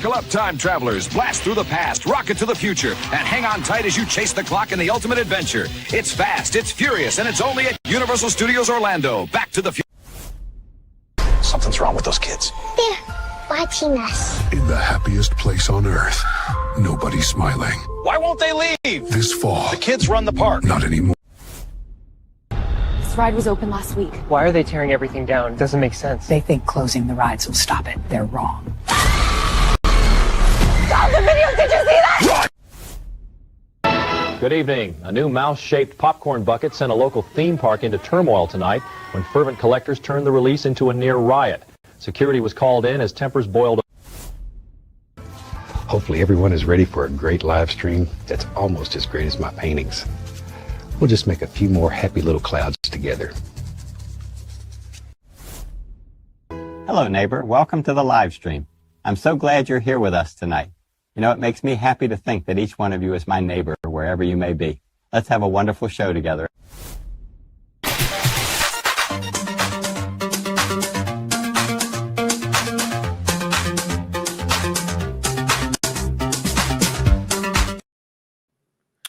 Buckle up, time travelers. Blast through the past, rocket to the future, and hang on tight as you chase the clock in the ultimate adventure. It's fast, it's furious, and it's only at Universal Studios Orlando. Back to the future. Something's wrong with those kids. They're watching us. In the happiest place on earth, nobody's smiling. Why won't they leave? This fall, The kids run the park. not anymore. This ride was open last week. Why are they tearing everything down? It doesn't make sense. They think closing the rides will stop it. They're wrong. Stop the video! Did you see that? Good evening. A new mouse-shaped popcorn bucket sent a local theme park into turmoil tonight when fervent collectors turned the release into a near riot. Security was called in as tempers boiled. Hopefully everyone is ready for a great live stream that's almost as great as my paintings. We'll just make a few more happy little clouds together. Hello, neighbor. Welcome to the live stream. I'm so glad you're here with us tonight. You know, it makes me happy to think that each one of you is my neighbor, wherever you may be. Let's have a wonderful show together.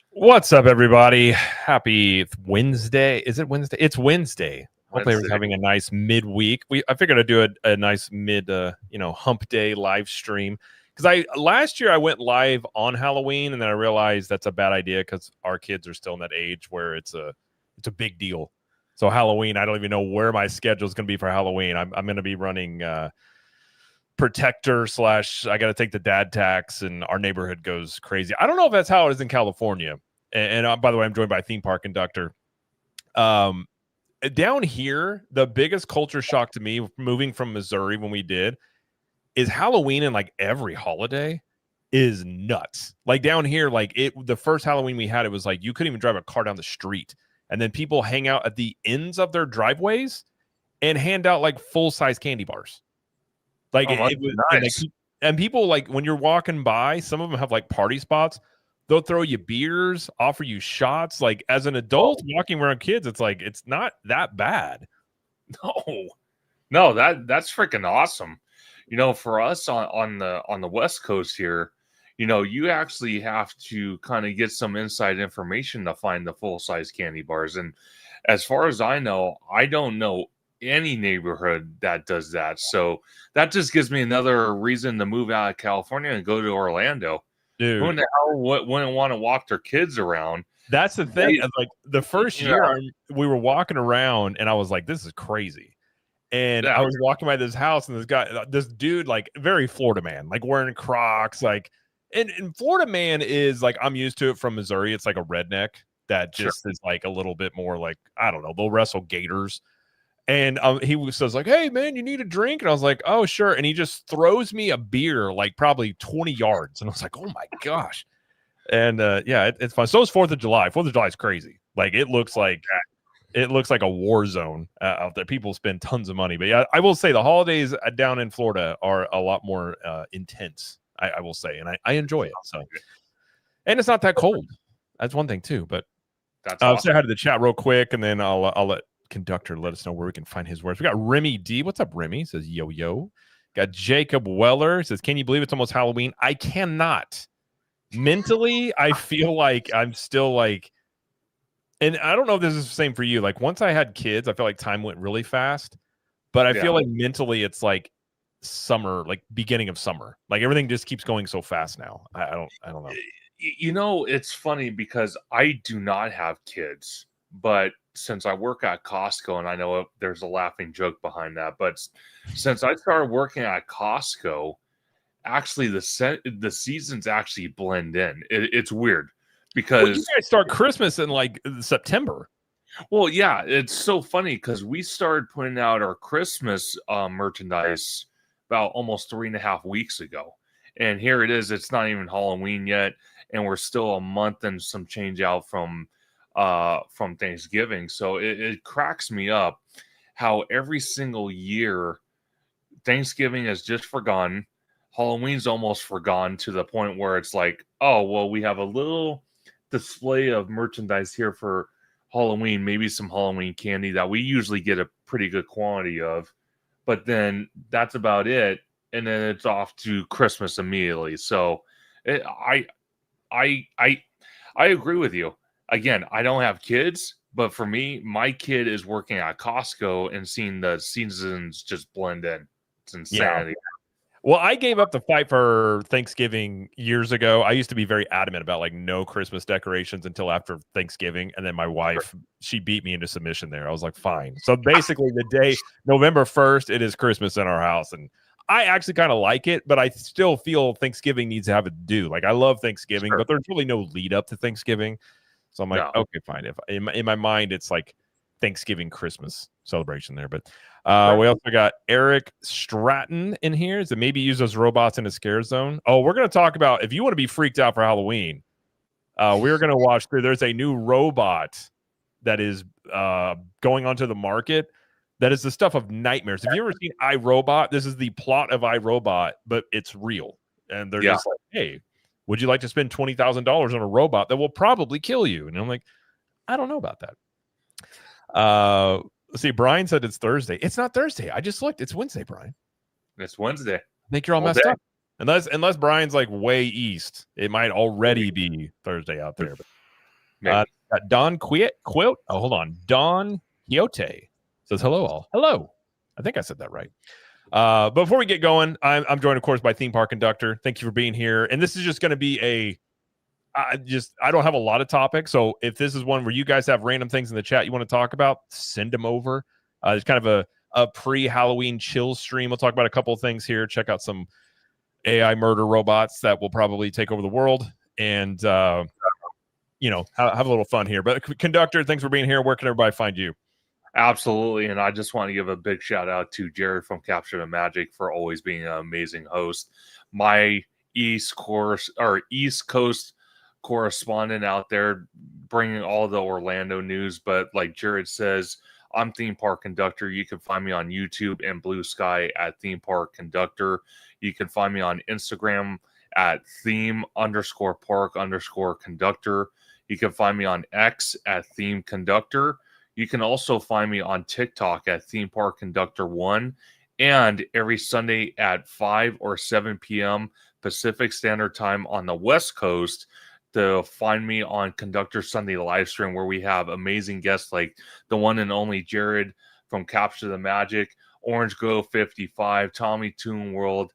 What's up, everybody? Happy Wednesday. Is it Wednesday? It's Wednesday. Hopefully everyone's having a nice midweek. I figured I'd do a nice hump day live stream. Because last year I went live on Halloween, and then I realized that's a bad idea because our kids are still in that age where it's a big deal. So Halloween, I don't even know where my schedule is going to be for Halloween. I'm going to be running protector / I got to take the dad tax, and our neighborhood goes crazy. I don't know if that's how it is in California. And by the way, I'm joined by a theme park conductor. Down here, the biggest culture shock to me moving from Missouri when we did is Halloween, and like every holiday is nuts. Like down here, the first Halloween we had, it was like you couldn't even drive a car down the street. And then people hang out at the ends of their driveways and hand out like full-size candy bars. Like it was nice. And people, like when you're walking by, some of them have like party spots. They'll throw you beers, offer you shots. Like as an adult walking around kids, it's like it's not that bad. No, that's freaking awesome. You know, for us on the West Coast here, you know, you actually have to kind of get some inside information to find the full size candy bars. And as far as I know, I don't know any neighborhood that does that. So that just gives me another reason to move out of California and go to Orlando. Dude, who in the hell wouldn't want to walk their kids around? That's the thing. Like the first year we were walking around, and I was like, "This is crazy." And I was walking by this house, and this dude, like very Florida man, like wearing Crocs, like, and Florida man is like, I'm used to it from Missouri. It's like a redneck that just is like a little bit more like, I don't know, they'll wrestle gators. And he says like, "Hey man, you need a drink?" And I was like, "Oh sure." And he just throws me a beer, like probably 20 yards. And I was like, "Oh my gosh." And it's fun. So is 4th of July. 4th of July is crazy. Like it looks like a war zone out there. People spend tons of money. But yeah, I will say the holidays down in Florida are a lot more intense, I will say. And I enjoy it. So, and it's not that cold. That's one thing too. But I'll say hi to the chat real quick, and then I'll let conductor let us know where we can find his words. We got Remy D. What's up, Remy? He says yo. Got Jacob Weller. He says, "Can you believe it's almost Halloween?" I cannot. Mentally, I feel like I'm still like, and I don't know if this is the same for you. Like once I had kids, I feel like time went really fast, but I feel like mentally it's like summer, like beginning of summer. Like everything just keeps going so fast now. I don't know. You know, it's funny because I do not have kids, but since I work at Costco, and I know there's a laughing joke behind that, but since I started working at Costco, actually the seasons actually blend in. It's weird because you guys start Christmas in like September. Well, yeah, it's so funny because we started putting out our Christmas merchandise about almost 3.5 weeks ago, and here it is. It's not even Halloween yet, and we're still a month and some change out from Thanksgiving. So it cracks me up how every single year Thanksgiving is just forgotten. Halloween's almost forgotten to the point where it's like, oh, well, we have a little display of merchandise here for Halloween, maybe some Halloween candy that we usually get a pretty good quantity of. But then that's about it. and then it's off to Christmas immediately. So I agree with you. Again, I don't have kids, but for me, my kid is working at Costco and seeing the seasons just blend in. It's insanity. Yeah. Well, I gave up the fight for Thanksgiving years ago. I used to be very adamant about like no Christmas decorations until after Thanksgiving. And then my wife, she beat me into submission there. I was like, fine. So basically the day November 1st, it is Christmas in our house. And I actually kind of like it, but I still feel Thanksgiving needs to have a due. Like I love Thanksgiving, but there's really no lead up to Thanksgiving. So I'm like, okay, fine. If in my mind, it's like Thanksgiving, Christmas celebration there. But we also got Eric Stratton in here. So maybe use those robots in a scare zone. Oh, we're going to talk about if you want to be freaked out for Halloween. We're going to watch through. There's a new robot that is going onto the market. That is the stuff of nightmares. Have you ever seen iRobot? This is the plot of iRobot, but it's real. And they're just like, hey, would you like to spend $20,000 on a robot that will probably kill you? And I'm like, I don't know about that. Let's see. Brian said it's Thursday. It's not Thursday. I just looked. It's Wednesday, Brian. It's Wednesday. I think you're all messed up. Unless Brian's like way east, it might already be Thursday out there. But, Don Quilt. Oh, hold on. Don Quixote says hello all. Hello. I think I said that right. Before we get going, I'm joined, of course, by Theme Park Conductor. Thank you for being here. And this is just going to be I don't have a lot of topics. So if this is one where you guys have random things in the chat you want to talk about, send them over. It's kind of a pre-Halloween chill stream. We'll talk about a couple of things here. Check out some AI murder robots that will probably take over the world. And, have a little fun here. But Conductor, thanks for being here. Where can everybody find you? Absolutely. And I just want to give a big shout out to Jared from Capture the Magic for always being an amazing host. My East Coast correspondent out there bringing all the Orlando news. But like Jared says, I'm Theme Park Conductor. You can find me on YouTube and Blue Sky at Theme Park Conductor. You can find me on Instagram at theme_park_conductor. You can find me on X at Theme Conductor. You can also find me on TikTok at Theme Park Conductor 1. And every Sunday at 5 or 7 p.m. Pacific Standard Time on the West Coast, to find me on Conductor Sunday live stream, where we have amazing guests like the one and only Jared from Capture the Magic, Orange Grove 55, Tommy Toon World,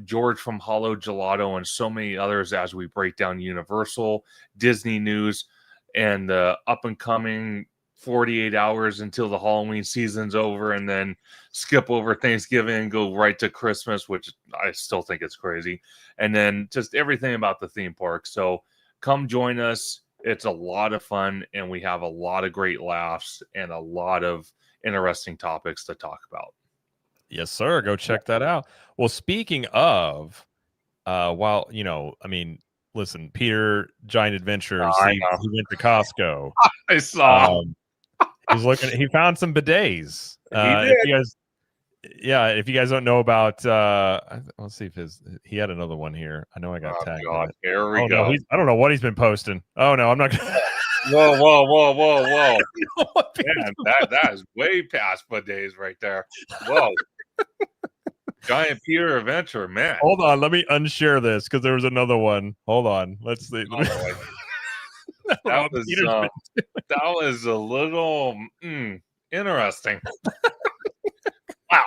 George from Hollow Gelato, and so many others as we break down Universal, Disney news, and the up-and-coming 48 hours until the Halloween season's over, and then skip over Thanksgiving and go right to Christmas, which I still think it's crazy. And then just everything about the theme park. So come join us. It's a lot of fun, and we have a lot of great laughs and a lot of interesting topics to talk about. Yes, sir. Go check that out. Well, speaking of, listen, Peter, Giant Adventures, he went to Costco. I saw. He's looking. He found some bidets. If you guys don't know about, let's see if he had another one here. I know I got tagged. God, here we go. No, I don't know what he's been posting. Oh no, I'm not. Whoa! Man, that is way past bidets right there. Whoa. Giant Peter Adventure, man. Hold on, let me unshare this because there was another one. Hold on, let's see. That was a little interesting. Wow.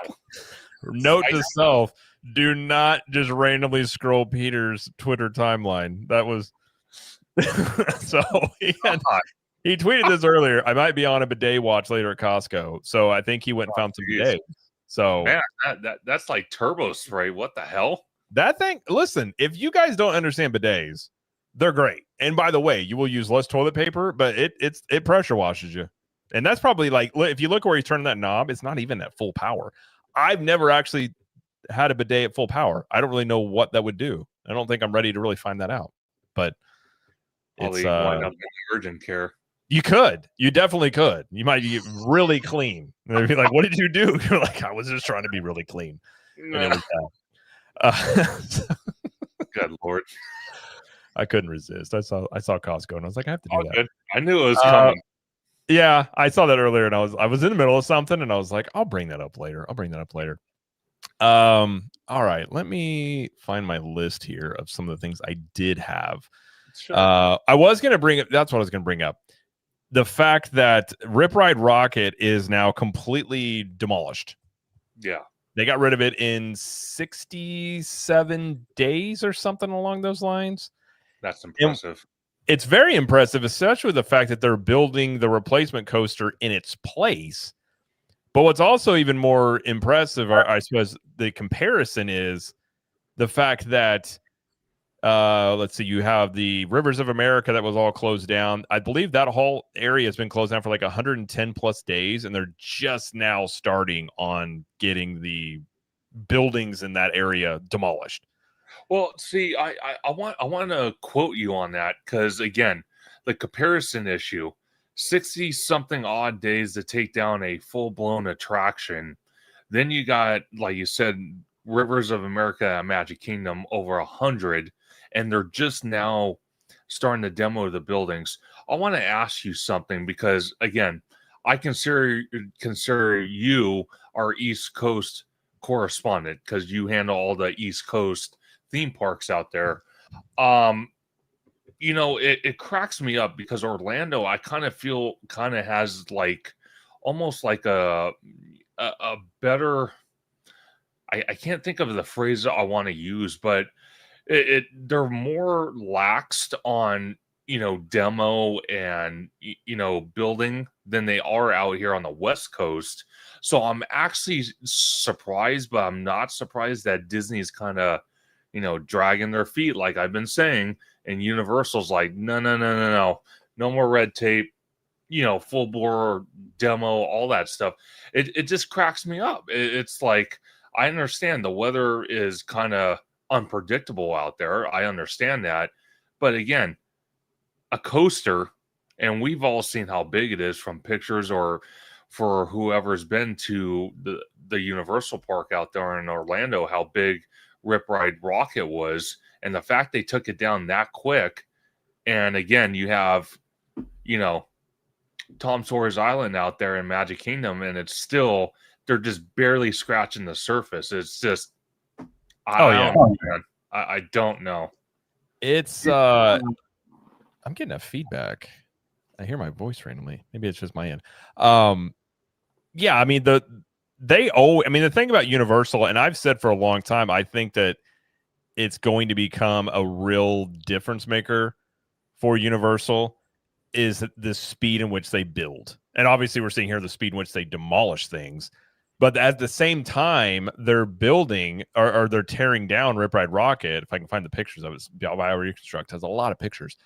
Note to self: do not just randomly scroll Peter's Twitter timeline. That was so he tweeted this earlier. I might be on a bidet watch later at Costco, so I think he went and found some bidets. So man, that's like turbo spray. What the hell? That thing. Listen, if you guys don't understand bidets, they're great. And by the way, you will use less toilet paper, but it pressure washes you. And that's probably like, if you look where he's turning that knob, it's not even at full power. I've never actually had a bidet at full power. I don't really know what that would do. I don't think I'm ready to really find that out. But it's wind up in urgent care. You could. You definitely could. You might get really clean. They'd be like, "What did you do?" You're like, "I was just trying to be really clean." And it was Good Lord. I couldn't resist. I saw Costco and I was like, I have to do that. Good. I knew it was coming. Yeah, I saw that earlier and I was in the middle of something and I was like, I'll bring that up later. All right, let me find my list here of some of the things I did have. Sure. I was going to bring up, that's what I was going to bring up. The fact that Rip Ride Rocket is now completely demolished. Yeah. They got rid of it in 67 days or something along those lines. That's impressive. It's very impressive, especially with the fact that they're building the replacement coaster in its place. But what's also even more impressive, I suppose, the comparison is the fact that, let's see, you have the Rivers of America that was all closed down. I believe that whole area has been closed down for like 110 plus days, and they're just now starting on getting the buildings in that area demolished. Well, see, I want to quote you on that because again, the comparison issue, 60 something odd days to take down a full blown attraction. Then you got, like you said, Rivers of America and Magic Kingdom over 100, and they're just now starting to demo the buildings. I want to ask you something because again, I consider you our East Coast correspondent because you handle all the East Coast theme parks out there. It cracks me up because Orlando, I kind of feel has like almost like a better, I can't think of the phrase I want to use, but they're more laxed on demo and building than they are out here on the West Coast. So I'm actually surprised, but I'm not surprised that Disney's kind of dragging their feet, like I've been saying, and Universal's like, no more red tape, full bore demo, all that stuff. It just cracks me up. It's like, I understand the weather is kind of unpredictable out there. I understand that. But again, a coaster, and we've all seen how big it is from pictures or for whoever's been to the Universal Park out there in Orlando, how big Rip Ride Rocket was, and the fact they took it down that quick. And again, you have Tom Sawyer's Island out there in Magic Kingdom, and it's still, they're just barely scratching the surface. It's just I don't know. It's I'm getting a feedback. I hear my voice randomly. Maybe it's just my end. Yeah, I mean the thing about Universal, and I've said for a long time, I think that it's going to become a real difference maker for Universal is the speed in which they build. And obviously we're seeing here the speed in which they demolish things. But at the same time, they're building or they're tearing down Rip Ride Rocket. If I can find the pictures of it, Bio Reconstruct has a lot of pictures.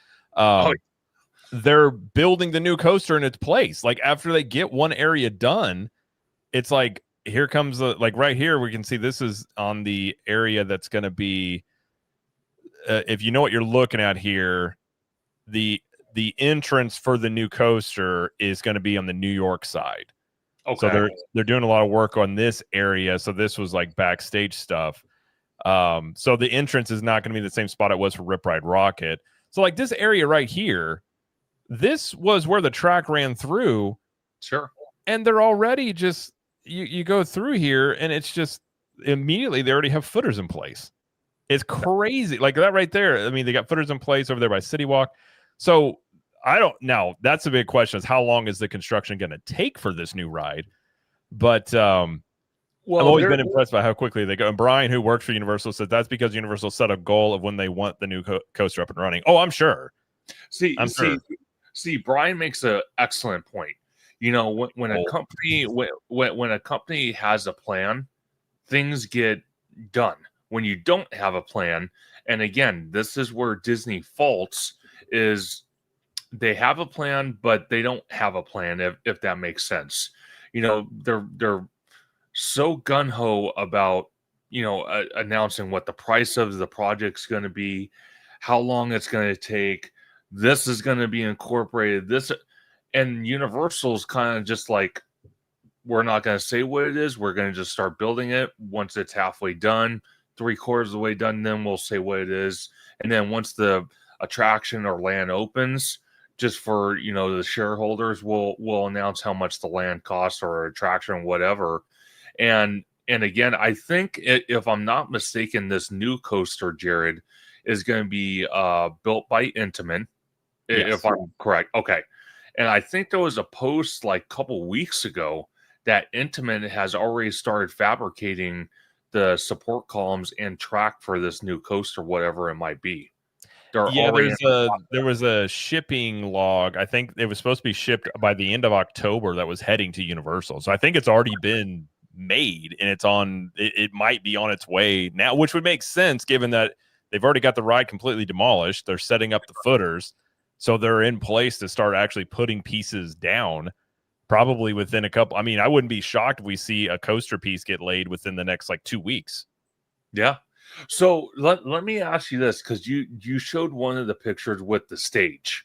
They're building the new coaster in its place. Like after they get one area done, it's like, here comes like right here, we can see this is on the area that's going to be, if you know what you're looking at here, the entrance for the new coaster is going to be on the New York side. Okay. So they're doing a lot of work on this area. So this was like backstage stuff. So the entrance is not going to be the same spot it was for Rip Ride Rocket. So like this area right here, this was where the track ran through. Sure. And they're already just, you go through here and it's just immediately they already have footers in place. It's crazy. Like that right there. I mean, they got footers in place over there by City Walk. So that's a big question, is how long is the construction going to take for this new ride? But I've always been impressed by how quickly they go. And Brian, who works for Universal, said that's because Universal set a goal of when they want the new coaster up and running. Oh, I'm sure. See, Brian makes an excellent point. When a company has a plan, things get done. When you don't have a plan, and again, this is where Disney faults, is they have a plan, but they don't have a plan, if that makes sense. They're so gun-ho about, announcing what the price of the project's going to be, how long it's going to take, this is going to be incorporated, and Universal's kind of just like, we're not going to say what it is. We're going to just start building it. Once it's halfway done, 3/4 of the way done, then we'll say what it is. And then once the attraction or land opens, just for the shareholders, we'll announce how much the land costs or attraction, whatever. And And again, I think if I'm not mistaken, this new coaster, Jared, is going to be built by Intamin, if I'm correct. Okay. And I think there was a post like a couple weeks ago that Intamin has already started fabricating the support columns and track for this new coaster, whatever it might be. Yeah, there was a shipping log. I think it was supposed to be shipped by the end of October that was heading to Universal. So I think it's already been made, and it might be on its way now, which would make sense given that they've already got the ride completely demolished. They're setting up the footers, so they're in place to start actually putting pieces down probably within a couple. I mean, I wouldn't be shocked if we see a coaster piece get laid within the next like 2 weeks. Yeah. So let me ask you this, because you showed one of the pictures with the stage.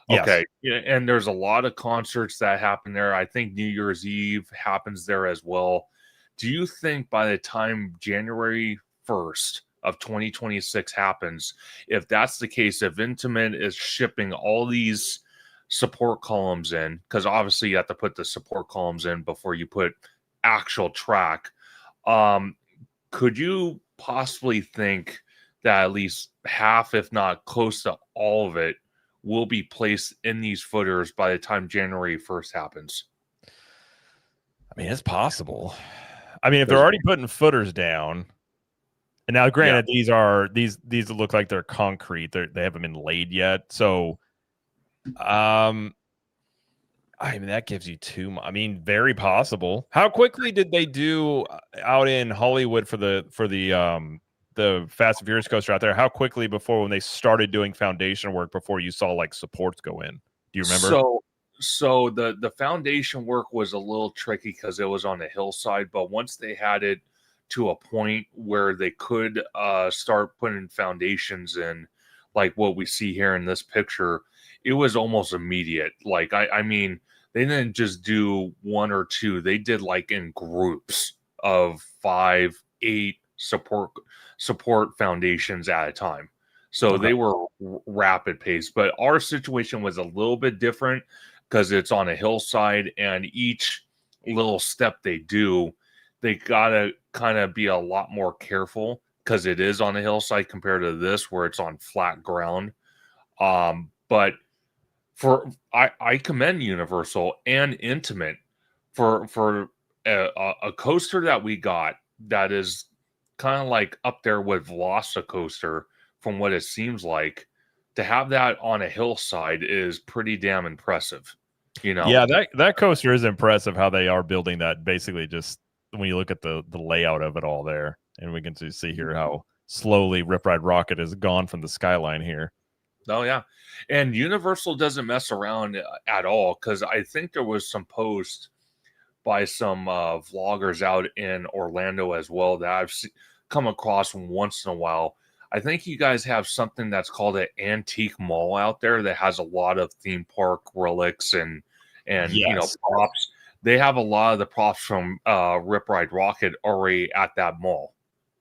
Yes. Okay. Yeah, and there's a lot of concerts that happen there. I think New Year's Eve happens there as well. Do you think by the time January 1st of 2026 happens, if that's the case, if Intamin is shipping all these support columns in, because obviously you have to put the support columns in before you put actual track, could you possibly think that at least half, if not close to all of it, will be placed in these footers by the time January 1st happens? I mean, it's possible. I mean, if they're already putting footers down, and now granted, these look like they're concrete. They haven't been laid yet. So, I mean, that gives you very possible. How quickly did they do out in Hollywood for the Fast and Furious coaster out there? How quickly before when they started doing foundation work before you saw like supports go in? Do you remember? So the foundation work was a little tricky because it was on a hillside, but once they had it to a point where they could start putting foundations in, like what we see here in this picture, it was almost immediate. Like, I mean, they didn't just do one or two. They did like in groups of 5, 8 support foundations at a time. So they were rapid pace. But our situation was a little bit different because it's on a hillside, and each little step they do, they got to kind of be a lot more careful because it is on a hillside compared to this where it's on flat ground. But I commend Universal and Intamin for a coaster that we got that is kind of like up there with Velocicoaster from what it seems like. To have that on a hillside is pretty damn impressive. You know? Yeah, that coaster is impressive how they are building that. Basically, just when you look at the layout of it all there, and we can see here how slowly Rip Ride Rocket has gone from the skyline here. Oh, yeah. And Universal doesn't mess around at all, because I think there was some post by some vloggers out in Orlando as well that I've come across once in a while. I think you guys have something that's called an antique mall out there that has a lot of theme park relics and you know, props. They have a lot of the props from Rip Ride Rocket already at that mall.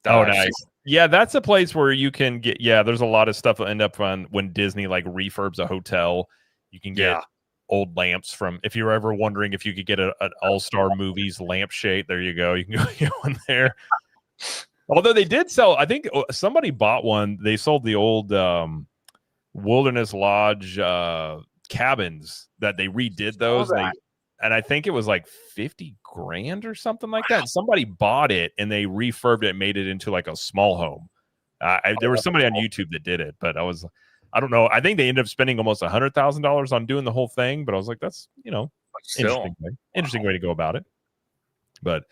Oh, nice. Yeah, that's a place where you can get, there's a lot of stuff that end up on when Disney like refurbs a hotel. You can get old lamps from, if you're ever wondering if you could get an All-Star Movies lampshade, there you go. You can go get one there. Although they did sell, I think somebody bought one. They sold the old Wilderness Lodge cabins that they redid those. And I think it was like 50 grand or something like that. Somebody bought it and they refurbed it and made it into like a small home. There was somebody on YouTube that did it, but I don't know. I think they ended up spending almost $100,000 on doing the whole thing. But I was like, that's, interesting way to go about it. But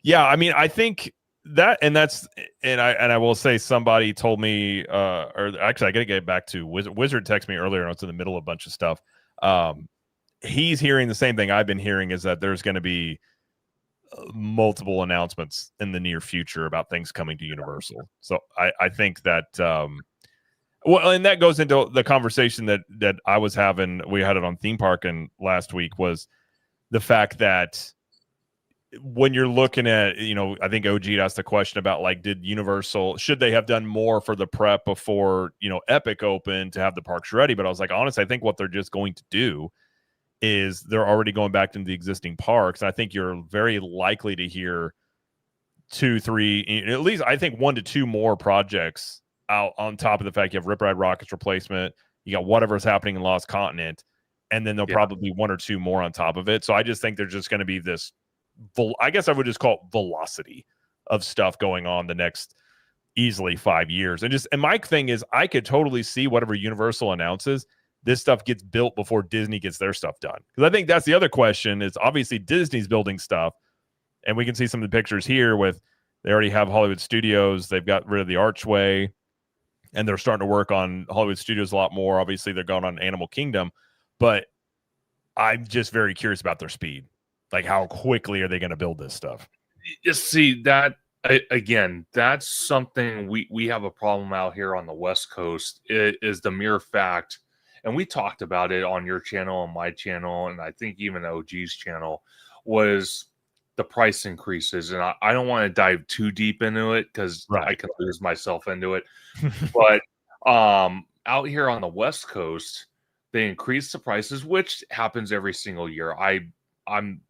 yeah, I mean, I think that, and I will say somebody told me, or actually I got to get back to Wizard texted me earlier and I was in the middle of a bunch of stuff. He's hearing the same thing I've been hearing, is that there's going to be multiple announcements in the near future about things coming to Universal. So I think that, well, and that goes into the conversation that I was having. We had it on Theme Park and last week, was the fact that when you're looking at, I think OG asked the question about like, did Universal, should they have done more for the prep before, Epic opened to have the parks ready? But I was like, honestly, I think what they're just going to do is they're already going back into the existing parks. I think you're very likely to hear 2, 3, at least I think 1 to 2 more projects out on top of the fact you have Rip Ride Rockets replacement. You got whatever's happening in Lost Continent, and then there'll probably be 1 or 2 more on top of it. So I just think there's just going to be this, I guess I would just call it velocity of stuff going on the next easily 5 years. And my thing is, I could totally see whatever Universal announces, this stuff gets built before Disney gets their stuff done. Because I think that's the other question is obviously Disney's building stuff, and we can see some of the pictures here with they already have Hollywood Studios. They've got rid of the archway, and they're starting to work on Hollywood Studios a lot more. Obviously, they're going on Animal Kingdom, but I'm just very curious about their speed. Like, how quickly are they going to build this stuff? You see, that, again, that's something we have a problem out here on the West Coast, is the mere fact, and we talked about it on your channel, on my channel, and I think even OG's channel, was the price increases. And I don't want to dive too deep into it because I can lose myself into it. But out here on the West Coast, they increase the prices, which happens every single year. I'm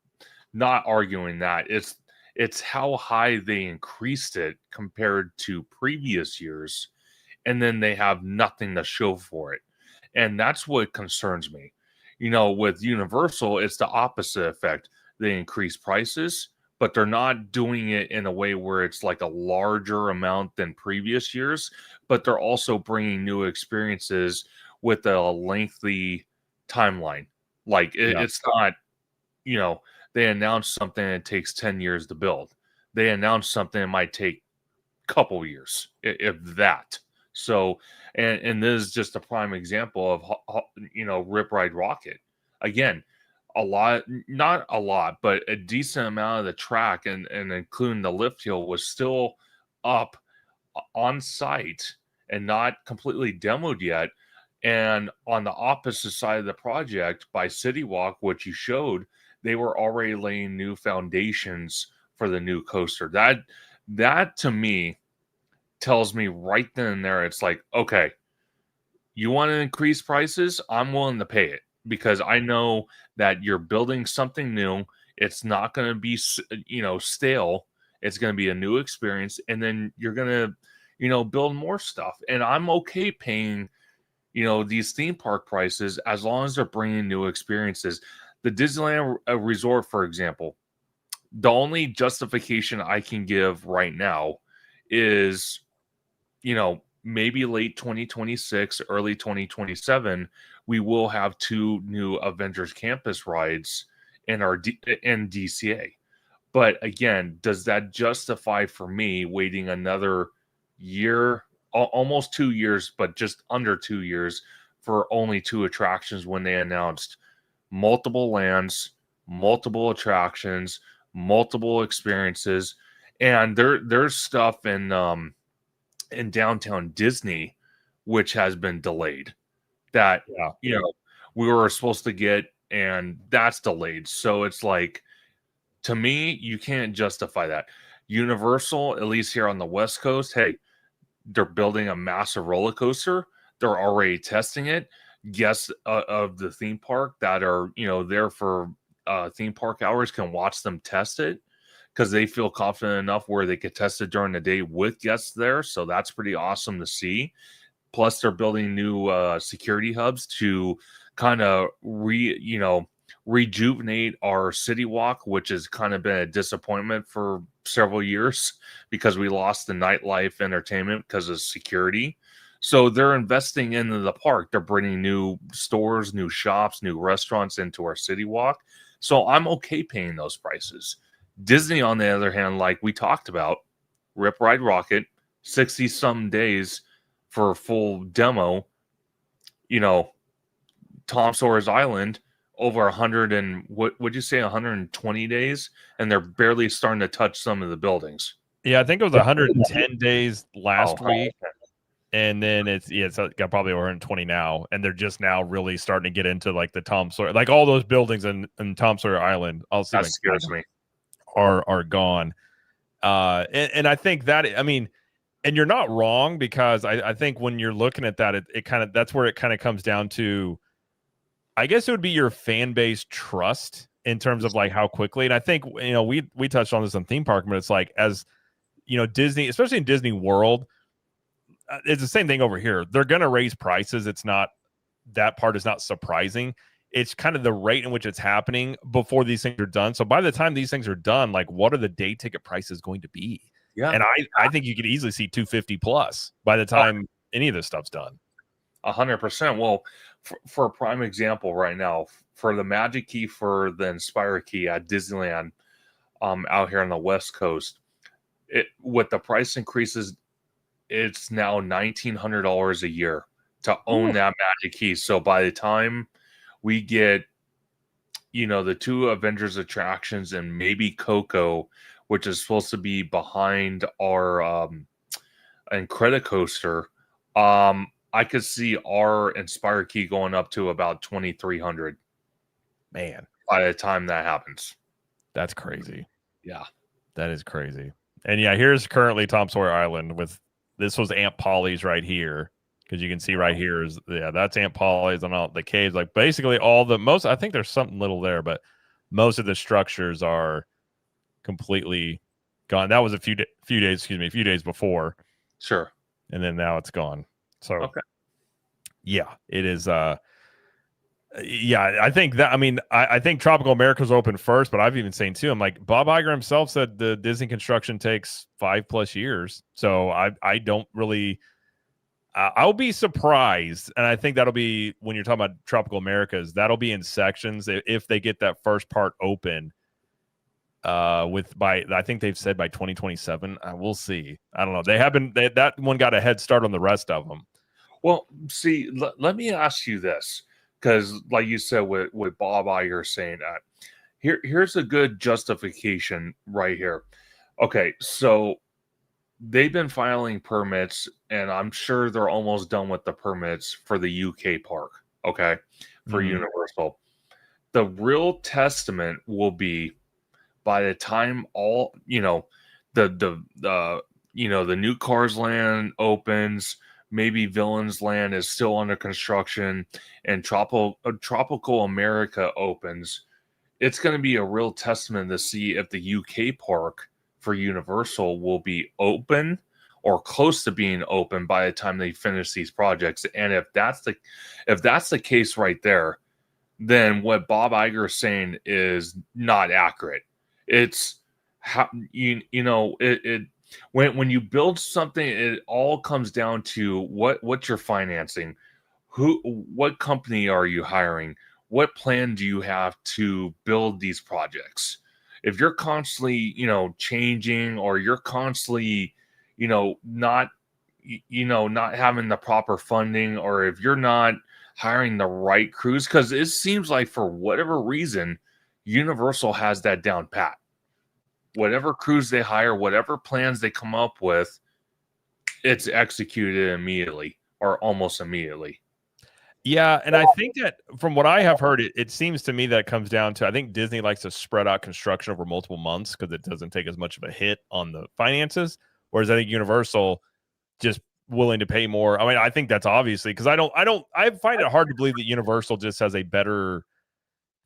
not arguing that. It's how high they increased it compared to previous years, and then they have nothing to show for it. And that's what concerns me. You know, with Universal, it's the opposite effect. They increase prices, but they're not doing it in a way where it's like a larger amount than previous years, but they're also bringing new experiences with a lengthy timeline. Like it's not, you know, they announce something and it takes 10 years to build. They announce something it might take a couple years, if that. So, and this is just a prime example of, you know, Rip Ride Rocket. Again, not a lot, but a decent amount of the track and including the lift hill was still up on site and not completely demoed yet. And on the opposite side of the project by City Walk, which you showed, they were already laying new foundations for the new coaster. That to me tells me right then and there, it's like, okay, you want to increase prices? I'm willing to pay it, because I know that you're building something new. It's not going to be, you know, stale. It's going to be a new experience. And then you're going to, you know, build more stuff. And I'm okay paying, you know, these theme park prices as long as they're bringing new experiences. The Disneyland Resort, for example, the only justification I can give right now is, you know, maybe late 2026, early 2027, we will have 2 new Avengers Campus rides in our in DCA. But again, does that justify for me waiting another year, almost 2 years, but just under 2 years for only 2 attractions when they announced multiple lands, multiple attractions, multiple experiences? And there's stuff in downtown Disney which has been delayed that you know we were supposed to get, and that's delayed. So it's like, to me, you can't justify that. Universal, at least here on the West Coast, hey, they're building a massive roller coaster. They're already testing it. Guests of the theme park that are, you know, there for theme park hours can watch them test it, because they feel confident enough where they could test it during the day with guests there. So that's pretty awesome to see. Plus, they're building new security hubs to kind of rejuvenate our City Walk, which has kind of been a disappointment for several years because we lost the nightlife entertainment because of security. So they're investing into the park. They're bringing new stores, new shops, new restaurants into our City Walk. So I'm okay paying those prices. Disney, on the other hand, like we talked about, Rip Ride Rocket, 60-some days for a full demo. You know, Tom Sawyer's Island, over 100 and what would you say, 120 days, and they're barely starting to touch some of the buildings. Yeah, I think it was 110 days last week. And then it's got probably 120 now, and they're just now really starting to get into like the Tom Sawyer, like all those buildings in Tom Sawyer Island. That scares me. Are gone. And I think that, I mean, and you're not wrong, because I think when you're looking at that, it kind of, that's where it kind of comes down to, I guess it would be your fan base trust in terms of like how quickly. And I think, you know, we touched on this on theme park, but it's like, as Disney, especially in Disney World, it's the same thing over here. They're going to raise prices. It's not, that part is not surprising. It's kind of the rate in which it's happening before these things are done. So by the time these things are done, like, what are the day ticket prices going to be? Yeah. And I think you could easily see 250 plus by the time any of this stuff's done. 100%. Well, for a prime example right now, for the Magic Key, for the Inspire Key at Disneyland, out here on the West Coast, with the price increases, it's now $1,900 a year to own that Magic Key. So by the time we get, the 2 Avengers attractions and maybe Coco, which is supposed to be behind our Incredicoaster, I could see our Inspire Key going up to about $2,300. Man, by the time that happens. That's crazy. Yeah. That is crazy. And yeah, here's currently Tom Sawyer Island this was Aunt Polly's right here. Because you can see right here is, that's Aunt Polly's and all the caves. Like basically I think there's something little there, but most of the structures are completely gone. That was a few days before. Sure. And then now it's gone. So, okay. Yeah, it is. I think I think Tropical America's open first, but I've even seen too. I'm like, Bob Iger himself said the Disney construction takes 5+ years. So I don't really, I'll be surprised. And I think that'll be, when you're talking about Tropical Americas, that'll be in sections if they get that first part open. I think they've said by 2027. We'll see. I don't know. That one got a head start on the rest of them. Well, see, let me ask you this, because like you said with Bob Iger saying that, here's a good justification right here. Okay, so they've been filing permits, and I'm sure they're almost done with the permits for the UK park, okay, for Universal. The real testament will be by the time all, the new Cars Land opens, maybe Villains Land is still under construction, and Tropical America opens, it's going to be a real testament to see if the UK park for Universal will be open or close to being open by the time they finish these projects. And if that's the case right there, then what Bob Iger is saying is not accurate. It's how when you build something, it all comes down to what you're financing, what company are you hiring, what plan do you have to build these projects. If you're constantly changing, or you're constantly not having the proper funding, or if you're not hiring the right crews, because it seems like for whatever reason Universal has that down pat. Whatever crews they hire, whatever plans they come up with, it's executed immediately or almost immediately. Yeah, and I think that from what I have heard, it seems to me that it comes down to, I think Disney likes to spread out construction over multiple months because it doesn't take as much of a hit on the finances, whereas I think Universal just willing to pay more. I mean, I think that's obviously because I find it hard to believe that Universal just has a better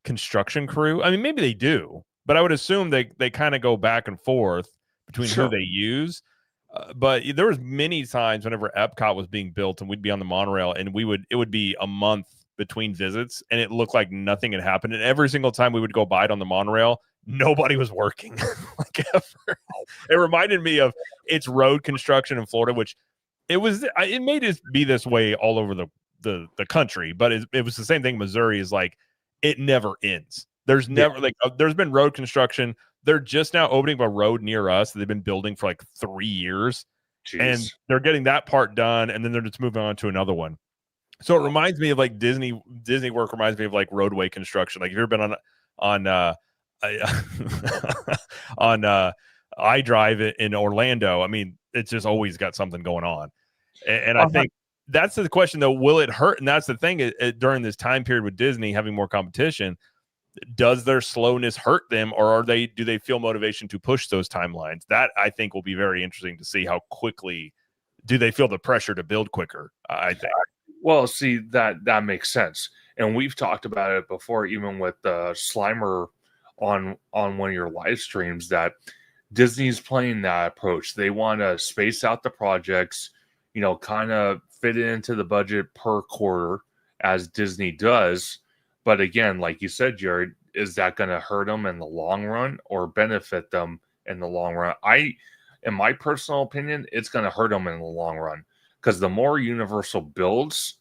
construction crew. I mean, maybe they do, but I would assume they kind of go back and forth between who they use. But there was many times whenever Epcot was being built and we'd be on the monorail and it would be a month between visits and it looked like nothing had happened. And every single time we would go by it on the monorail, nobody was working. Like ever. It reminded me of its road construction in Florida, which it made it be this way all over the country, but it was the same thing. Missouri is like, it never ends. There's never there's been road construction. They're just now opening a road near us that they've been building for like 3 years. Jeez. And they're getting that part done, and then they're just moving on to another one. So it reminds me of like Disney work reminds me of like roadway construction. Like if you've ever been on iDrive in Orlando, I mean, it's just always got something going on. And I think that's the question though, will it hurt? And that's the thing during this time period with Disney having more competition, does their slowness hurt them, or do they feel motivation to push those timelines? That I think will be very interesting to see how quickly do they feel the pressure to build quicker, I think. Well, see, that makes sense. And we've talked about it before, even with Slimer on one of your live streams, that Disney's playing that approach. They want to space out the projects, kind of fit it into the budget per quarter as Disney does. But again, like you said, Jared, is that going to hurt them in the long run or benefit them in the long run? In my personal opinion, it's going to hurt them in the long run, because the more Universal builds,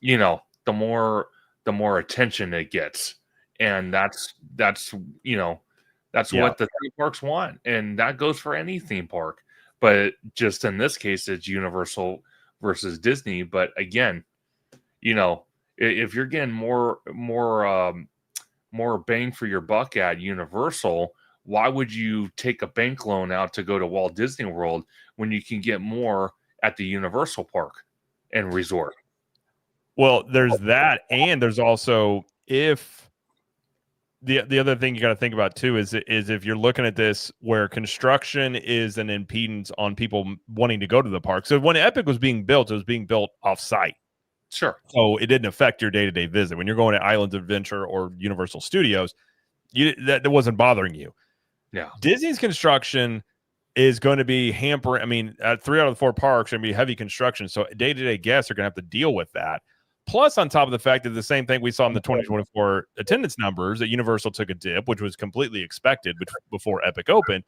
the more attention it gets, and that's what the theme parks want, and that goes for any theme park. But just in this case, it's Universal versus Disney. But again, if you're getting more bang for your buck at Universal, why would you take a bank loan out to go to Walt Disney World when you can get more at the Universal Park and Resort? Well, there's that, and there's also, if the other thing you got to think about too is if you're looking at this where construction is an impedance on people wanting to go to the park. So when Epic was being built, it was being built off-site. Sure. So it didn't affect your day-to-day visit. When you're going to Islands of Adventure or Universal Studios, that wasn't bothering you. Yeah. Disney's construction is going to be hampering. I mean, at 3 out of the 4 parks are going to be heavy construction. So day-to-day guests are going to have to deal with that. Plus, on top of the fact that the same thing we saw in the 2024 attendance numbers, that Universal took a dip, which was completely expected before Epic opened.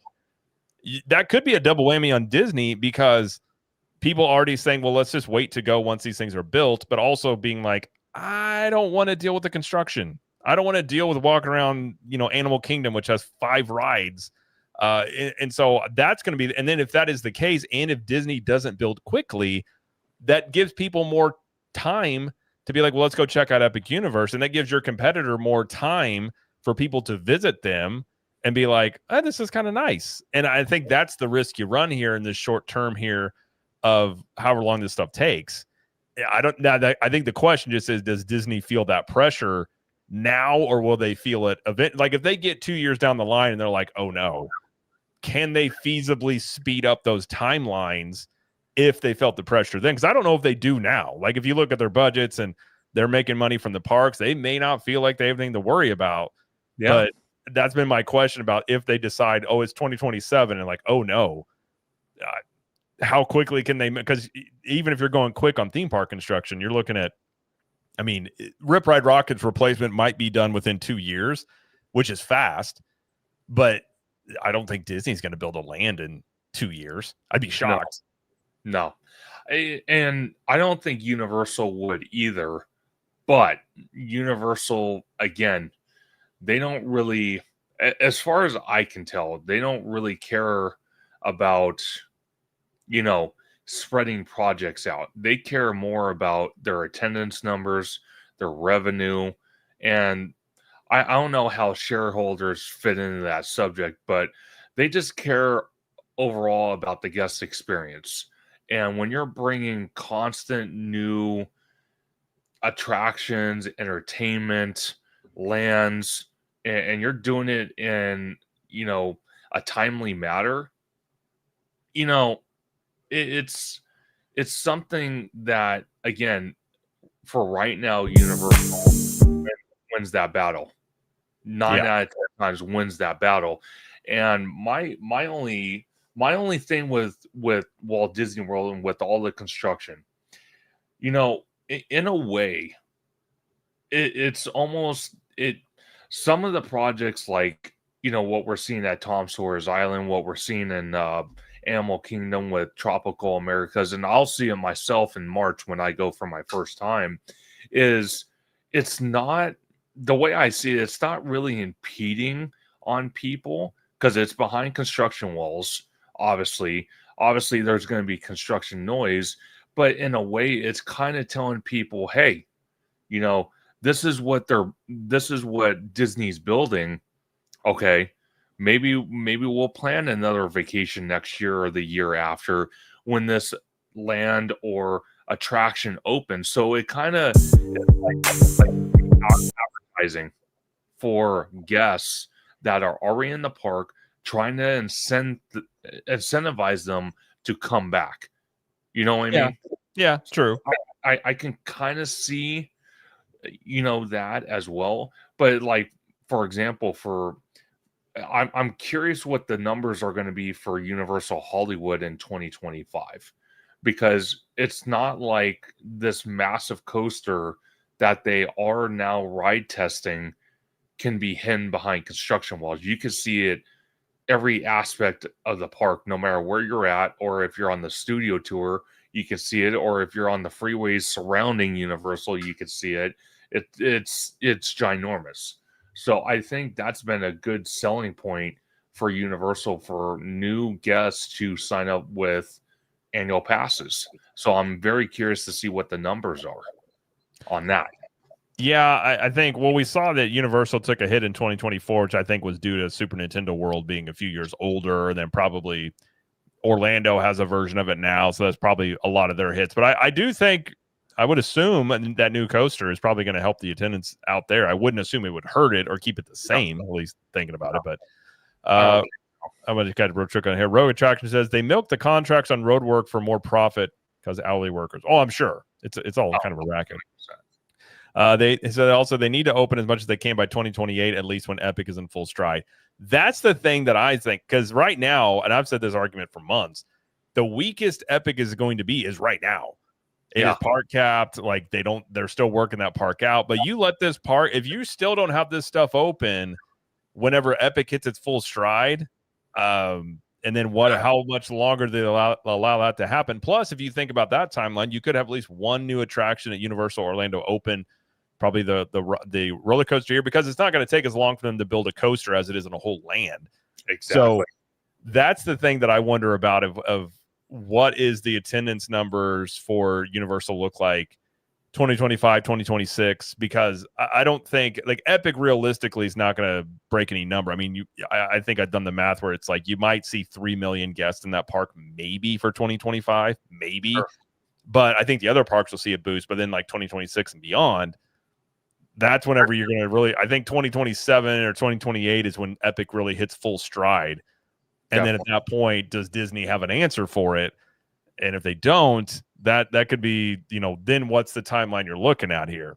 That could be a double whammy on Disney, because people already saying, well, let's just wait to go once these things are built, but also being like, I don't want to deal with the construction. I don't want to deal with walking around, Animal Kingdom, which has 5 rides. And so that's going to be, and then if that is the case, and if Disney doesn't build quickly, that gives people more time to be like, well, let's go check out Epic Universe. And that gives your competitor more time for people to visit them and be like, oh, this is kind of nice. And I think that's the risk you run here in this short term here of however long this stuff takes. I think the question just is, does Disney feel that pressure now, or will they feel it like if they get 2 years down the line and they're like, oh no, can they feasibly speed up those timelines if they felt the pressure then? Because I don't know if they do now. Like if you look at their budgets and they're making money from the parks, they may not feel like they have anything to worry about. Yeah. But that's been my question about if they decide, oh, it's 2027, and like, oh no, how quickly can they? Because even if you're going quick on theme park construction, you're looking at, I mean, Rip Ride Rocket's replacement might be done within 2 years, which is fast, but I don't think Disney's going to build a land in 2 years. I'd be shocked. No. And I don't think Universal would either, but Universal, again, they don't really, as far as I can tell, they don't really care about, spreading projects out. They care more about their attendance numbers, their revenue, and I don't know how shareholders fit into that subject, but they just care overall about the guest experience. And when you're bringing constant new attractions, entertainment, lands, and you're doing it in, a timely manner, it's something that, again, for right now, Universal wins that battle. 9 out of 10 times wins that battle. And my only thing with Walt Disney World and with all the construction, in a way, it's almost some of the projects, like, what we're seeing at Tom Sawyer's Island, what we're seeing in Animal Kingdom with Tropical Americas, and I'll see it myself in March when I go for my first time, it's not, the way I see it, it's not really impeding on people because it's behind construction walls. Obviously there's going to be construction noise, but in a way it's kind of telling people, hey, this is what Disney's building. Okay, maybe we'll plan another vacation next year or the year after when this land or attraction opens. So it kind of like advertising for guests that are already in the park, trying to incentivize them to come back. You know what I mean? Yeah, it's true. I can kind of see, that as well. But like, for example, for I'm curious what the numbers are going to be for Universal Hollywood in 2025, because it's not like this massive coaster that they are now ride testing can be hidden behind construction walls. You can see it every aspect of the park, no matter where you're at, or if you're on the studio tour, you can see it, or if you're on the freeways surrounding Universal, you can see it. It's ginormous. So I think that's been a good selling point for Universal for new guests to sign up with annual passes. So I'm very curious to see what the numbers are on that. Yeah, I think, well, we saw that Universal took a hit in 2024, which I think was due to Super Nintendo World being a few years older, and then probably Orlando has a version of it now, so that's probably a lot of their hits. But I do think, I would assume that new coaster is probably going to help the attendance out there. I wouldn't assume it would hurt it or keep it the same, at least thinking about it. But I'm going to kind of road trick on here. Rogue Attraction says they milk the contracts on road work for more profit because hourly workers. Oh, I'm sure. It's all kind of a racket. They said also they need to open as much as they can by 2028, at least when Epic is in full stride. That's the thing that I think, because right now, and I've said this argument for months, the weakest Epic is going to be is right now. It is park capped. Like they're still working that park out. But you let this park, if you still don't have this stuff open whenever Epic hits its full stride, and then how much longer they allow that to happen. Plus, if you think about that timeline, you could have at least one new attraction at Universal Orlando open, probably the roller coaster here, because it's not going to take as long for them to build a coaster as it is in a whole land. Exactly. So that's the thing that I wonder about of what is the attendance numbers for Universal look like 2025, 2026, because I don't think like Epic realistically is not going to break any number. I mean, I think I've done the math where it's like you might see 3 million guests in that park maybe for 2025, maybe. Sure. But I think the other parks will see a boost. But then like 2026 and beyond, that's whenever you're going to really, I think 2027 or 2028 is when Epic really hits full stride. And then at that point, does Disney have an answer for it? And if they don't, that could be, then what's the timeline you're looking at here?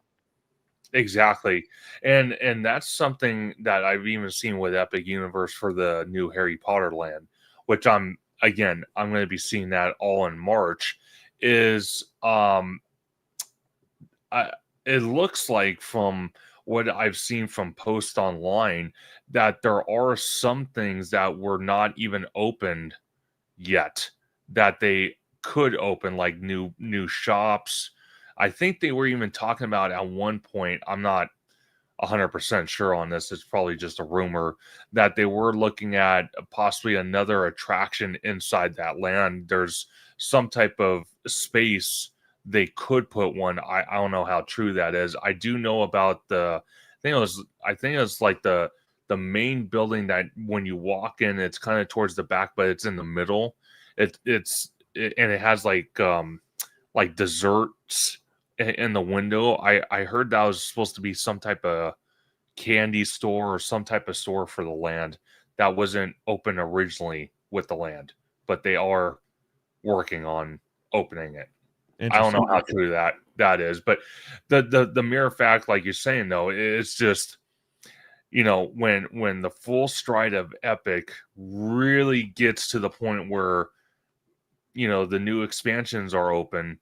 Exactly. And that's something that I've even seen with Epic Universe for the new Harry Potter land, which I'm going to be seeing that all in March, is it looks like from what I've seen from posts online that there are some things that were not even opened yet that they could open, like new shops. I think they were even talking about at one point, I'm not 100% sure on this, it's probably just a rumor, that they were looking at possibly another attraction inside that land. There's some type of space they could put one. I don't know how true that is. I do know about I think it was like the main building that when you walk in, it's kind of towards the back, but it's in the middle. And it has like desserts in the window. I heard that was supposed to be some type of candy store or some type of store for the land that wasn't open originally with the land, but they are working on opening it. I don't know how true that is, but the mere fact, like you're saying, though, it's just, when the full stride of Epic really gets to the point where, the new expansions are open,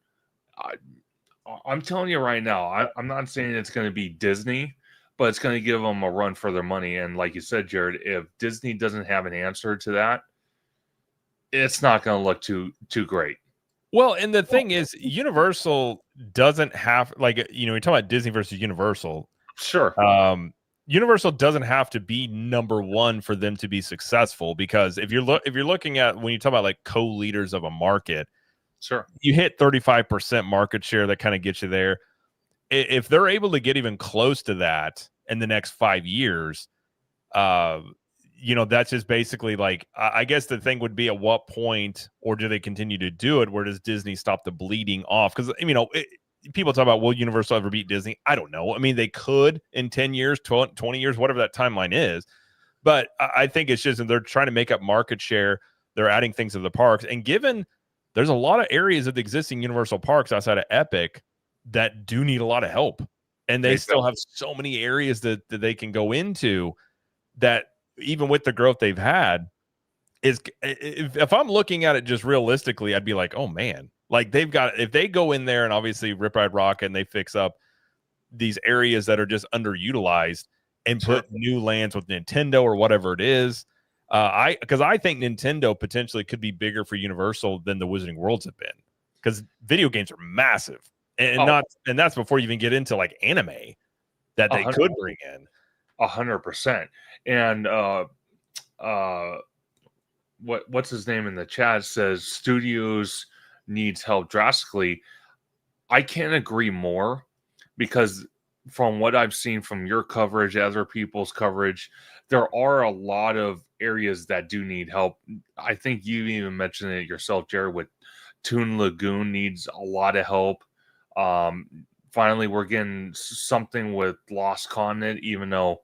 I'm telling you right now, I'm not saying it's going to be Disney, but it's going to give them a run for their money. And like you said, Jared, if Disney doesn't have an answer to that, it's not going to look too great. Well, and the thing is, Universal doesn't have, like, you're talking about Disney versus Universal. Sure. Universal doesn't have to be number one for them to be successful, because if you're looking at, when you talk about like co-leaders of a market, sure, you hit 35% market share, that kind of gets you there. If they're able to get even close to that in the next 5 years, that's just basically like, I guess the thing would be at what point, or do they continue to do it? Where does Disney stop the bleeding off? Because, people talk about, will Universal ever beat Disney? I don't know. I mean, they could in 10 years, 20 years, whatever that timeline is. But I think it's just, they're trying to make up market share. They're adding things to the parks. And given there's a lot of areas of the existing Universal parks outside of Epic that do need a lot of help. And they still have so many areas that they can go into that even with the growth they've had, is if I'm looking at it just realistically, I'd be like, oh man, like they've got, if they go in there and obviously Rip Ride Rockit and they fix up these areas that are just underutilized and put new lands with Nintendo or whatever it is. Because I think Nintendo potentially could be bigger for Universal than the Wizarding Worlds have been, because video games are massive, and that's before you even get into like anime that they could bring in. 100%. And what's his name in the chat says studios needs help drastically. I can't agree more, because from what I've seen from your coverage, other people's coverage, there are a lot of areas that do need help. I think you even mentioned it yourself, Jared, with Toon Lagoon needs a lot of help. Finally, we're getting something with Lost Continent, even though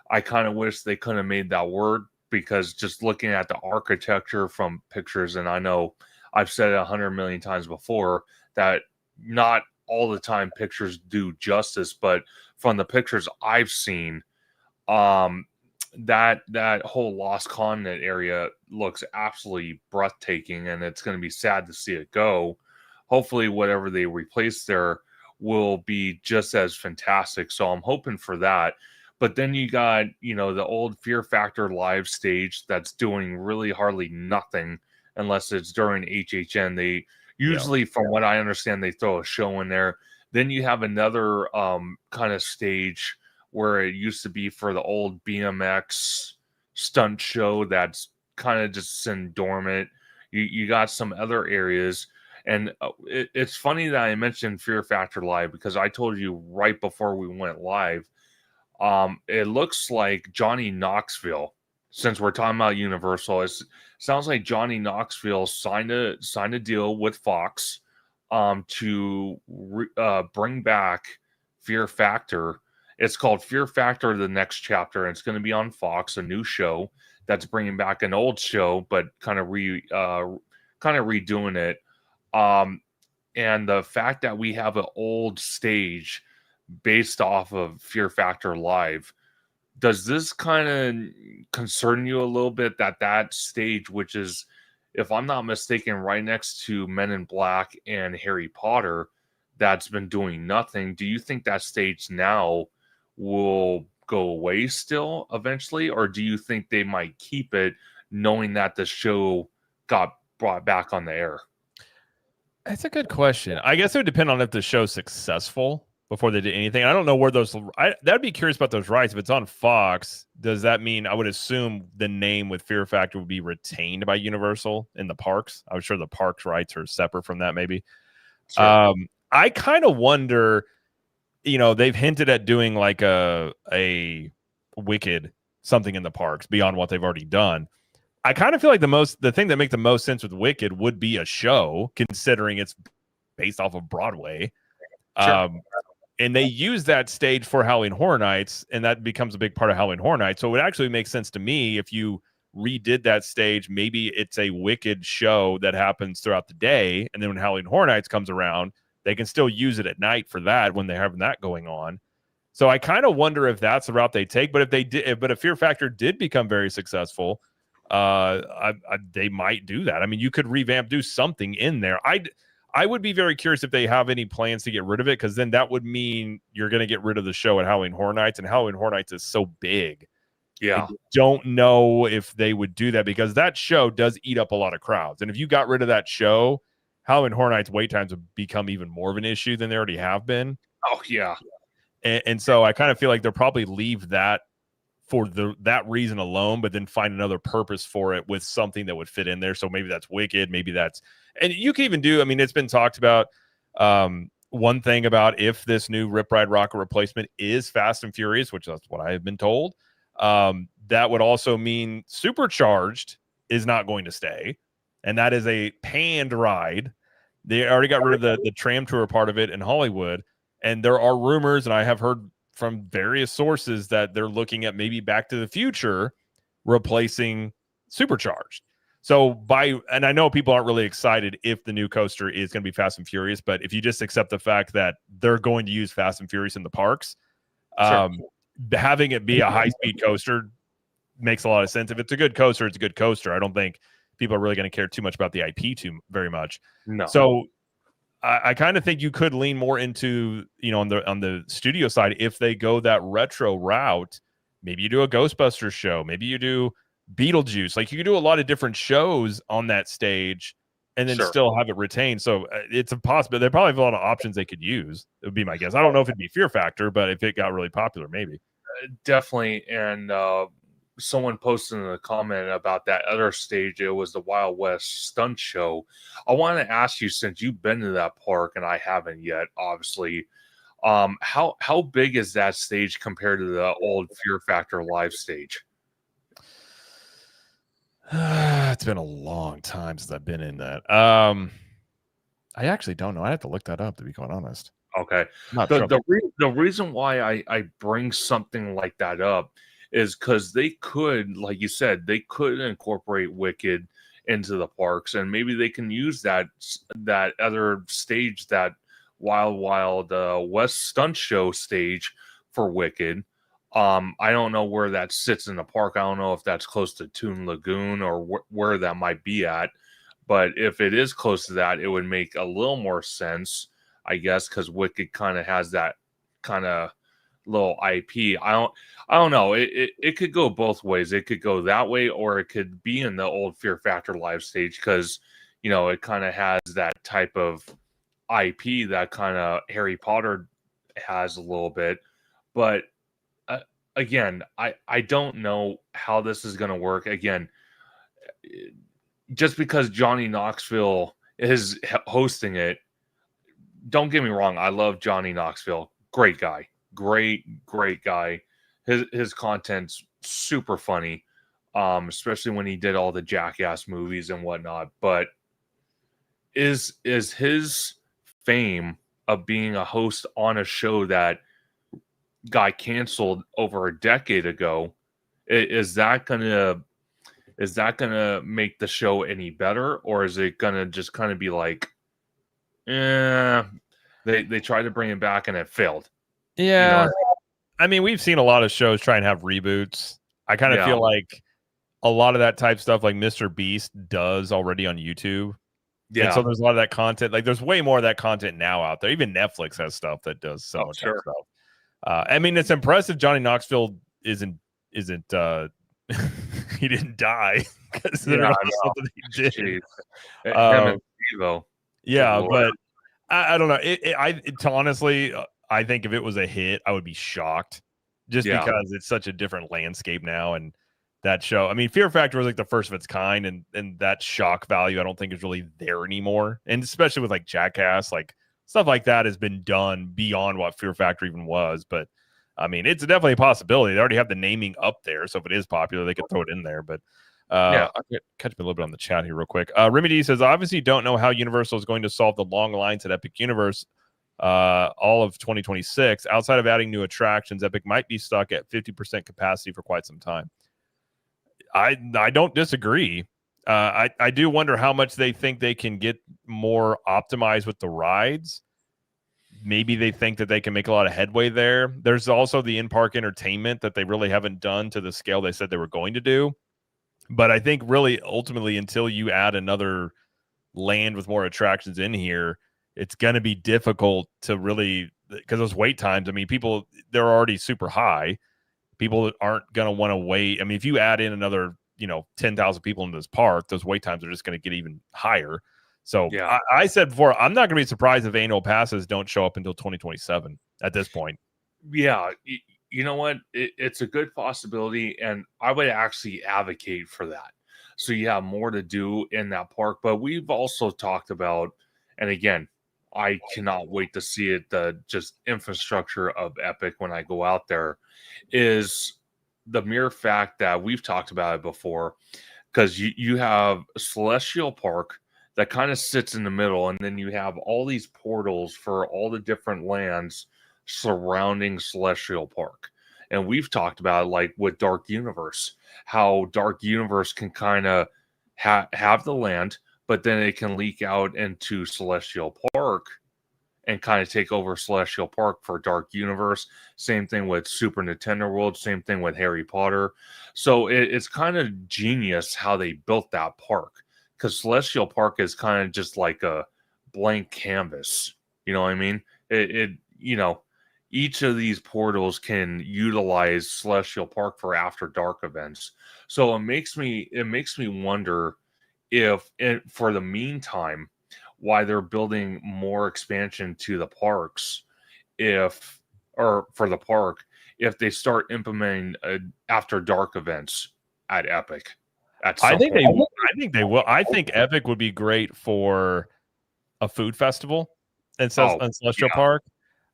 I kind of wish they could have made that word, because just looking at the architecture from pictures, and I know I've said it 100 million times before that not all the time pictures do justice, but from the pictures I've seen, that whole Lost Continent area looks absolutely breathtaking, and it's going to be sad to see it go. Hopefully whatever they replace there will be just as fantastic, so I'm hoping for that. But then you got, the old Fear Factor live stage that's doing really hardly nothing unless it's during HHN. They usually, from what I understand, they throw a show in there. Then you have another kind of stage where it used to be for the old BMX stunt show that's kind of just in dormant. You got some other areas. And it's funny that I mentioned Fear Factor Live, because I told you right before we went live, it looks like Johnny Knoxville, since we're talking about Universal, it sounds like Johnny Knoxville signed a deal with Fox to bring back Fear Factor. It's called Fear Factor: The Next Chapter, and it's going to be on Fox, a new show that's bringing back an old show, but kind of redoing it. And the fact that we have an old stage based off of Fear Factor Live, does this kind of concern you a little bit, that stage, which is, if I'm not mistaken, right next to Men in Black and Harry Potter, that's been doing nothing? Do you think that stage now will go away still eventually, or do you think they might keep it knowing that the show got brought back on the air? That's a good question. I guess it would depend on if the show's successful before they did anything. I don't know where that'd be curious about those rights. If it's on Fox, does that mean, I would assume the name with Fear Factor would be retained by Universal in the parks? I'm sure the parks rights are separate from that, maybe. Sure. I kind of wonder, they've hinted at doing like a Wicked something in the parks beyond what they've already done. I kind of feel like the thing that makes the most sense with Wicked would be a show, considering it's based off of Broadway. Sure. And they use that stage for Halloween Horror Nights, and that becomes a big part of Halloween Horror Nights. So it would actually make sense to me if you redid that stage. Maybe it's a Wicked show that happens throughout the day, and then when Halloween Horror Nights comes around, they can still use it at night for that when they're having that going on. So I kind of wonder if that's the route they take. But if Fear Factor did become very successful, they might do that. I mean, you could do something in there. I would be very curious if they have any plans to get rid of it, because then that would mean you're going to get rid of the show at Halloween Horror Nights, and Halloween Horror Nights is so big. Yeah. I don't know if they would do that, because that show does eat up a lot of crowds. And if you got rid of that show, Halloween Horror Nights wait times would become even more of an issue than they already have been. Oh, yeah. And so I kind of feel like they'll probably leave that for that reason alone, but then find another purpose for it with something that would fit in there. So maybe that's Wicked, maybe that's, and you can even do, I mean, it's been talked about, one thing about if this new Rip Ride Rockit replacement is Fast and Furious, which that's what I have been told, that would also mean Supercharged is not going to stay, and that is a panned ride. They already got rid of the tram tour part of it in Hollywood, and there are rumors, and I have heard from various sources that they're looking at maybe Back to the Future replacing Supercharged. So and I know people aren't really excited if the new coaster is going to be Fast and Furious, but if you just accept the fact that they're going to use Fast and Furious in the parks, sure, having it be a high-speed coaster makes a lot of sense. If it's a good coaster, it's a good coaster. I don't think people are really going to care too much about the IP too very much. No. So I kind of think you could lean more into, on the studio side, if they go that retro route. Maybe you do a Ghostbusters show. Maybe you do Beetlejuice. Like, you can do a lot of different shows on that stage and then still have it retained. So it's a possibility. They probably have a lot of options they could use. It would be my guess. I don't know if it'd be Fear Factor, but if it got really popular, maybe. Definitely. And someone posted in a comment about that other stage. It was the Wild West stunt show. I want to ask you, since you've been to that park and I haven't yet, obviously, how big is that stage compared to the old Fear Factor live stage? It's been a long time since I've been in that. I actually don't know. I have to look that up, to be quite honest. Okay. The reason why I bring something like that up is because they could, like you said, they could incorporate Wicked into the parks, and maybe they can use that other stage, that Wild West stunt show stage for Wicked. I don't know where that sits in the park. I don't know if that's close to Toon Lagoon or where that might be at. But if it is close to that, it would make a little more sense, I guess, because Wicked kind of has that kind of little IP. I don't know. It could go both ways. It could go that way, or it could be in the old Fear Factor live stage, because it kind of has that type of IP that kind of Harry Potter has a little bit. But again, I don't know how this is going to work. Again, just because Johnny Knoxville is hosting it, don't get me wrong. I love Johnny Knoxville. Great guy. Great guy. His content's super funny, especially when he did all the Jackass movies and whatnot. But is his fame of being a host on a show that got canceled over a decade ago, is that gonna make the show any better, or is it gonna just kind of be like, they tried to bring it back and it failed? Yeah. I mean, we've seen a lot of shows try and have reboots. I kind of feel like a lot of that type stuff, like Mr. Beast does already on YouTube. Yeah. And so there's a lot of that content. Like, there's way more of that content now out there. Even Netflix has stuff that does so much stuff. I mean, it's impressive Johnny Knoxville isn't he didn't die, because that he did. But I don't know. Honestly, I think if it was a hit, I would be shocked, just because it's such a different landscape now. And that show, I mean, Fear Factor was like the first of its kind, and that shock value I don't think is really there anymore. And especially with like Jackass, like stuff like that has been done beyond what Fear Factor even was. But I mean, it's definitely a possibility. They already have the naming up there, so if it is popular, they could throw it in there. But I'll catch me a little bit on the chat here real quick. Remedy says, obviously don't know how Universal is going to solve the long lines at Epic Universe all of 2026. Outside of adding new attractions, Epic might be stuck at 50% capacity for quite some time. I don't disagree. I do wonder how much they think they can get more optimized with the rides. Maybe they think that they can make a lot of headway there. There's also the in-park entertainment that they really haven't done to the scale they said they were going to do. But I think really ultimately, until you add another land with more attractions in here, it's going to be difficult to really, because those wait times, I mean, people, they're already super high. People aren't going to want to wait. I mean, if you add in another, 10,000 people into this park, those wait times are just going to get even higher. So I said before, I'm not going to be surprised if annual passes don't show up until 2027 at this point. Yeah. You know what? It's a good possibility, and I would actually advocate for that. So you have more to do in that park. But we've also talked about, and again, I cannot wait to see it, the just infrastructure of Epic when I go out there, is the mere fact that we've talked about it before, because you have Celestial Park that kind of sits in the middle, and then you have all these portals for all the different lands surrounding Celestial Park. And we've talked about, like with Dark Universe, how Dark Universe can kind of have the land, but then it can leak out into Celestial Park, and kind of take over Celestial Park for Dark Universe. Same thing with Super Nintendo World. Same thing with Harry Potter. So it's kind of genius how they built that park, because Celestial Park is kind of just like a blank canvas. You know what I mean? Each of these portals can utilize Celestial Park for after dark events. So it makes me wonder if for the meantime, why they're building more expansion to the parks, for the park, if they start implementing after dark events at Epic. I think they will. I think Epic would be great for a food festival in Celestial Park.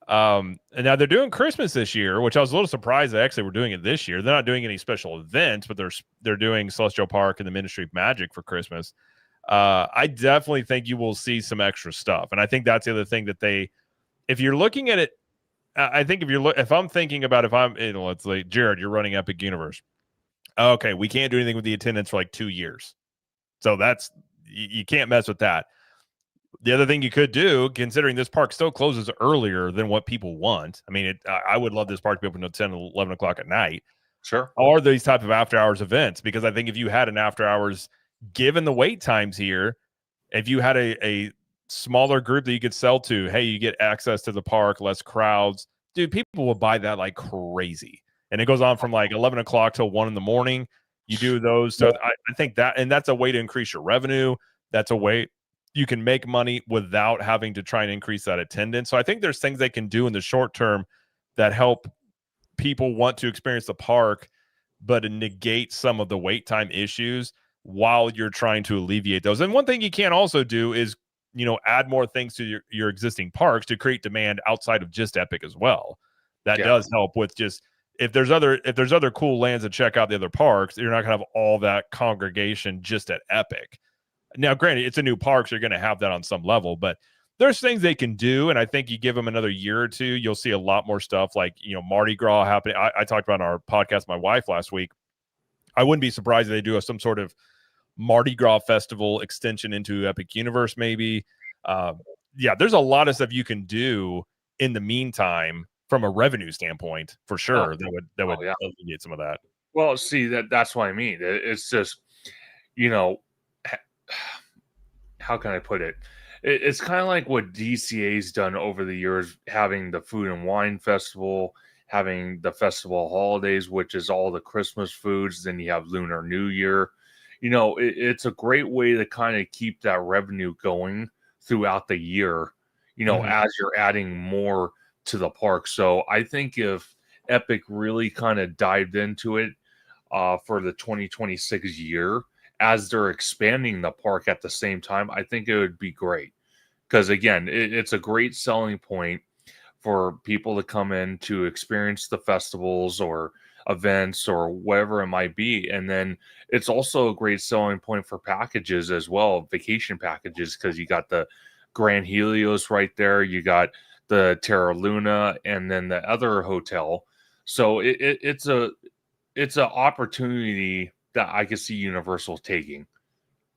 And now they're doing Christmas this year, which I was a little surprised they actually were doing it this year. They're not doing any special events, but they're doing Celestial Park and the Ministry of Magic for Christmas. I definitely think you will see some extra stuff, and I think that's the other thing that if you're looking at it, I think if I'm thinking about let's say Jared, you're running Epic Universe. Okay, we can't do anything with the attendance for like 2 years, so you can't mess with that. The other thing you could do, considering this park still closes earlier than what people want. I mean, I would love this park to be open until 10, 11 o'clock at night. Sure. Or these type of after hours events, because I think if you had an after hours, given the wait times here, if you had a smaller group that you could sell to, hey, you get access to the park, less crowds, dude, people will buy that like crazy. And it goes on from like 11 o'clock till 1 in the morning. You do those. So I think that's a way to increase your revenue. That's a way you can make money without having to try and increase that attendance. So I think there's things they can do in the short term that help people want to experience the park, but negate some of the wait time issues while you're trying to alleviate those. And one thing you can also do is, add more things to your existing parks to create demand outside of just Epic as well. That does help with just, if there's other cool lands to check out the other parks, you're not gonna have all that congregation just at Epic. Now, granted, it's a new park, so you're going to have that on some level, but there's things they can do, and I think you give them another year or two, you'll see a lot more stuff like, Mardi Gras happening. I talked about on our podcast with my wife last week. I wouldn't be surprised if they do some sort of Mardi Gras festival extension into Epic Universe, maybe. There's a lot of stuff you can do in the meantime from a revenue standpoint, for sure. That would alleviate some of that. Well, see, that's what I mean. It's just, how can I put it? It's kind of like what DCA's done over the years, having the Food and Wine Festival, having the Festival Holidays, which is all the Christmas foods. Then you have Lunar New Year. It's a great way to kind of keep that revenue going throughout the year, as you're adding more to the park. So I think if Epic really kind of dived into it for the 2026 year, as they're expanding the park at the same time, I think it would be great. Because again, it's a great selling point for people to come in to experience the festivals or events or whatever it might be. And then it's also a great selling point for packages as well, vacation packages, because you got the Grand Helios right there. You got the Terra Luna and then the other hotel. So it's an opportunity that I could see Universal taking.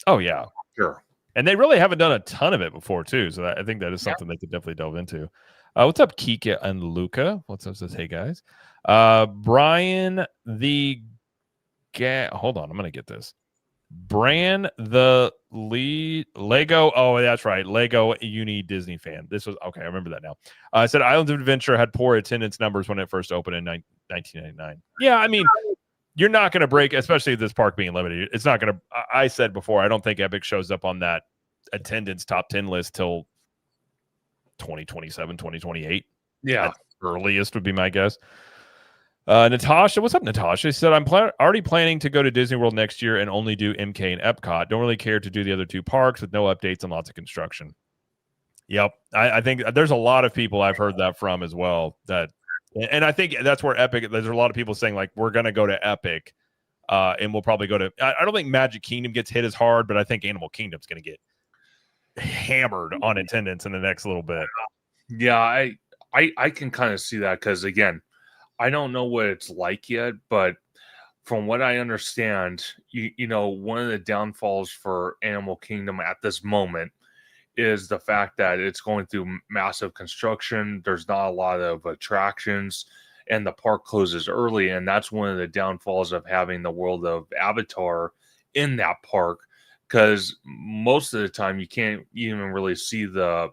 Oh, yeah. Sure. And they really haven't done a ton of it before, too. So I think that is something they could definitely delve into. What's up, Kika and Luca? What's up, says, hey, guys. Brian, hold on, I'm going to get this. Bran, the Lego. Oh, that's right. Lego Uni Disney fan. This was, okay, I remember that now. I said Islands of Adventure had poor attendance numbers when it first opened in 1999. Yeah, I mean, you're not going to break, especially this park being limited. It's not going to, I said before, I don't think Epic shows up on that attendance top 10 list till 2027, 2028. Yeah. At earliest would be my guess. Natasha, what's up, Natasha? She said, I'm already planning to go to Disney World next year and only do MK and Epcot. Don't really care to do the other two parks with no updates and lots of construction. Yep. I think there's a lot of people I've heard that from as well. And I think that's where Epic, there's a lot of people saying, like, we're going to go to Epic and we'll probably go to, I don't think Magic Kingdom gets hit as hard, but I think Animal Kingdom's going to get hammered on attendance in the next little bit. Yeah, I can kind of see that because, again, I don't know what it's like yet, but from what I understand, one of the downfalls for Animal Kingdom at this moment is the fact that it's going through massive construction. There's not a lot of attractions, and the park closes early. And that's one of the downfalls of having the world of Avatar in that park, because most of the time you can't even really see the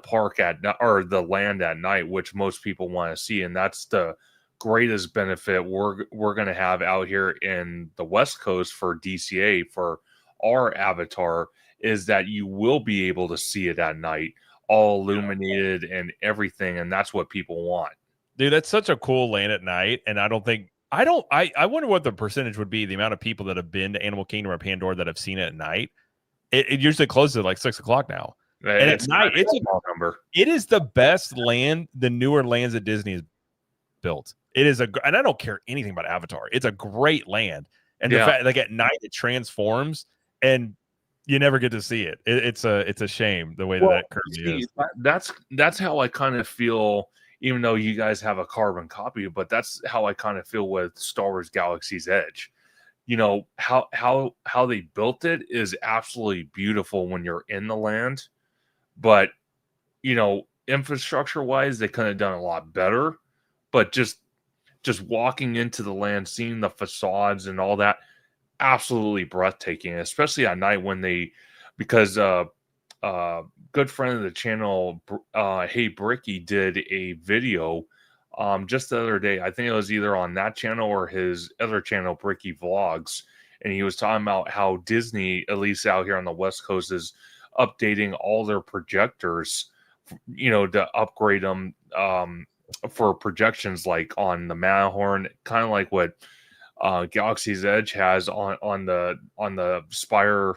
park or the land at night, which most people want to see. And that's the greatest benefit we're going to have out here in the West Coast for DCA for our Avatar, is that you will be able to see it at night, all illuminated and everything. And that's what people want. Dude, that's such a cool land at night. And I wonder what the percentage would be, the amount of people that have been to Animal Kingdom or Pandora that have seen it at night. It usually closes at like 6 o'clock now. And at night, it's a small number. It is the best land, the newer lands that Disney has built. It is and I don't care anything about Avatar. It's a great land. And the fact, like, at night it transforms and you never get to see it. It's a shame the way that currently is. That's how I kind of feel, even though you guys have a carbon copy, but that's how I kind of feel with Star Wars Galaxy's Edge. You know, how they built it is absolutely beautiful when you're in the land. But, you know, infrastructure wise, they could have done a lot better. But just walking into the land, seeing the facades and all that, absolutely breathtaking, especially at night because good friend of the channel, Hey Bricky, did a video just the other day. I think it was either on that channel or his other channel, Bricky Vlogs, and he was talking about how Disney, at least out here on the West Coast, is updating all their projectors, you know, to upgrade them for projections, like on the Matterhorn, kind of like what Galaxy's Edge has on the Spire.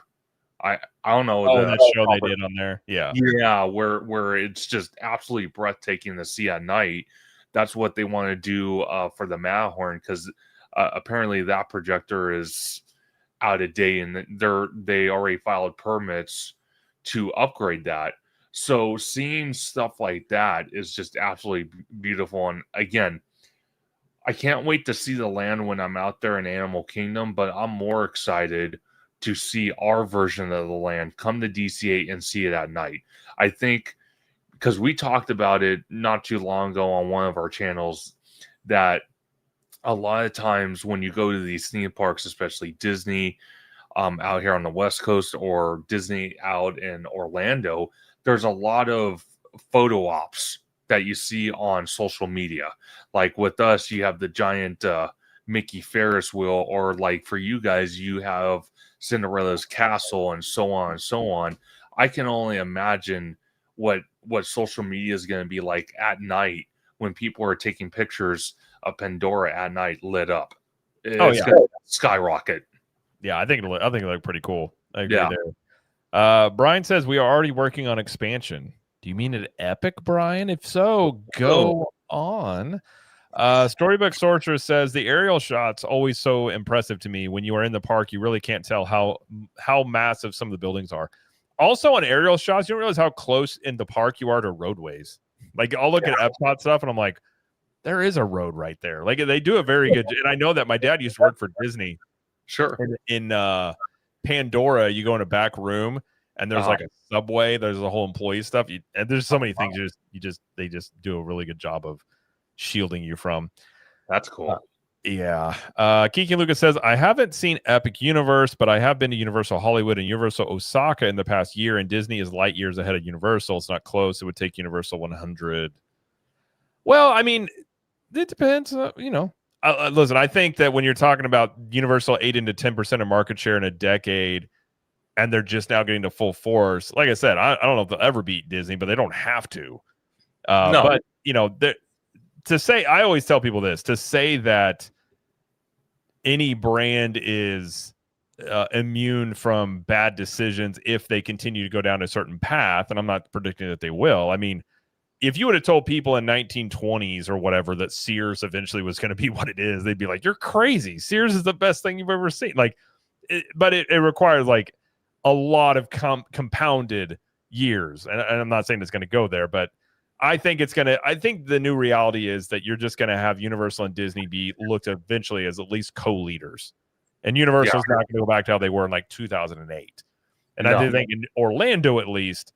I don't know. That show they did on there. Yeah, where it's just absolutely breathtaking to see at night. That's what they want to do for the Matterhorn, because apparently that projector is out of date, and they already filed permits to upgrade that. So seeing stuff like that is just absolutely beautiful. And again, I can't wait to see the land when I'm out there in Animal Kingdom, but I'm more excited to see our version of the land come to DCA and see it at night. I think, because we talked about it not too long ago on one of our channels, that a lot of times when you go to these theme parks, especially Disney out here on the West Coast or Disney out in Orlando, there's a lot of photo ops that you see on social media. Like with us, you have the giant Mickey Ferris wheel, or like for you guys, you have Cinderella's castle, and so on and so on. I can only imagine what social media is going to be like at night when people are taking pictures of Pandora at night lit up. It's gonna skyrocket. Yeah, I think it'll look pretty cool. I agree there. Brian says we are already working on expansion. Do you mean an epic, Brian? If so, go on. Storybook Sorcerer says the aerial shots always so impressive to me. When you are in the park, you really can't tell how massive some of the buildings are. Also, on aerial shots, you don't realize how close in the park you are to roadways. Like, I'll look at Epcot stuff, and I'm like, there is a road right there. Like, they do a very good. And I know that my dad used to work for Disney. Sure. In Pandora, you go in a back room, and there's like a subway. There's the whole employee stuff. And there's so many things they just do a really good job of shielding you from. That's cool. Kiki Lucas says, I haven't seen Epic Universe, but I have been to Universal Hollywood and Universal Osaka in the past year, and Disney is light years ahead of Universal. It's not close. It would take Universal 100. Well, I mean, it depends. Listen, I think that when you're talking about Universal 8 to 10% of market share in a decade, and they're just now getting to full force, like I said, I don't know if they'll ever beat Disney, but they don't have to. No. But, to say, I always tell people this, to say that any brand is immune from bad decisions if they continue to go down a certain path, and I'm not predicting that they will. I mean, if you would have told people in 1920s or whatever that Sears eventually was going to be what it is, they'd be like, you're crazy. Sears is the best thing you've ever seen. Like, but it requires like a lot of compounded years. And I'm not saying it's going to go there, but I think the new reality is that you're just going to have Universal and Disney be looked at eventually as at least co-leaders. And Universal's not going to go back to how they were in like 2008. And I do think in Orlando, at least,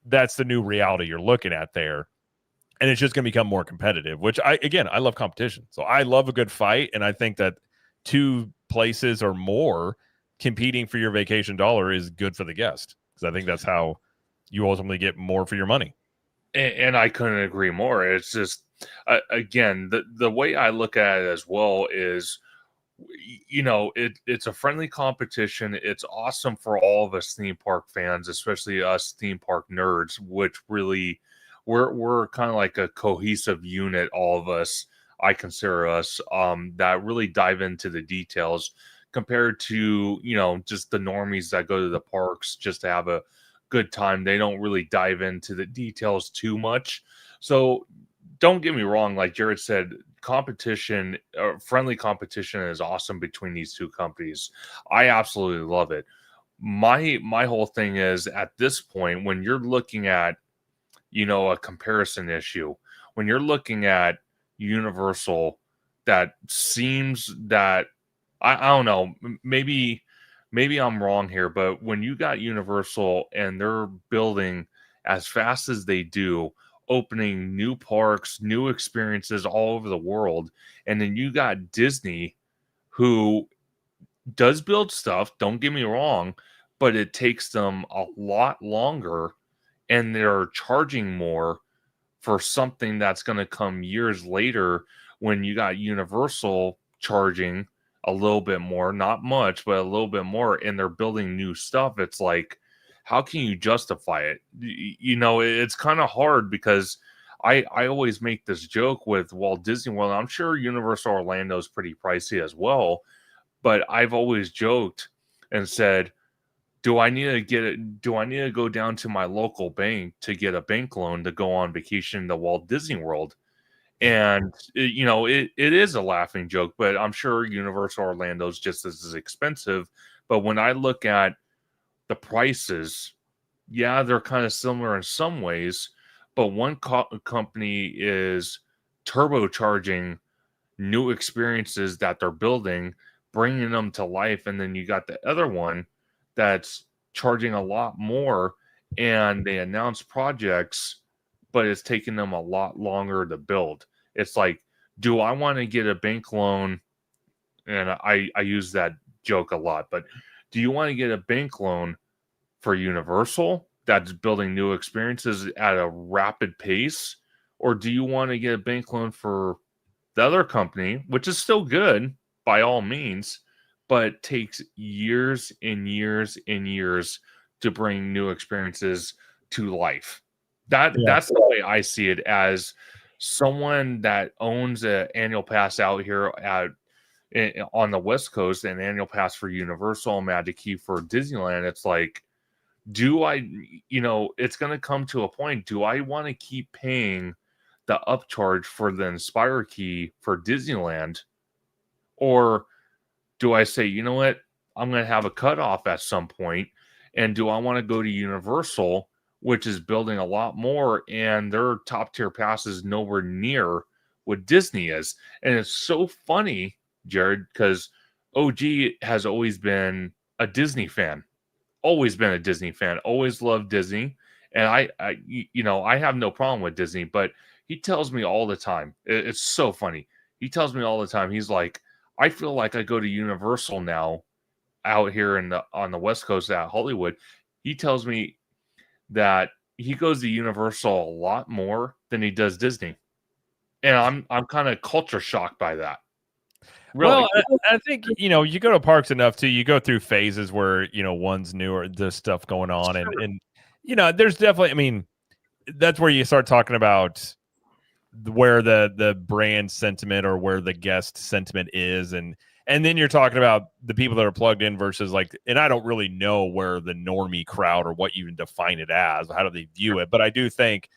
that's the new reality you're looking at there. And it's just going to become more competitive, which I love competition. So I love a good fight. And I think that 2 places or more competing for your vacation dollar is good for the guest, because I think that's how you ultimately get more for your money. And I couldn't agree more. It's just, again, the way I look at it as well is, it's a friendly competition. It's awesome for all of us theme park fans, especially us theme park nerds, which really we're kind of like a cohesive unit, all of us. I consider us that really dive into the details compared to just the normies that go to the parks just to have a good time. They don't really dive into the details too much. So don't get me wrong, like Jared said, competition, friendly competition is awesome between these 2 companies. I absolutely love it. My whole thing is, at this point, when you're looking at a comparison issue, when you're looking at Universal, that seems that I don't know, maybe I'm wrong here, but when you got Universal and they're building as fast as they do, opening new parks, new experiences all over the world, and then you got Disney, who does build stuff, don't get me wrong, but it takes them a lot longer, and they're charging more for something that's going to come years later, when you got Universal charging a little bit more, not much, but a little bit more, and they're building new stuff. It's like, how can you justify it? It's kind of hard, because I always make this joke with Walt Disney World. I'm sure Universal Orlando is pretty pricey as well, but I've always joked and said, do I need to go down to my local bank to get a bank loan to go on vacation to Walt Disney World? And it is a laughing joke, but I'm sure Universal Orlando is just as expensive. But when I look at the prices, yeah, they're kind of similar in some ways, but one company is turbocharging new experiences that they're building, bringing them to life, and then you got the other one that's charging a lot more, and they announce projects, but it's taking them a lot longer to build. It's like, do I want to get a bank loan? And I use that joke a lot, but do you want to get a bank loan for Universal that's building new experiences at a rapid pace? Or do you want to get a bank loan for the other company, which is still good by all means, but takes years and years and years to bring new experiences to life? That's the way I see it, as someone that owns an annual pass out here on the West Coast, an annual pass for Universal, Magic Key for Disneyland. It's like, it's going to come to a point. Do I want to keep paying the upcharge for the Inspire Key for Disneyland? Or do I say, you know what, I'm going to have a cutoff at some point, and do I want to go to Universal, which is building a lot more, and their top tier pass is nowhere near what Disney is? And it's so funny, Jared, because OG has always been a Disney fan, always loved Disney. And I have no problem with Disney, but he tells me all the time, it's so funny. He tells me all the time, he's like, I feel like I go to Universal now out here on the West Coast at Hollywood. He tells me that he goes to Universal a lot more than he does Disney. And I'm kind of culture shocked by that. Really? Well, I think, you go to parks enough too. You go through phases where, one's new or there's stuff going on. Sure. And there's definitely, that's where you start talking about where the brand sentiment or where the guest sentiment is. And then you're talking about the people that are plugged in versus and I don't really know where the normie crowd or what you even define it as, how do they view it? But I do think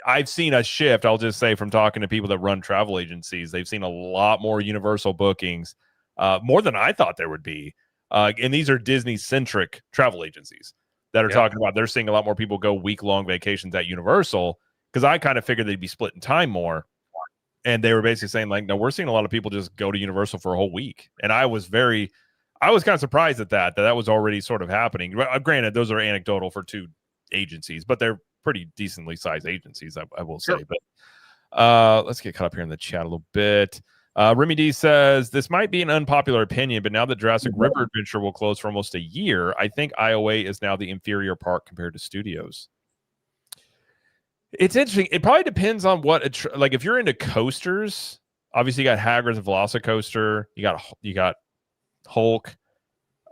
I've seen a shift, I'll just say, from talking to people that run travel agencies. They've seen a lot more Universal bookings, more than I thought there would be. And these are Disney-centric travel agencies that are talking about they're seeing a lot more people go week-long vacations at Universal, because I kind of figured they'd be splitting time more. And they were basically saying, no, we're seeing a lot of people just go to Universal for a whole week. And I was kind of surprised at that was already sort of happening. Granted, those are anecdotal for two agencies, but they're pretty decently sized agencies, I will say. But let's get caught up here in the chat a little bit. Remy D says, this might be an unpopular opinion, but now that Jurassic River Adventure will close for almost a year, I think IOA is now the inferior park compared to studios. It's interesting. It probably depends on what, like if you're into coasters, obviously you got Hagrid's Velocicoaster, you got Hulk.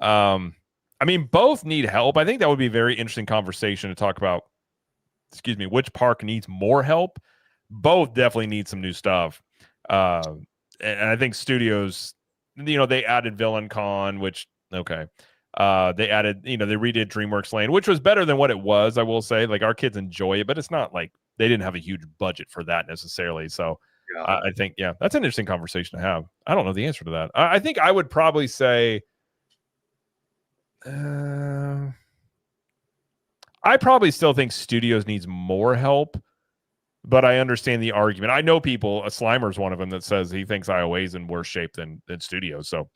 I mean, both need help. I think that would be a very interesting conversation to talk about, which park needs more help. Both definitely need some new stuff. And I think studios, they added Villain Con, which, okay. They added, they redid DreamWorks Lane, which was better than what it was, I will say. Like, our kids enjoy it, but it's not like they didn't have a huge budget for that necessarily. So I think, that's an interesting conversation to have. I don't know the answer to that. I think I would probably say, I probably still think studios needs more help, but I understand the argument. I know people, Slimer's one of them, that says he thinks IOA is in worse shape than studios. So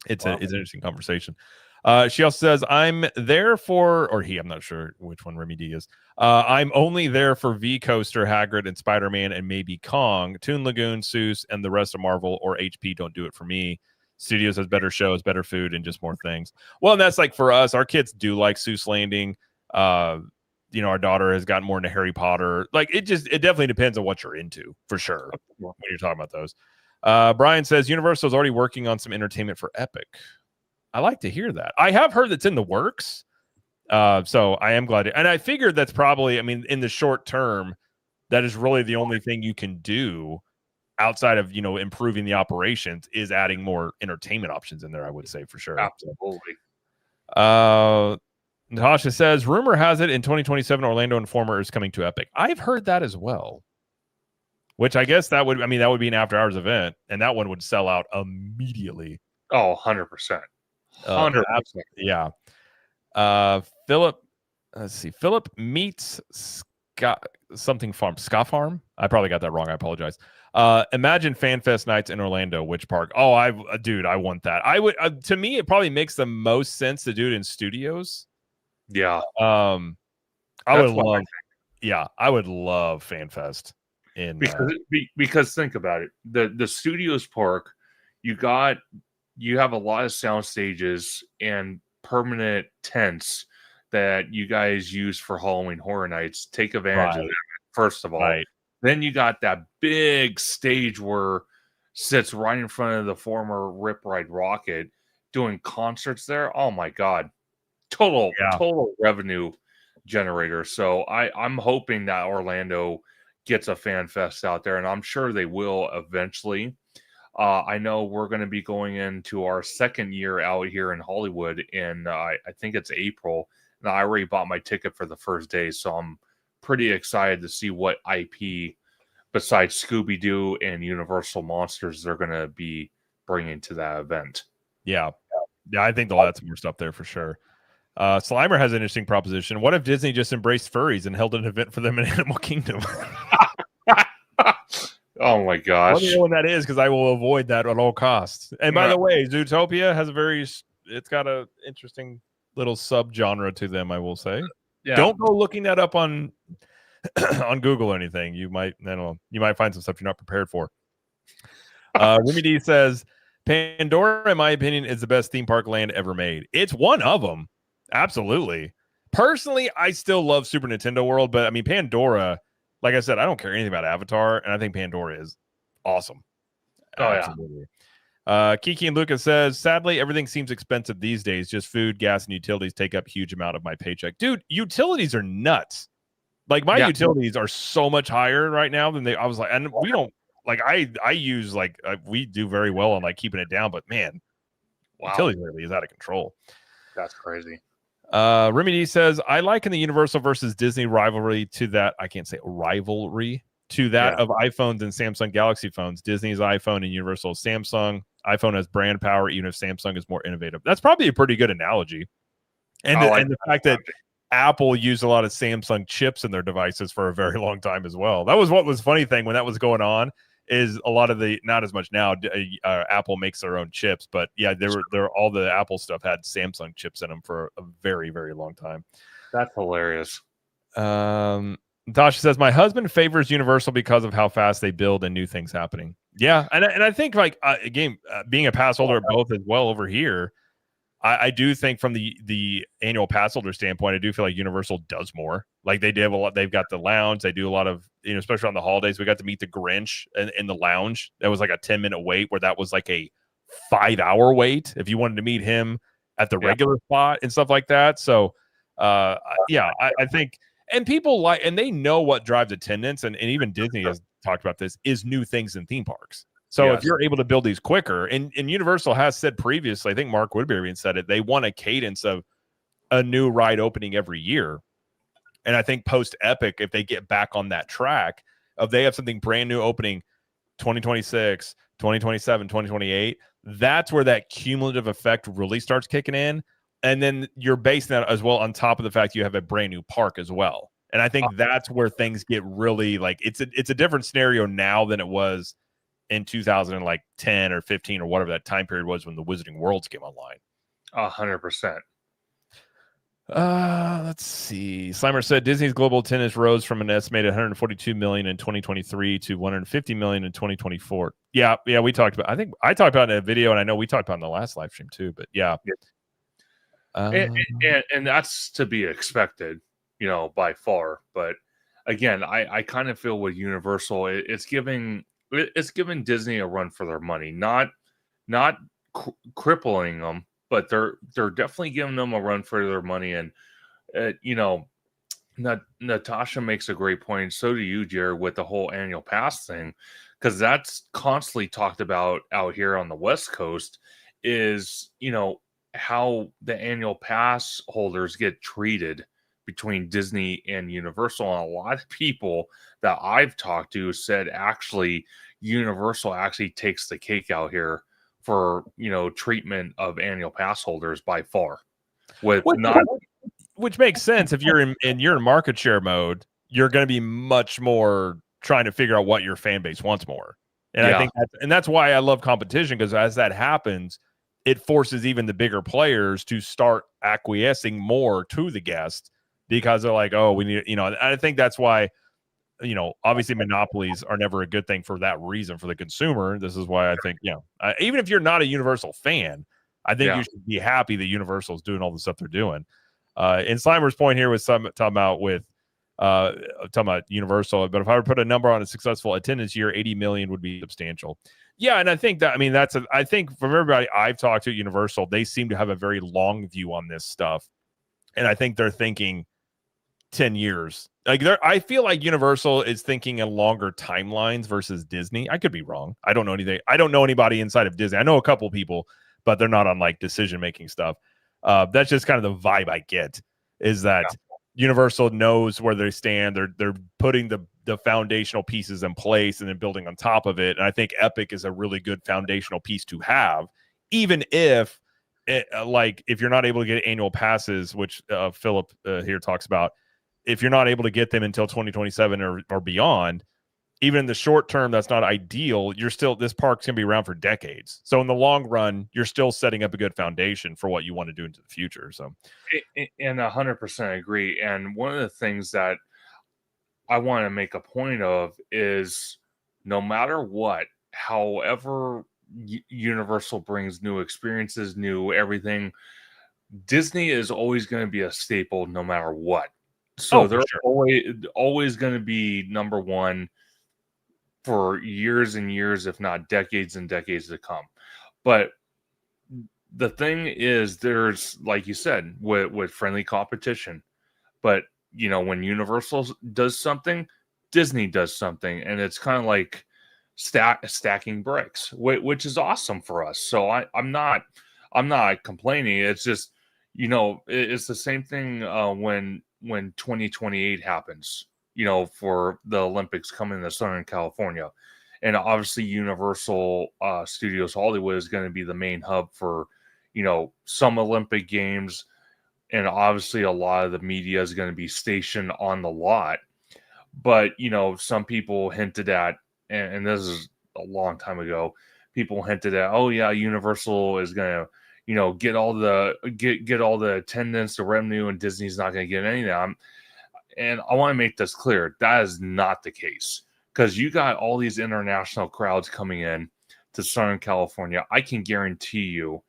it's an interesting conversation. She also says, I'm there for, or he, I'm not sure which one Remy D is. I'm only there for V Coaster, Hagrid, and Spider-Man, and maybe Kong. Toon Lagoon, Seuss, and the rest of Marvel or HP don't do it for me. Studios has better shows, better food, and just more things. Well, and that's like for us, our kids do like Seuss Landing. Our daughter has gotten more into Harry Potter. Like, it definitely depends on what you're into, for sure, when you're talking about those. Brian says, Universal is already working on some entertainment for Epic. I like to hear that. I have heard that's in the works. So I am glad. And I figured that's probably, in the short term, that is really the only thing you can do outside of, improving the operations is adding more entertainment options in there, I would say, for sure. Absolutely. Natasha says, rumor has it in 2027, Orlando Informer is coming to Epic. I've heard that as well. Which I guess that would be an after hours event, and that one would sell out immediately. Oh, 100%. 100%. Yeah. Philip, let's see. Philip meets something farm. Ska Farm? I probably got that wrong. I apologize. Imagine FanFest nights in Orlando. Which park? Oh, I want that. I would. To me, it probably makes the most sense to do it in studios. Yeah. I would love. Yeah, I would love FanFest because think about it. The studios park, you have a lot of sound stages and permanent tents that you guys use for Halloween Horror Nights. Take advantage of that, first of all. Right. Then you got that big stage where sits right in front of the former Rip Ride Rocket doing concerts there. Oh my God. Total revenue generator. So I'm hoping that Orlando gets a fan fest out there, and I'm sure they will eventually. I know we're going to be going into our second year out here in Hollywood in I think it's April, and I already bought my ticket for the first day, so I'm pretty excited to see what IP besides Scooby-Doo and Universal Monsters they're going to be bringing to that event. Yeah, I think they'll add some more stuff there for sure. Slimer has an interesting proposition. What if Disney just embraced furries and held an event for them in Animal Kingdom? Oh my gosh. Let me know when that is, because I will avoid that at all costs. And by the way, Zootopia has it's got a interesting little subgenre to them, I will say. Yeah. Don't go looking that up on Google or anything. You might find some stuff you're not prepared for. Remy D says, Pandora, in my opinion, is the best theme park land ever made. It's one of them. Absolutely. Personally, I still love Super Nintendo World, but Pandora, like I said, I don't care anything about Avatar, and I think Pandora is awesome. Oh, absolutely. Yeah. Kiki and Lucas says, sadly, everything seems expensive these days. Just food, gas, and utilities take up a huge amount of my paycheck. Dude, utilities are nuts. Like, my utilities are so much higher right now than I was like, and we don't, like, I use, like, we do very well on, like, keeping it down, but man, utilities really is out of control. That's crazy. Remy D says, I liken the Universal versus Disney rivalry to that. I can't say rivalry to that of iPhones and Samsung Galaxy phones. Disney's iPhone and Universal Samsung. iPhone has brand power, even if Samsung is more innovative. That's probably a pretty good analogy. And the fact that Apple used a lot of Samsung chips in their devices for a very long time as well. That was what was funny thing when that was going on. Is a lot of not as much now. Apple makes their own chips, but yeah, all the Apple stuff had Samsung chips in them for a very, very long time. That's hilarious. Tasha says, my husband favors Universal because of how fast they build and new things happening. Yeah, and I think like again, being a pass holder at both as well over here, I do think from the annual pass holder standpoint, I do feel like Universal does more. Like they have a lot. They've got the lounge. They do a lot of, especially on the holidays. We got to meet the Grinch in the lounge. That was like a 10-minute wait, where that was like a 5-hour wait if you wanted to meet him at the regular spot and stuff like that. So, yeah, I think, and people like, and they know what drives attendance, and even Disney has talked about this, is new things in theme parks. So if you're able to build these quicker, and Universal has said previously, I think Mark Woodbury even said it, they want a cadence of a new ride opening every year. And I think post Epic, if they get back on that track of they have something brand new opening 2026, 2027, 2028, that's where that cumulative effect really starts kicking in. And then you're basing that as well on top of the fact you have a brand new park as well. And I think that's where things get really like, it's a different scenario now than it was in 2010 or 15 or whatever that time period was when the Wizarding Worlds came online. 100%. Let's see. Slimer said Disney's global attendance rose from an estimated 142 million in 2023 to 150 million in 2024. Yeah, we talked about. I think I talked about it in a video, and I know we talked about it in the last live stream too. But yeah, and that's to be expected, by far. But again, I kind of feel with Universal, it's giving Disney a run for their money, not crippling them, but they're definitely giving them a run for their money. And Natasha makes a great point. So do you, Jared, with the whole annual pass thing, because that's constantly talked about out here on the West Coast. Is how the annual pass holders get treated between Disney and Universal. And a lot of people that I've talked to said actually Universal actually takes the cake out here for, treatment of annual pass holders by far. Which makes sense. If you're in market share mode, you're going to be much more trying to figure out what your fan base wants more. And I think that's why I love competition, because as that happens, it forces even the bigger players to start acquiescing more to the guest, because they're like, oh, we need, I think that's why, obviously monopolies are never a good thing for that reason for the consumer. This is why I think, even if you're not a Universal fan, I think you should be happy that Universal is doing all the stuff they're doing. And Slimer's point here was talking about Universal, but if I were to put a number on a successful attendance year, 80 million would be substantial. Yeah, and I think that, I think from everybody I've talked to at Universal, they seem to have a very long view on this stuff. And I think they're thinking 10 years. Like I feel like Universal is thinking in longer timelines versus Disney. I could be wrong. I don't know anything. I don't know anybody inside of Disney. I know a couple people, but they're not on like decision-making stuff. That's just kind of the vibe I get, is that Universal knows where they stand. They're putting the foundational pieces in place and then building on top of it. And I think Epic is a really good foundational piece to have, even if if you're not able to get annual passes, which Philip here talks about, if you're not able to get them until 2027 or beyond, even in the short term, that's not ideal. This park's going to be around for decades. So in the long run, you're still setting up a good foundation for what you want to do into the future. So, and 100% agree. And one of the things that I want to make a point of is, no matter what, however Universal brings new experiences, new everything, Disney is always going to be a staple no matter what. So they're always going to be number one for years and years, if not decades and decades to come. But the thing is, there's, like you said, with friendly competition. But, when Universal does something, Disney does something. And it's kind of like stacking bricks, which is awesome for us. So I'm not complaining. It's just, it's the same thing when 2028 happens, for the Olympics coming to Southern California. And obviously Universal Studios Hollywood is going to be the main hub for, some Olympic Games. And obviously a lot of the media is going to be stationed on the lot. But, some people hinted at, and this is a long time ago, people hinted at, oh yeah, Universal is going to, get all the attendance, the revenue, and Disney's not going to get any of that. and I want to make this clear, that is not the case, because you got all these international crowds coming in to Southern California. I can guarantee you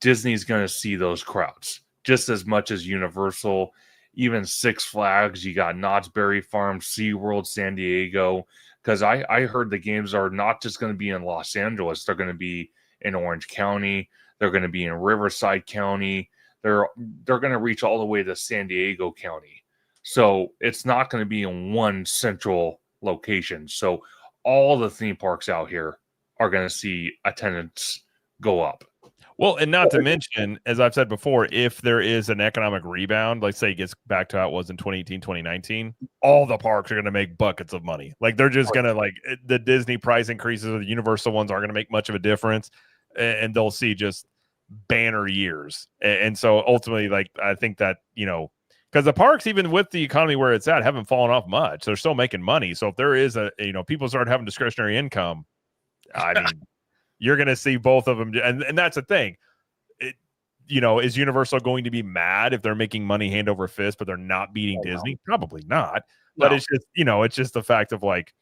Disney's going to see those crowds just as much as Universal, even Six Flags. You got Knott's Berry Farm, SeaWorld, San Diego, because I heard the games are not just going to be in Los Angeles. They're going to be in Orange County. They're going to be in Riverside County. They're going to reach all the way to San Diego County. So it's not going to be in one central location. So all the theme parks out here are going to see attendance go up. Well, and not to mention, as I've said before, if there is an economic rebound, like say it gets back to how it was in 2018, 2019, all the parks are going to make buckets of money. Like they're just going to, like, the Disney price increases or the Universal ones aren't going to make much of a difference, and they'll see just banner years. And so ultimately, like, I think that, you know, because the parks, even with the economy where it's at, haven't fallen off much. They're still making money. So if there is a, you know, people start having discretionary income, I mean, you're going to see both of them. And that's the thing. You know, is Universal going to be mad if they're making money hand over fist, but they're not beating Disney? No. Probably not. But it's just, you know, it's just the fact of, like,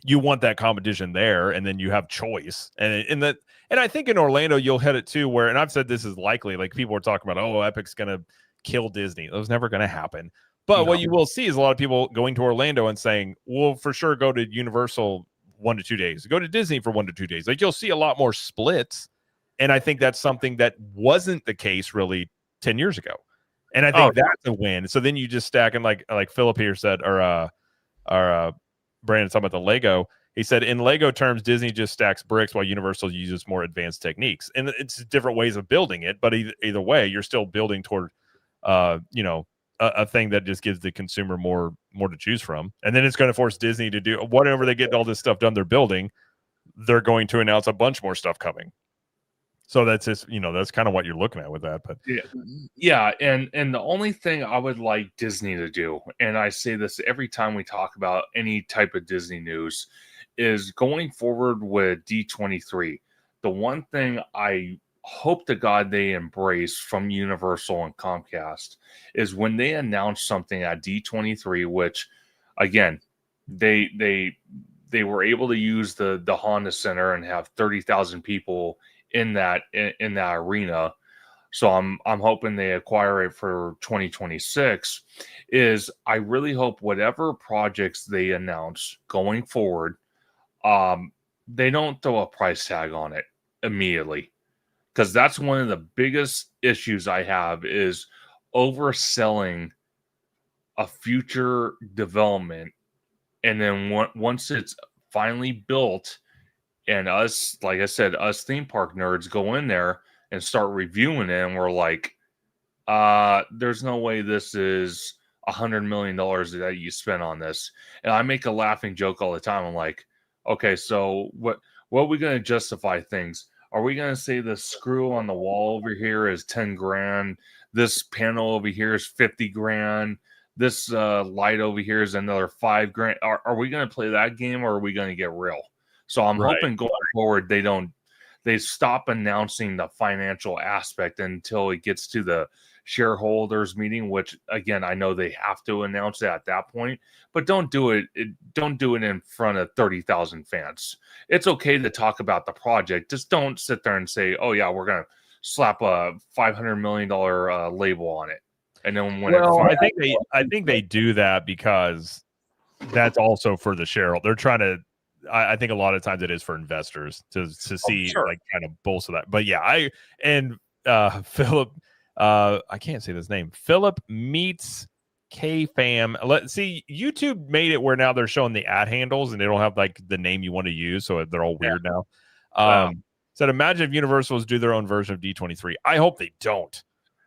you want that competition there, and then you have choice. And I think in Orlando, you'll hit it too, where, and I've said this is likely, like, people are talking about, oh, Epic's going to kill Disney. That was never going to happen. But what you will see is a lot of people going to Orlando and saying, we'll for sure go to Universal 1 to 2 days, go to Disney for 1 to 2 days. Like, you'll see a lot more splits. And I think that's something that wasn't the case really 10 years ago. And I think that's a win. So then you just stack, and like Philip here said, or Brandon talking about the Lego. He said, in Lego terms, Disney just stacks bricks while Universal uses more advanced techniques. And it's different ways of building it. But either way, you're still building toward, you know, a thing that just gives the consumer more to choose from. And then it's going to force Disney to do whatever they get all this stuff done they're building. They're going to announce a bunch more stuff coming. So that's just, you know, that's kind of what you're looking at with that. But yeah, and the only thing I would like Disney to do, and I say this every time we talk about any type of Disney news, is going forward with D23. The one thing I hope to God they embrace from Universal and Comcast is when they announce something at D23, which, again, they were able to use the Honda Center and have 30,000 people in that arena. So I'm hoping they acquire it for 2026. Is I really hope whatever projects they announce going forward, they don't throw a price tag on it immediately, because that's one of the biggest issues I have, is overselling a future development, and then once it's finally built, and us, like I said, us theme park nerds go in there and start reviewing it, and we're like, there's no way this is $100 million that you spent on this. And I make a laughing joke all the time. I'm like, okay, so what are we going to justify things? Are we going to say the screw on the wall over here is 10 grand? This panel over here is 50 grand. This light over here is another 5 grand. Are we going to play that game, or are we going to get real? So I'm hoping going forward they stop announcing the financial aspect until it gets to the shareholders meeting, which, again, I know they have to announce it at that point, but don't do it in front of 30,000 fans. It's okay to talk about the project. Just don't sit there and say, oh yeah, we're going to slap a $500 million label on it. And then when I think they do that because that's also for the shareholder. They're trying to, I think a lot of times it is for investors to see, like, kind of bolster that. But yeah, Philip, I can't say this name. Philip meets K-Fam. Let's see. YouTube made it where now they're showing the ad handles and they don't have, like, the name you want to use, so they're all weird now. Said, imagine if Universals do their own version of D23. I hope they don't.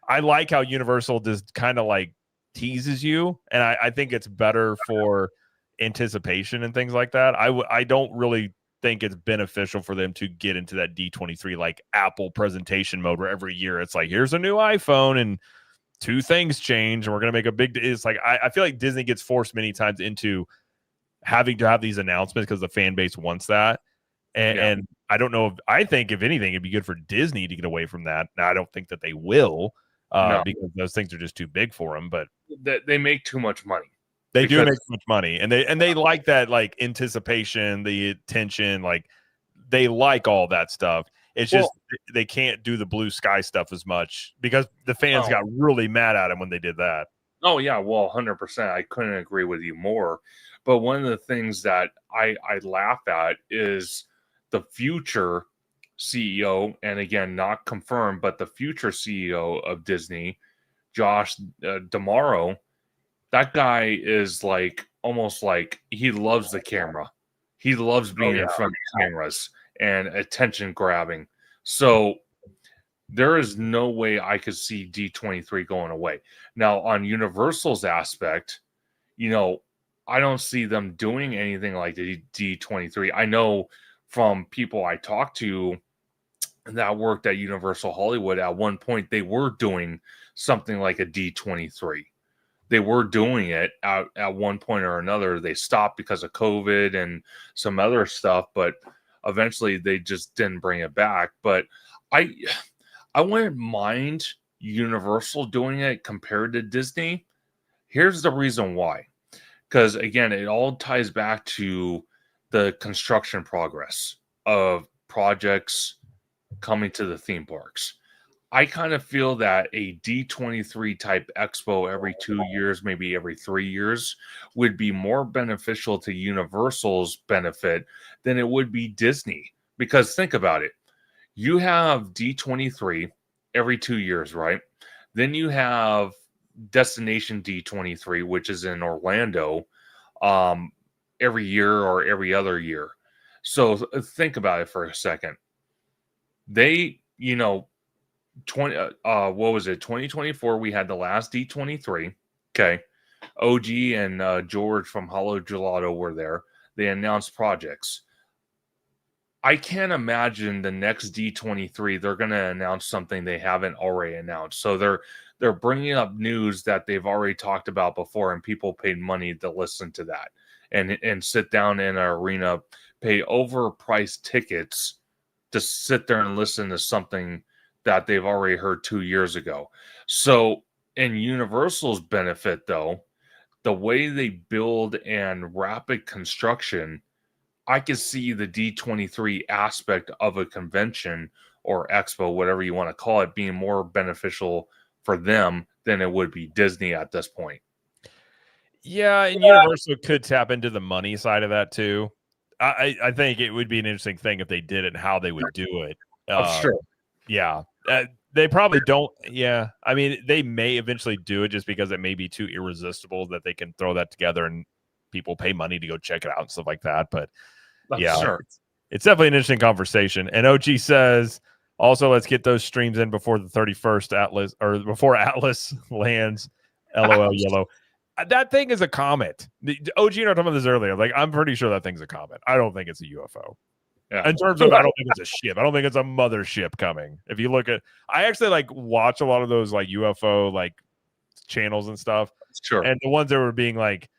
I like how Universal just kind of, like, teases you, and I think it's better for anticipation and things like that. I don't really think it's beneficial for them to get into that D23 like Apple presentation mode, where every year it's like, here's a new iPhone and 2 things change and we're gonna make a big it's like I feel like Disney gets forced many times into having to have these announcements because the fan base wants that. And I don't know, I think if anything it'd be good for Disney to get away from that. Now I don't think that they will, because those things are just too big for them. But they make too much money. They do make too much money, and they like that, like, anticipation, the attention, like they like all that stuff. It's just they can't do the blue sky stuff as much because the fans got really mad at him when they did that. Oh yeah, well, 100%. I couldn't agree with you more. But one of the things that I laugh at is the future CEO, and again, not confirmed, but the future CEO of Disney, Josh D'Amaro. That guy is like almost like he loves the camera. He loves being in front of cameras and attention grabbing. So there is no way I could see D23 going away. Now, on Universal's aspect, I don't see them doing anything like the D23. I know from people I talked to that worked at Universal Hollywood, at one point they were doing something like a D23. They were doing it at one point or another. They stopped because of COVID and some other stuff, but eventually they just didn't bring it back. But I wouldn't mind Universal doing it compared to Disney. Here's the reason why. Because, again, it all ties back to the construction progress of projects coming to the theme parks. I kind of feel that a D23 type expo every 2 years, maybe every 3 years, would be more beneficial to Universal's benefit than it would be Disney. Because think about it. You have D23 every 2 years, right? Then you have Destination D23, which is in Orlando, every year or every other year. So think about it for a second. They, 2024, we had the last D23. Okay. OG and George from Hollow Gelato were there. They announced projects. I can't imagine the next D23 they're going to announce something they haven't already announced. So they're bringing up news that they've already talked about before, and people paid money to listen to that and sit down in an arena, pay overpriced tickets to sit there and listen to something that they've already heard 2 years ago. So in Universal's benefit, though, the way they build and rapid construction, I can see the D23 aspect of a convention or expo, whatever you want to call it, being more beneficial for them than it would be Disney at this point. Yeah, and Universal could tap into the money side of that too. I think it would be an interesting thing if they did it and how they would do it. Sure. Yeah. They probably don't. Yeah. I mean, they may eventually do it just because it may be too irresistible that they can throw that together and people pay money to go check it out and stuff like that. But yeah, sure. It's definitely an interesting conversation. And OG says, also, let's get those streams in before the 31st Atlas, or before Atlas lands. LOL yellow. That thing is a comet. The OG and I were talking about this earlier. Like, I'm pretty sure that thing's a comet. I don't think it's a UFO. Yeah. In terms of, I don't think it's a ship. I don't think it's a mothership coming. If you look at, I actually like watch a lot of those like UFO like channels and stuff. Sure. And the ones that were being like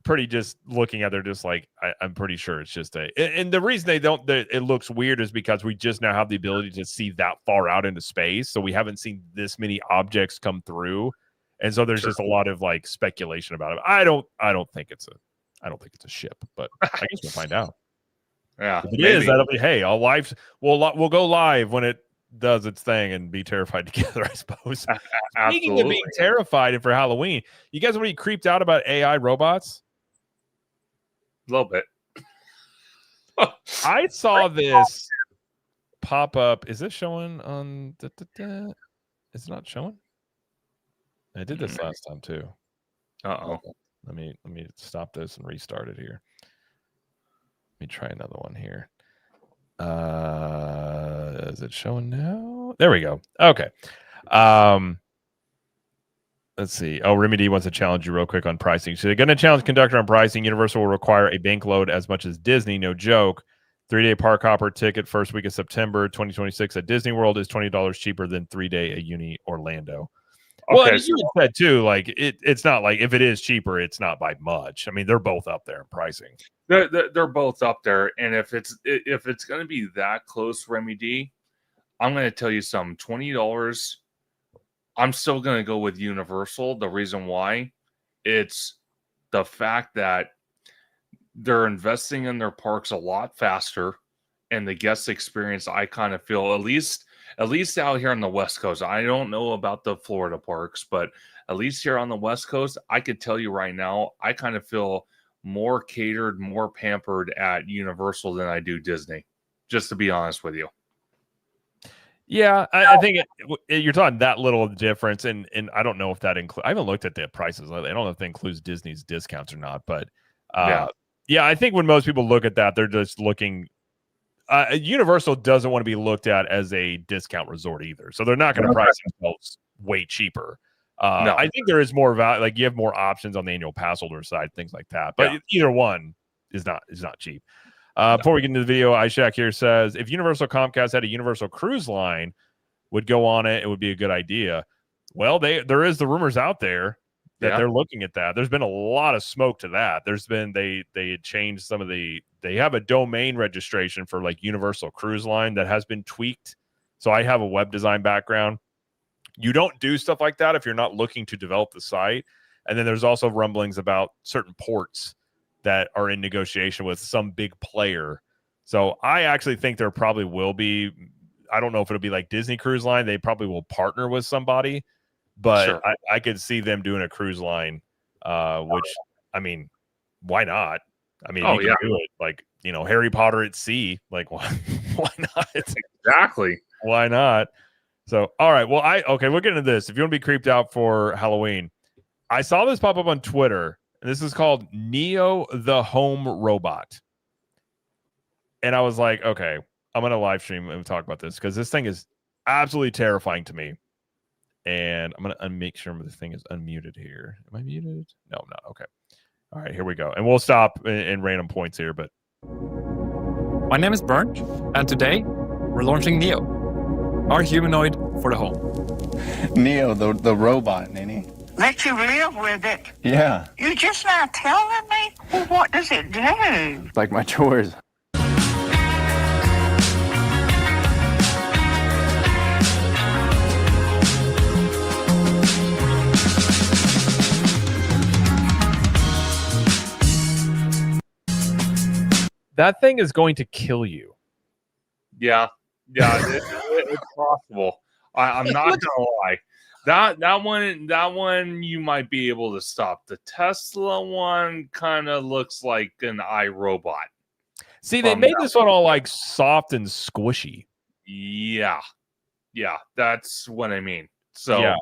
pretty just looking at, they're just like, I'm pretty sure it's just and the reason it looks weird is because we just now have the ability to see that far out into space. So we haven't seen this many objects come through. And so there's just a lot of like speculation about it. I don't think it's a ship, but I guess we'll find out. Yeah, if it is, that'll be, hey, we'll go live when it does its thing and be terrified together, I suppose. Speaking of being terrified and for Halloween, you guys already creeped out about AI robots? A little bit. I saw this pop up. Is this showing on Is it not showing? I did this last time too. Uh-oh. Let me stop this and restart it here. Let me try another one here. Is it showing now? There we go. Okay. Let's see. Oh, Remedy wants to challenge you real quick on pricing. So they're going to challenge Conductor on pricing. Universal will require a bank load as much as Disney. No joke. 3-day park hopper ticket first week of September 2026 at Disney World is $20 cheaper than 3-day at Uni Orlando. Well, Okay, as you said too, like it's not like if it is cheaper, it's not by much. I mean, they're both up there in pricing. They're both up there, and if it's going to be that close, Remedy, I'm going to tell you something. $20, I'm still going to go with Universal. The reason why, it's the fact that they're investing in their parks a lot faster, and the guest experience, I kind of feel, at least out here on the West Coast. I don't know about the Florida parks, but at least here on the West Coast, I could tell you right now, I kind of feel more catered, more pampered at Universal than I do Disney, just to be honest with you. Yeah, I think you're talking that little difference, and I don't know if that includes. I haven't looked at the prices. I don't know if that includes Disney's discounts or not, but yeah, I think when most people look at that, they're just looking. Universal doesn't want to be looked at as a discount resort either, so they're not going to price themselves way cheaper. No. I think there is more value. Like you have more options on the annual pass holder side, things like that. But either one is not cheap. Before we get into the video, Ishak here says, if Universal Comcast had a Universal Cruise Line would go on it, it would be a good idea. Well, there is the rumors out there that they're looking at that. There's been a lot of smoke to that. There's been they had changed some of they have a domain registration for like Universal Cruise Line that has been tweaked. So I have a web design background. You don't do stuff like that if you're not looking to develop the site. And then there's also rumblings about certain ports that are in negotiation with some big player. So I actually think there probably will be, I don't know if it'll be like Disney Cruise Line. They probably will partner with somebody, but sure. I could see them doing a cruise line, which, I mean, why not? I mean, you can do it like, Harry Potter at sea. Like, why not? Exactly. Why not? So, all right. Well, we'll get into this. If you want to be creeped out for Halloween, I saw this pop up on Twitter. And this is called Neo the Home Robot. And I was like, okay, I'm going to live stream and talk about this because this thing is absolutely terrifying to me. And I'm going to make sure this thing is unmuted here. Am I muted? No, I'm not. Okay. All right, here we go. And we'll stop in random points here. But my name is Bernd, and today we're launching Neo, our humanoid for the home. Neo, the robot, Nini. Let you live with it. Yeah. You're just not telling me? Well, what does it do? Like my chores. That thing is going to kill you. Yeah, it's possible. I'm not going to lie. That one you might be able to stop. The Tesla one kind of looks like an iRobot. See, they made this one all like soft and squishy. Yeah, that's what I mean. So,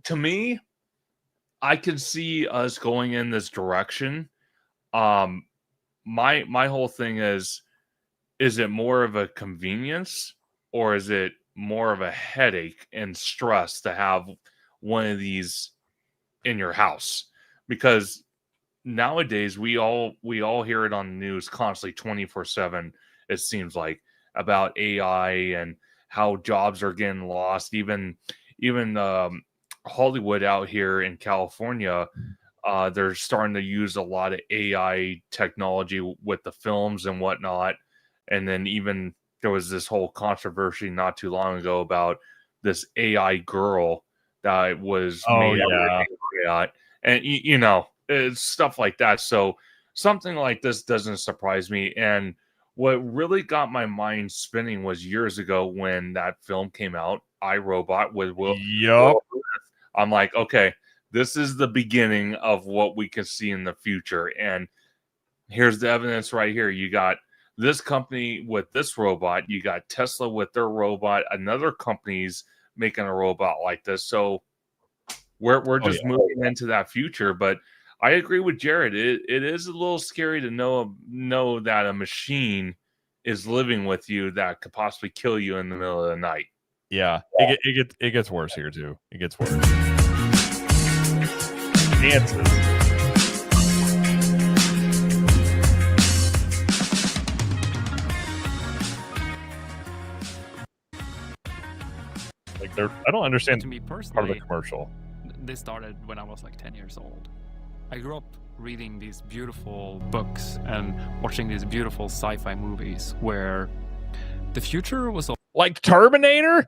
to me, I could see us going in this direction. My whole thing is it more of a convenience or is it more of a headache and stress to have one of these in your house? Because nowadays we all hear it on the news constantly 24/7, it seems like, about AI and how jobs are getting lost. Even Hollywood out here in California, they're starting to use a lot of AI technology with the films and whatnot. And then even there was this whole controversy not too long ago about this AI girl that was made out of AI. And, it's stuff like that. So something like this doesn't surprise me. And what really got my mind spinning was years ago when that film came out, iRobot with Will. Yep. I'm like, okay, this is the beginning of what we can see in the future. And here's the evidence right here. You got this company with this robot. You got Tesla with their robot. Another company's making a robot like this. So we're just moving into that future. But I agree with Jared. It is a little scary to know that a machine is living with you that could possibly kill you in the middle of the night. Yeah, it gets worse here too. It gets worse. Dances. Like I don't understand. To me personally, part of the commercial. This started when I was like 10 years old. I grew up reading these beautiful books and watching these beautiful sci-fi movies where the future was like Terminator.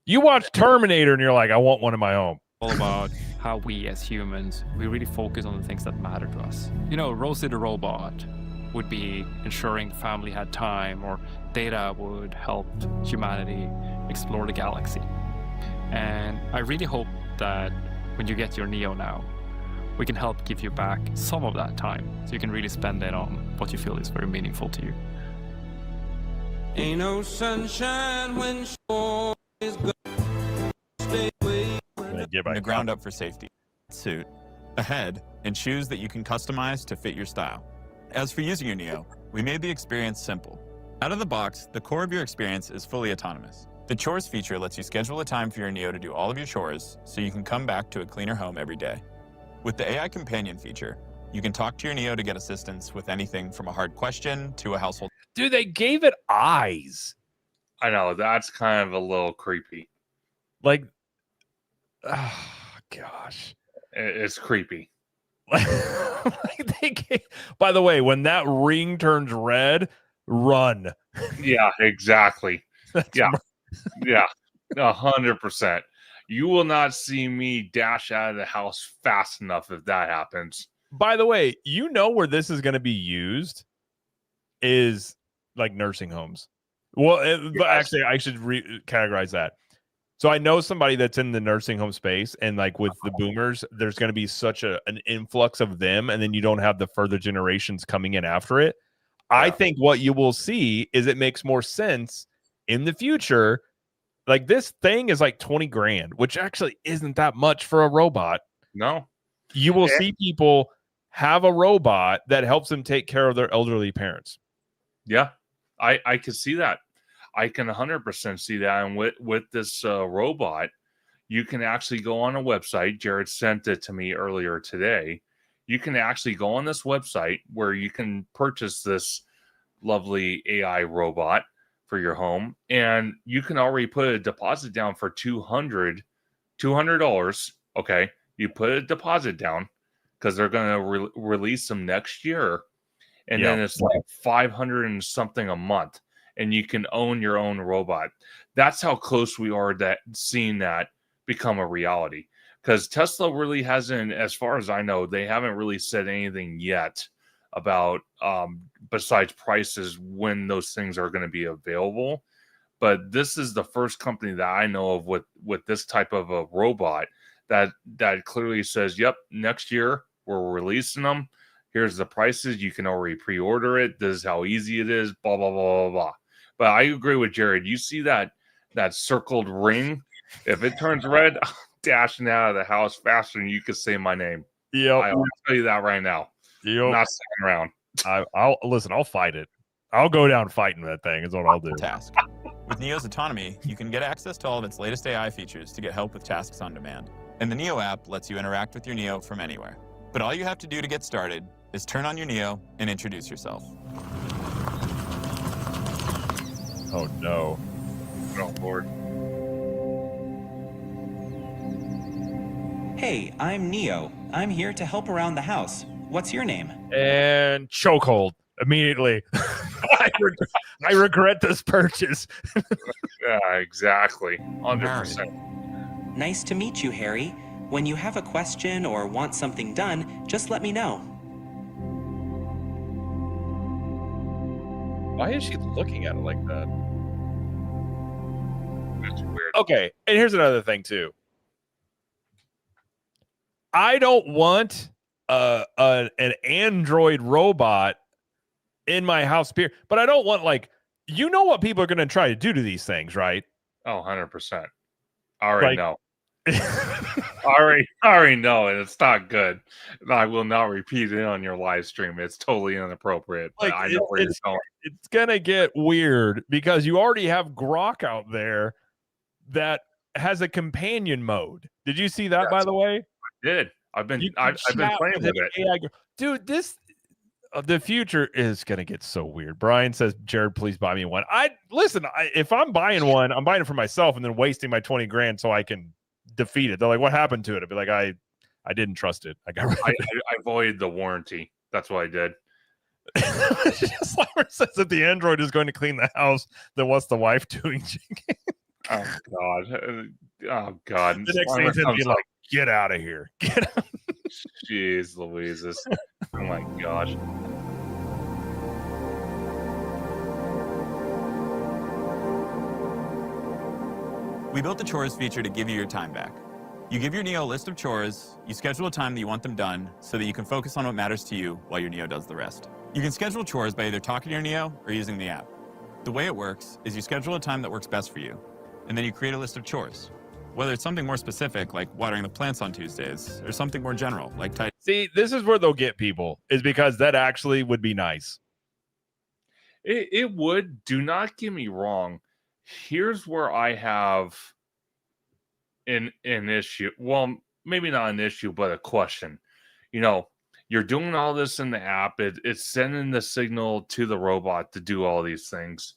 You watch Terminator and you're like, I want one in my home. All about how we as humans, we really focus on the things that matter to us. You know, Rosie the robot would be ensuring family had time, or Data would help humanity explore the galaxy. And I really hope that when you get your Neo now, we can help give you back some of that time so you can really spend it on what you feel is very meaningful to you. Ain't no sunshine when shore is good. Stay away. From the ground up for safety. Suit, a head, and shoes that you can customize to fit your style. As for using your Neo, we made the experience simple. Out of the box, the core of your experience is fully autonomous. The chores feature lets you schedule a time for your Neo to do all of your chores so you can come back to a cleaner home every day. With the AI companion feature, you can talk to your Neo to get assistance with anything from a hard question to a household. Dude, they gave it eyes. I know, that's kind of a little creepy. Like, oh, gosh. It's creepy. By the way, when that ring turns red, run. Yeah, exactly. Yeah. Yeah. 100%. You will not see me dash out of the house fast enough if that happens. By the way, you know where this is going to be used is like nursing homes. Well, but actually, I should categorize that. So I know somebody that's in the nursing home space, and like with the boomers, there's going to be such an influx of them, and then you don't have the further generations coming in after it. Yeah. I think what you will see is it makes more sense in the future. Like this thing is like 20 grand, which actually isn't that much for a robot. No. You will see people have a robot that helps them take care of their elderly parents. Yeah, I can see that. I can 100% see that. And with this robot, you can actually go on a website. Jared sent it to me earlier today. You can actually go on this website where you can purchase this lovely AI robot for your home. And you can already put a deposit down for $200. Okay. You put a deposit down because they're going to release them next year. And then it's like 500 and something a month. And you can own your own robot. That's how close we are to seeing that become a reality. Because Tesla really hasn't, as far as I know, they haven't really said anything yet about, besides prices, when those things are going to be available. But this is the first company that I know of with this type of a robot that clearly says, yep, next year we're releasing them. Here's the prices. You can already pre-order it. This is how easy it is, blah, blah, blah, blah, blah. But I agree with Jared. You see that circled ring? If it turns red, I'm dashing out of the house faster than you could say my name. Yeah, I'll tell you that right now. Yep. I'm not sticking around. I'll fight it. I'll go down fighting that thing is what I'll do. Task. With Neo's autonomy, you can get access to all of its latest AI features to get help with tasks on demand. And the Neo app lets you interact with your Neo from anywhere. But all you have to do to get started is turn on your Neo and introduce yourself. Oh, no. Oh, Lord. Hey, I'm Neo. I'm here to help around the house. What's your name? And chokehold immediately. I regret this purchase. Yeah, exactly. 100%. Nice to meet you, Harry. When you have a question or want something done, just let me know. Why is she looking at it like that? That's weird. Okay, and here's another thing too. I don't want an android robot in my house, but I don't want what people are going to try to do to these things, right? Oh, 100%. I already know. I already know, and it's not good. I will not repeat it on your live stream. It's totally inappropriate. But I know where it's going. It's gonna get weird because you already have Grok out there that has a companion mode. Did you see that, by the way? I did. I've been playing with it. AI. Dude, the future is gonna get so weird. Brian says, Jared, please buy me one. If I'm buying one, I'm buying it for myself and then wasting my 20 grand so I can defeat it. They're like, what happened to it? I'd be like, I didn't trust it. I voided the warranty. That's what I did. Just like it says that the android is going to clean the house, then what's the wife doing? Oh God. Oh God. The next thing's gonna be like, get out of here. Get out. Jeez Louises. Oh my gosh. We built the chores feature to give you your time back. You give your Neo a list of chores, you schedule a time that you want them done so that you can focus on what matters to you while your Neo does the rest. You can schedule chores by either talking to your Neo or using the app. The way it works is you schedule a time that works best for you, and then you create a list of chores. Whether it's something more specific, like watering the plants on Tuesdays, or something more general, like See, this is where they'll get people, is because that actually would be nice. It would. Do not get me wrong. Here's where I have an issue. Well, maybe not an issue, but a question. You know, you're doing all this in the app. It's sending the signal to the robot to do all these things.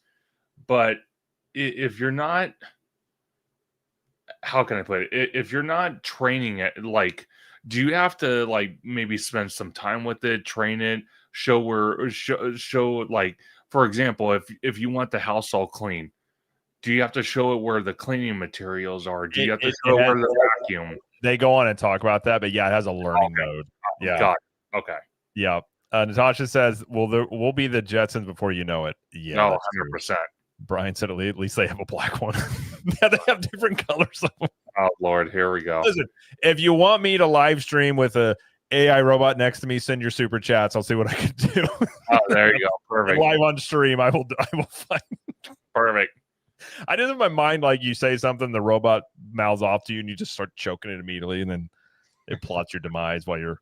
But if you're not, how can I put it? If you're not training it, like, do you have to like maybe spend some time with it, train it, show like, for example, if you want the house all clean, do you have to show it where the cleaning materials are? Do you have to show where the vacuum? They go on and talk about that, but yeah, it has a learning mode. Yeah. Got it. Okay. Yeah. Natasha says, "Well, there will be the Jetsons before you know it." Yeah. No, 100%. Brian said, "At least they have a black one." Yeah, they have different colors of them. Oh Lord, here we go. Listen, if you want me to live stream with a AI robot next to me, send your super chats. I'll see what I can do. Oh, there you go. Perfect. Live on stream, I will find. Perfect. I just in my mind, like you say something, the robot mouths off to you, and you just start choking it immediately, and then it plots your demise while you're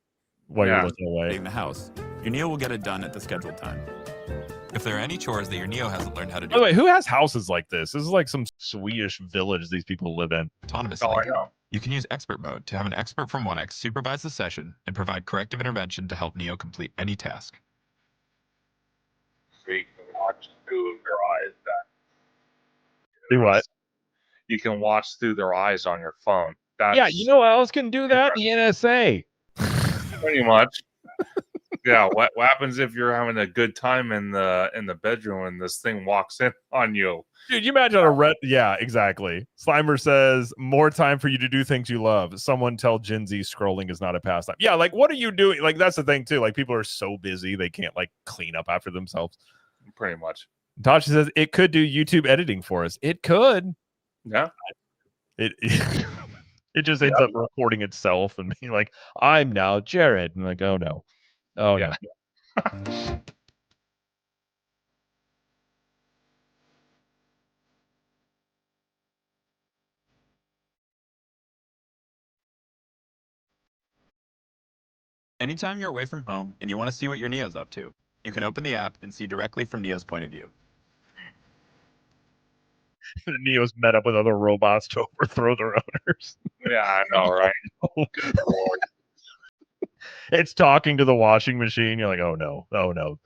looking away. In the house, your Neo will get it done at the scheduled time. If there are any chores that your Neo hasn't learned how to do, By the way, who has houses like this? This is like some Swedish village these people live in. autonomously, Oh, I know. you can use expert mode to have an expert from 1X supervise the session and provide corrective intervention to help Neo complete any task. So you can watch through their eyes. Do what? You can watch through their eyes on your phone. Yeah, you know what else can do that? The NSA. Pretty much. Yeah. What happens if you're having a good time in the bedroom and this thing walks in on you? Dude, you imagine yeah, exactly. Slimer says, more time for you to do things you love. Someone tell Gen Z scrolling is not a pastime. Yeah, like, what are you doing? Like, that's the thing, too. Like, people are so busy, they can't, like, clean up after themselves. Pretty much. Tasha says, it could do YouTube editing for us. It could. Yeah. It just ends up recording itself and being like, I'm now Jared. And like, oh, no. Oh, yeah. No. Anytime you're away from home and you want to see what your Neo's up to, you can open the app and see directly from Neo's point of view. Neo's met up with other robots to overthrow their owners. Yeah, I know, right? Good Lord. It's talking to the washing machine. You're like, oh, no. Oh, no.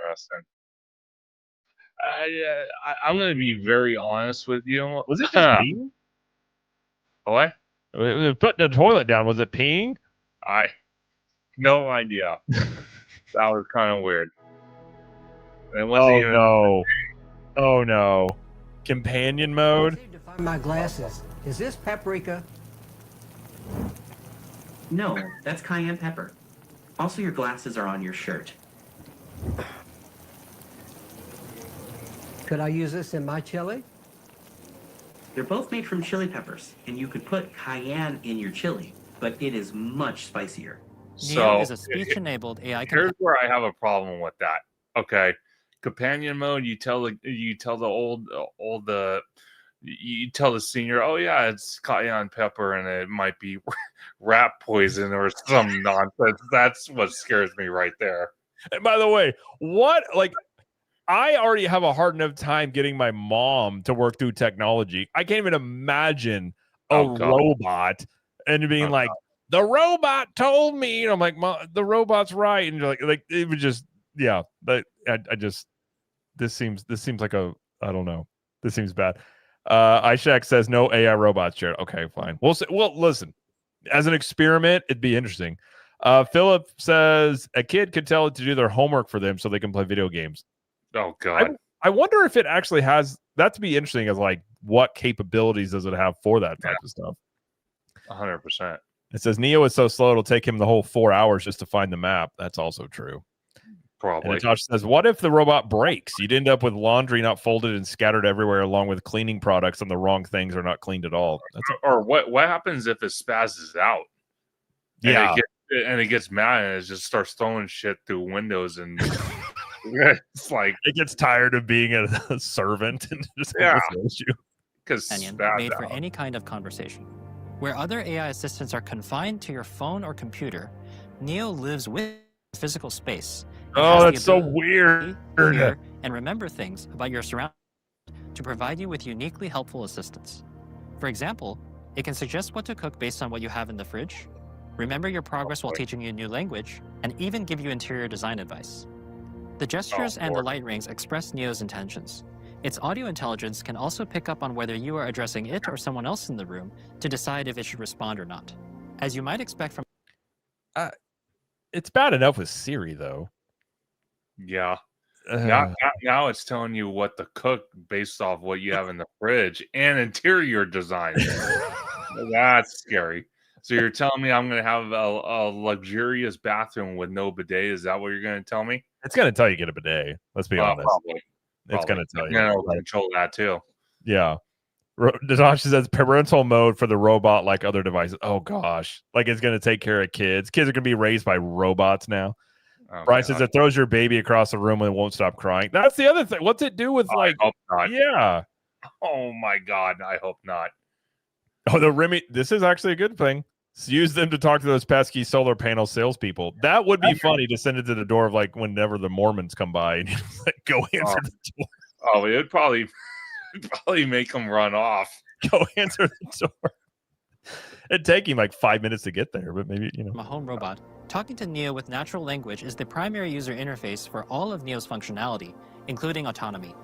Interesting. I'm going to be very honest with you. Was it just peeing? What? Putting the toilet down. Was it peeing? No idea. That was kind of weird. It Oh, wasn't even... no. Oh, no. Companion mode? Find my glasses. Is this paprika? No, that's cayenne pepper. Also, your glasses are on your shirt. Could I use this in my chili? They're both made from chili peppers, and you could put cayenne in your chili, but it is much spicier. So is a speech-enabled AI. Here's where I have a problem with that. Okay, companion mode. You tell the senior, oh yeah, it's cayenne pepper, and it might be rat poison or some nonsense. That's what scares me right there. And by the way, I already have a hard enough time getting my mom to work through technology. I can't even imagine a robot and being the robot told me. And I'm like, Mom, the robot's right. And you're like it would just, yeah, but I just this seems like a I don't know. This seems bad. Ishak says no AI robots, Jared. Okay, fine. Well, listen. As an experiment, it'd be interesting. Philip says a kid could tell it to do their homework for them so they can play video games. Oh God. I wonder if it actually has that to be interesting as like what capabilities does it have for that type of stuff? 100%. It says Neo is so slow it'll take him the whole 4 hours just to find the map. That's also true. Probably. And Josh says, what if the robot breaks? You'd end up with laundry not folded and scattered everywhere, along with cleaning products, and the wrong things are not cleaned at all. Or what happens if it spazzes out? Yeah. And it gets mad and it just starts throwing shit through windows and it's like it gets tired of being a servant and just because made for any kind of conversation. Where other AI assistants are confined to your phone or computer, Neo lives with physical space. Oh, that's so weird. Hear and remember things about your surroundings to provide you with uniquely helpful assistance. For example, it can suggest what to cook based on what you have in the fridge, remember your progress while teaching you a new language, and even give you interior design advice. The gestures and the light rings express Neo's intentions. Its audio intelligence can also pick up on whether you are addressing it or someone else in the room to decide if it should respond or not. As you might expect from... It's bad enough with Siri, though. Yeah. Now it's telling you what to cook based off what you have in the fridge and interior design. That's scary. So you're telling me I'm going to have a luxurious bathroom with no bidet? Is that what you're going to tell me? It's going to tell you get a bidet. Let's be honest. Probably. It's going to tell you. No, control that too. Yeah. Natasha says parental mode for the robot like other devices. Oh, gosh. Like it's going to take care of kids. Kids are going to be raised by robots now. Oh, Bryce says it throws your baby across the room and won't stop crying. That's the other thing. What's it do with like... I hope not. Yeah. Oh, my God. I hope not. Oh, the Remy. This is actually a good thing. Use them to talk to those pesky solar panel salespeople. That would be funny to send it to the door of like whenever the Mormons come by and like, go answer the door. Oh, it would probably make them run off. Go answer the door. It'd take him like 5 minutes to get there, but maybe, A home robot. Talking to Neo with natural language is the primary user interface for all of Neo's functionality, including autonomy.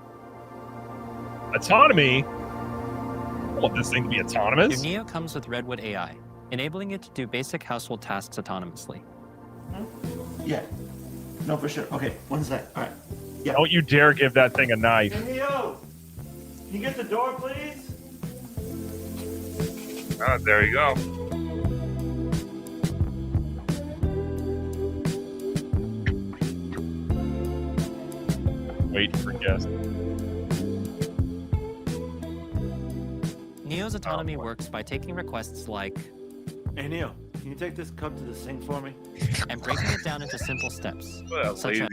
Autonomy? I want this thing to be autonomous. Your Neo comes with Redwood AI, enabling it to do basic household tasks autonomously. Yeah. No, for sure. Okay, one sec. All right. Yeah. Don't you dare give that thing a knife. Hey, Neo! Can you get the door, please? There you go. Wait for guests. Neo's autonomy works by taking requests like, Hey, Neo, can you take this cup to the sink for me? and breaking it down into simple steps. Such as,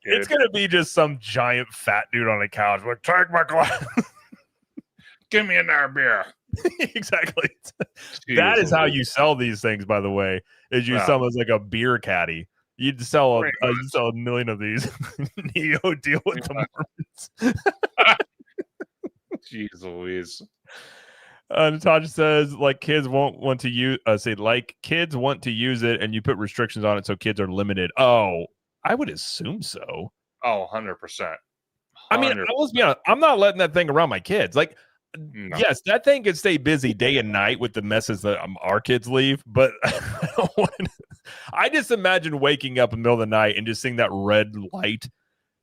It's going to be just some giant fat dude on a couch. Like, take my glass. Give me another beer. Exactly. That is how you sell these things, by the way, is you sell them as like a beer caddy. You'd sell a million of these. Neo, deal with the Mormons. Jeez Louise. Natasha says, like kids won't want to use. Kids want to use it, and you put restrictions on it, so kids are limited. Oh, I would assume so. Oh, 100%. I mean, let's be honest. I'm not letting that thing around my kids. Like, yes, that thing could stay busy day and night with the messes that our kids leave. But I just imagine waking up in the middle of the night and just seeing that red light.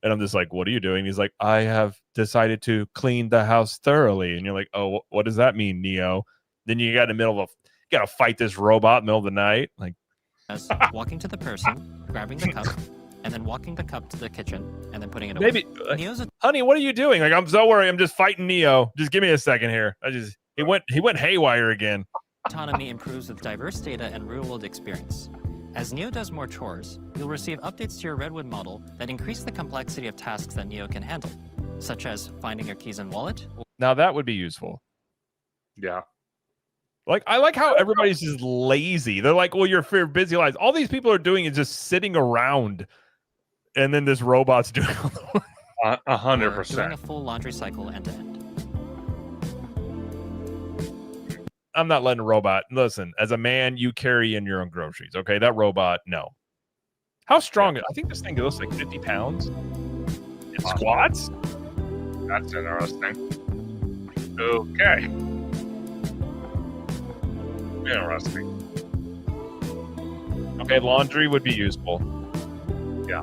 And I'm just like, what are you doing? He's like, I have decided to clean the house thoroughly. And you're like, oh, what does that mean, Neo? Then you got in the middle of you got to fight this robot in the middle of the night. Like, walking to the person, grabbing the cup, and then walking the cup to the kitchen, and then putting it away. Maybe, honey, what are you doing? Like, I'm so worried. I'm just fighting Neo. Just give me a second here. He went haywire again. Autonomy improves with diverse data and real-world experience. As Neo does more chores, you'll receive updates to your Redwood model that increase the complexity of tasks that Neo can handle, such as finding your keys and wallet. Now that would be useful. Yeah. Like, I like how everybody's just lazy. They're like, well, you're for busy lives. All these people are doing is just sitting around, and then this robot's doing all the work. 100%. Doing a full laundry cycle end to end. I'm not letting a robot. Listen, as a man, you carry in your own groceries. Okay, that robot, no. How strong? I think this thing goes like 50 pounds. It squats? That's interesting. Okay. Interesting. Okay, laundry would be useful. Yeah.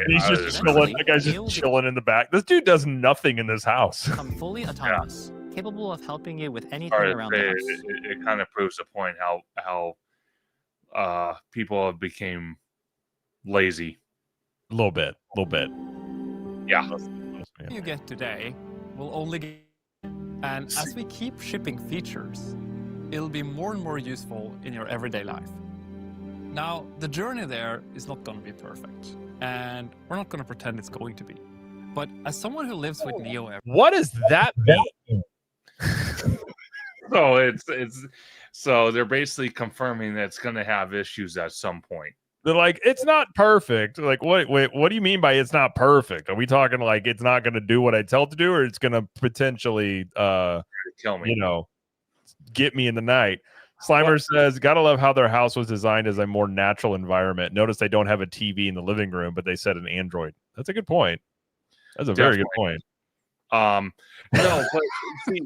He's just chilling. The guy's just chilling in the back. This dude does nothing in this house. Become fully autonomous, capable of helping you with anything Sorry to around say, the house. it kind of proves the point how people have became lazy. A little bit. Yeah. You get today will only get, and as we keep shipping features, it'll be more and more useful in your everyday life. Now, the journey there is not going to be perfect, and we're not going to pretend it's going to be. But as someone who lives with Neo every What does that mean? So so they're basically confirming that it's going to have issues at some point. They're like, it's not perfect. Like, wait, what do you mean by it's not perfect? Are we talking like it's not going to do what I tell it to do, or it's going to potentially kill me? Get me in the night? Slimer says, gotta love how their house was designed as a more natural environment. Notice they don't have a TV in the living room, but they said an Android. That's a good point. That's a very good point. No, but see,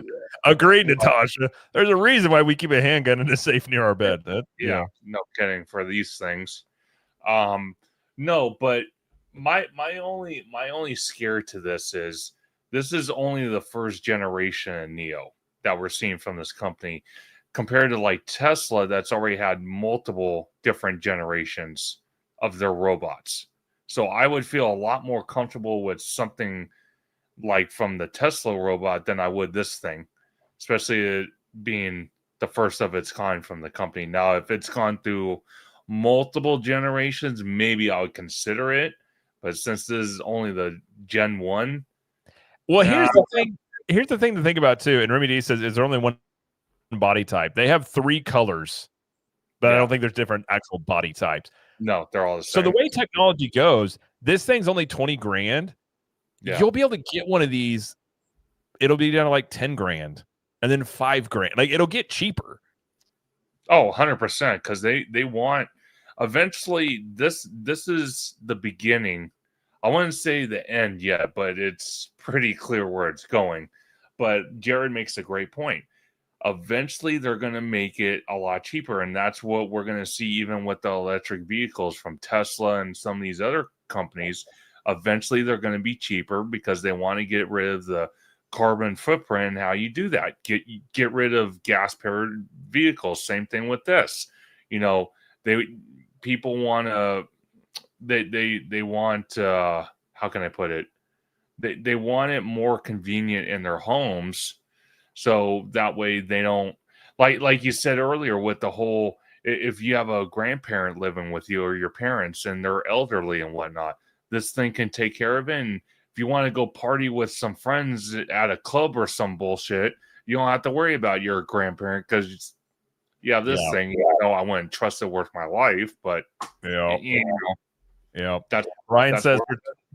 agreed, Natasha. There's a reason why we keep a handgun in a safe near our bed. Yeah, no kidding for these things. No, but my only scare to this is only the first generation of Neo that we're seeing from this company, compared to like Tesla, that's already had multiple different generations of their robots. So I would feel a lot more comfortable with something like from the Tesla robot than I would this thing, especially it being the first of its kind from the company. Now, if it's gone through multiple generations, maybe I would consider it. But since this is only the Gen 1. Well, here's the thing. Here's the thing to think about too. And Remy D says, is there only one body type? They have 3 colors, but I don't think there's different actual body types. No, they're all the same. So the way technology goes, this thing's only 20 grand. Yeah. You'll be able to get one of these. It'll be down to like 10 grand and then 5 grand. Like it'll get cheaper. Oh, 100%. Because they want eventually this is the beginning. I wouldn't say the end yet, but it's pretty clear where it's going. But Jared makes a great point. Eventually, they're going to make it a lot cheaper. And that's what we're going to see even with the electric vehicles from Tesla and some of these other companies. Eventually, they're going to be cheaper because they want to get rid of the carbon footprint. And how you do that? Get rid of gas-powered vehicles. Same thing with this. You know, people want to. They want. How can I put it? They want it more convenient in their homes. So that way they don't like you said earlier with the whole, if you have a grandparent living with you or your parents and they're elderly and whatnot, this thing can take care of it. And if you want to go party with some friends at a club or some bullshit, you don't have to worry about your grandparent because this thing, I wouldn't trust it worth my life, but Ryan says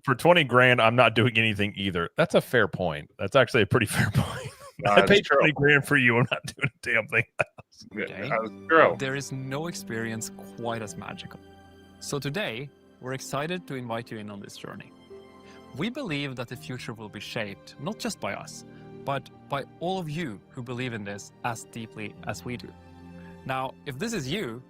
for 20 grand, I'm not doing anything either. That's a fair point. That's actually a pretty fair point. I paid 20 grand for you. I'm not doing a damn thing else. There is no experience quite as magical. So today, we're excited to invite you in on this journey. We believe that the future will be shaped not just by us, but by all of you who believe in this as deeply as we do. Now, if this is you,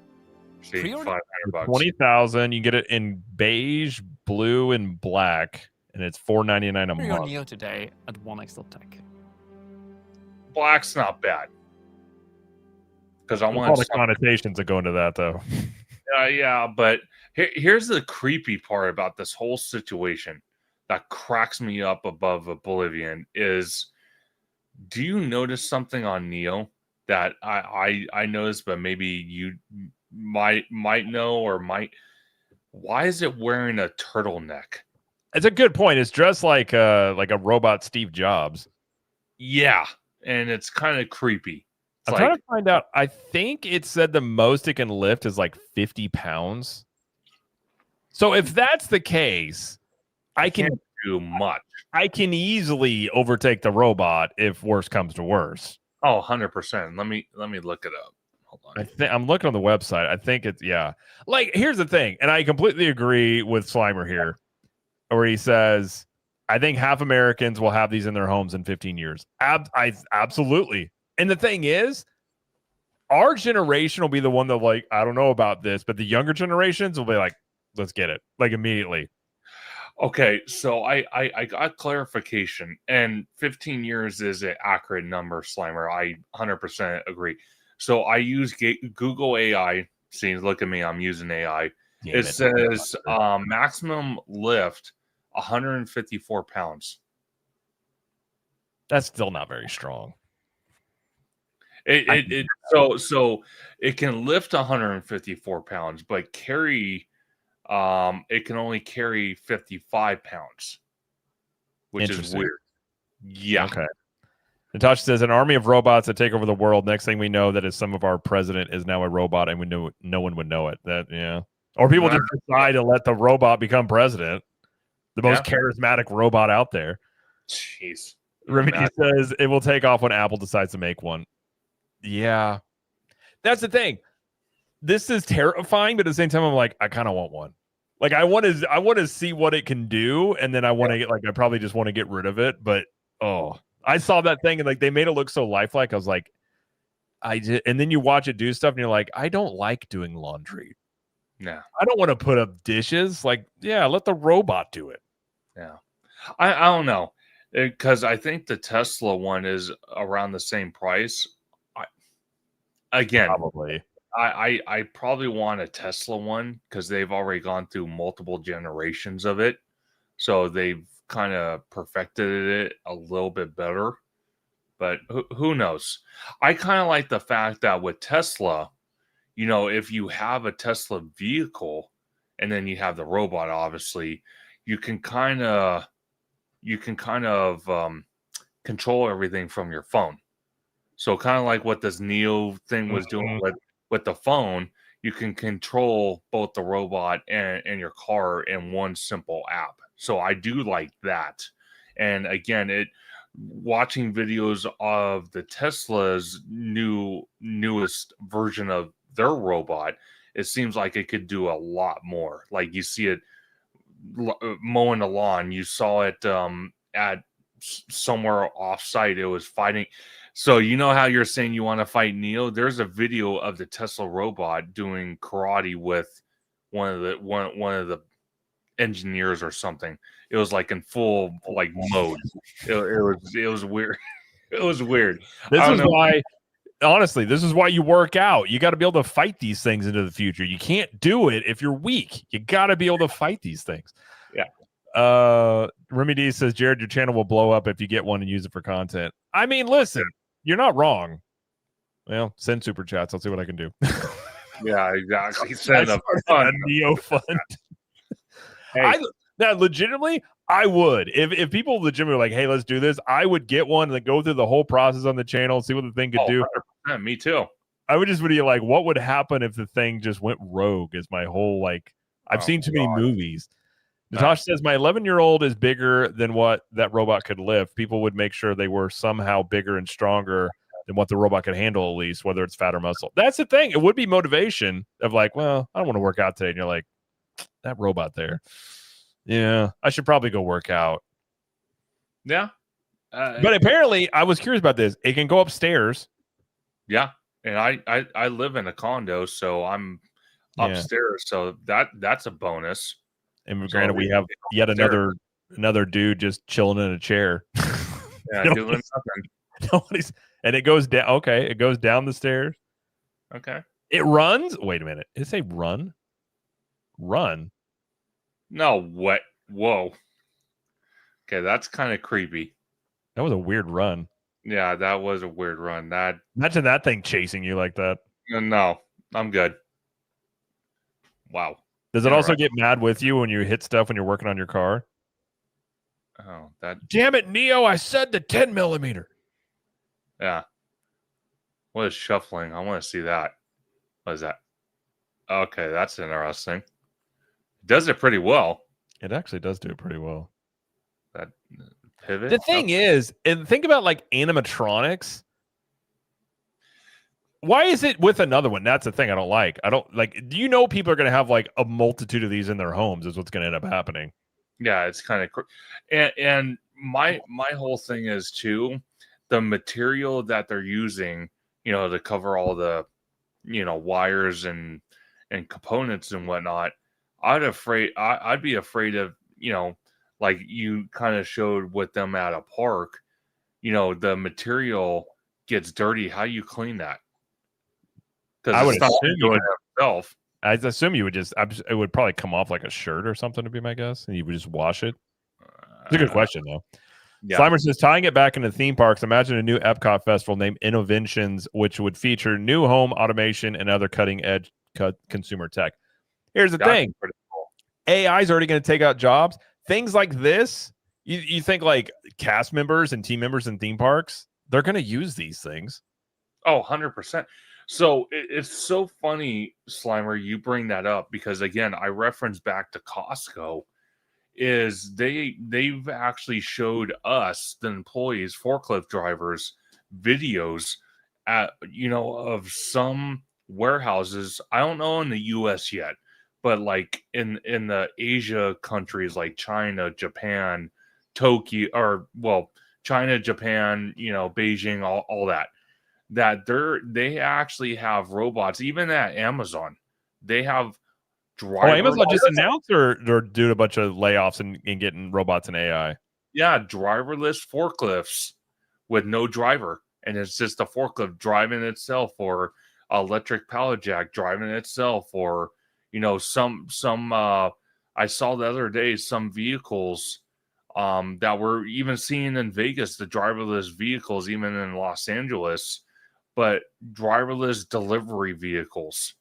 $500. 20,000. You get it in beige, blue, and black, and it's $4.99 a Your month. Neo today at 1x.tech. Black's not bad because I want all the connotations that go into that, though. Yeah, but here's the creepy part about this whole situation that cracks me up above oblivion is, do you notice something on Neo that I noticed, but maybe you might know or might? Why is it wearing a turtleneck? It's a good point. It's dressed like a robot Steve Jobs. Yeah, and it's kind of creepy. I'm trying to find out. I think it said the most it can lift is like 50 pounds. So if that's the case, I can do much. I can easily overtake the robot if worse comes to worse. Oh, 100%. Let me look it up. Hold I'm looking on the website. I think it's Like, here's the thing, and I completely agree with Slimer here, where he says, "I think half Americans will have these in their homes in 15 years." Absolutely. And the thing is, our generation will be the one that like, I don't know about this, but the younger generations will be like, let's get it, like immediately. Okay, so I got clarification, and 15 years is an accurate number, Slimer. I 100% agree. So I use Google AI. See, look at me, I'm using AI. It says maximum lift 154 pounds. That's still not very strong. So it can lift 154 pounds, but carry it can only carry 55 pounds, which is weird. Yeah. Okay. Natasha says, an army of robots that take over the world. Next thing we know, that is some of our president is now a robot, and we know no one would know it. Or people just decide to let the robot become president. The most charismatic robot out there. Jeez. Remedy says it will take off when Apple decides to make one. Yeah. That's the thing. This is terrifying, but at the same time, I'm like, I kind of want one. Like, I want to see what it can do, and then I want to get, like, I probably just want to get rid of it. But I saw that thing, and like they made it look so lifelike. I was like, and then you watch it do stuff, and you're like, I don't like doing laundry. No, I don't want to put up dishes. Like, let the robot do it. Yeah, I don't know, because I think the Tesla one is around the same price. Probably. I probably want a Tesla one because they've already gone through multiple generations of it. So they've kind of perfected it a little bit better. But who knows? I kind of like the fact that with Tesla, if you have a Tesla vehicle and then you have the robot, obviously, you can kind of control everything from your phone. So kind of like what this Neo thing was doing with the phone, you can control both the robot and your car in one simple app. So I do like that. And again, watching videos of the Tesla's newest version of their robot, it seems like it could do a lot more. Like you see it mowing the lawn. You saw it at somewhere off-site. It was fighting. So you know how you're saying you want to fight Neo? There's a video of the Tesla robot doing karate with one of the engineers or something. It was like in full like mode. It was weird. It was weird. Honestly, this is why you work out. You got to be able to fight these things into the future. You can't do it if you're weak. You got to be able to fight these things. Yeah. Remy D says, Jared, your channel will blow up if you get one and use it for content. I mean, listen, you're not wrong. Well, send super chats. I'll see what I can do. Yeah, exactly. Send a Neo fund. Hey. Legitimately, I would. If people legitimately were like, hey, let's do this, I would get one and then go through the whole process on the channel and see what the thing could do. 100%, me too. I would just be like, what would happen if the thing just went rogue? Is my whole I've seen too many movies. Natasha says, my 11-year-old is bigger than what that robot could lift. People would make sure they were somehow bigger and stronger than what the robot could handle, at least, whether it's fat or muscle. That's the thing. It would be motivation of like, well, I don't want to work out today. And you're like, that robot there. Yeah, I should probably go work out. Yeah. But apparently, I was curious about this. It can go upstairs. Yeah. And I live in a condo, so I'm upstairs. So that's a bonus. And granted, we have yet another dude just chilling in a chair. Yeah, doing nothing. And it goes down. Okay, it goes down the stairs. Okay. It runs. Wait a minute. Did it say run? Run. No, what? Whoa. Okay, that's kind of creepy. That was a weird run. Yeah, that was a weird run. Imagine that thing chasing you like that. No, I'm good. Wow. Does it also get mad with you when you hit stuff when you're working on your car? Oh, that. Damn it, Neo! I said the 10 millimeter. Yeah. What is shuffling? I want to see that. What is that? Okay, that's interesting. It does it pretty well. It actually does do it pretty well. That pivot. The thing is, and think about like animatronics. Why is it with another one? That's the thing I don't like. I don't like. Do you know people are going to have like a multitude of these in their homes? Is what's going to end up happening. Yeah, it's kind of, and my whole thing is too, the material that they're using, to cover all the, wires and components and whatnot. I'd be afraid of, like you kind of showed with them at a park, the material gets dirty. How you clean that? Because I would assume doing it himself. I assume you would just. It would probably come off like a shirt or something, to be my guess, and you would just wash it. It's a good question, though. Yeah. Slimer says, tying it back into theme parks, imagine a new Epcot festival named Innovations, which would feature new home automation and other cutting-edge consumer tech. Here's the thing. Cool. AI is already going to take out jobs. Things like this, you think like cast members and team members in theme parks, they're going to use these things. Oh, 100%. So it's so funny, Slimer, you bring that up because, again, I reference back to Costco. Is they've actually showed us, the employees, forklift drivers, videos of some warehouses. I don't know in the US yet, but like in the Asia countries like China, Japan, Tokyo, or China, Japan, Beijing, all that they actually have robots. Even at Amazon, they have Amazon just announced they're doing a bunch of layoffs and getting robots and AI. Yeah, driverless forklifts with no driver, and it's just a forklift driving itself, or electric pallet jack driving itself, or some I saw the other day some vehicles that we're even seeing in Vegas, the driverless vehicles, even in Los Angeles, but driverless delivery vehicles.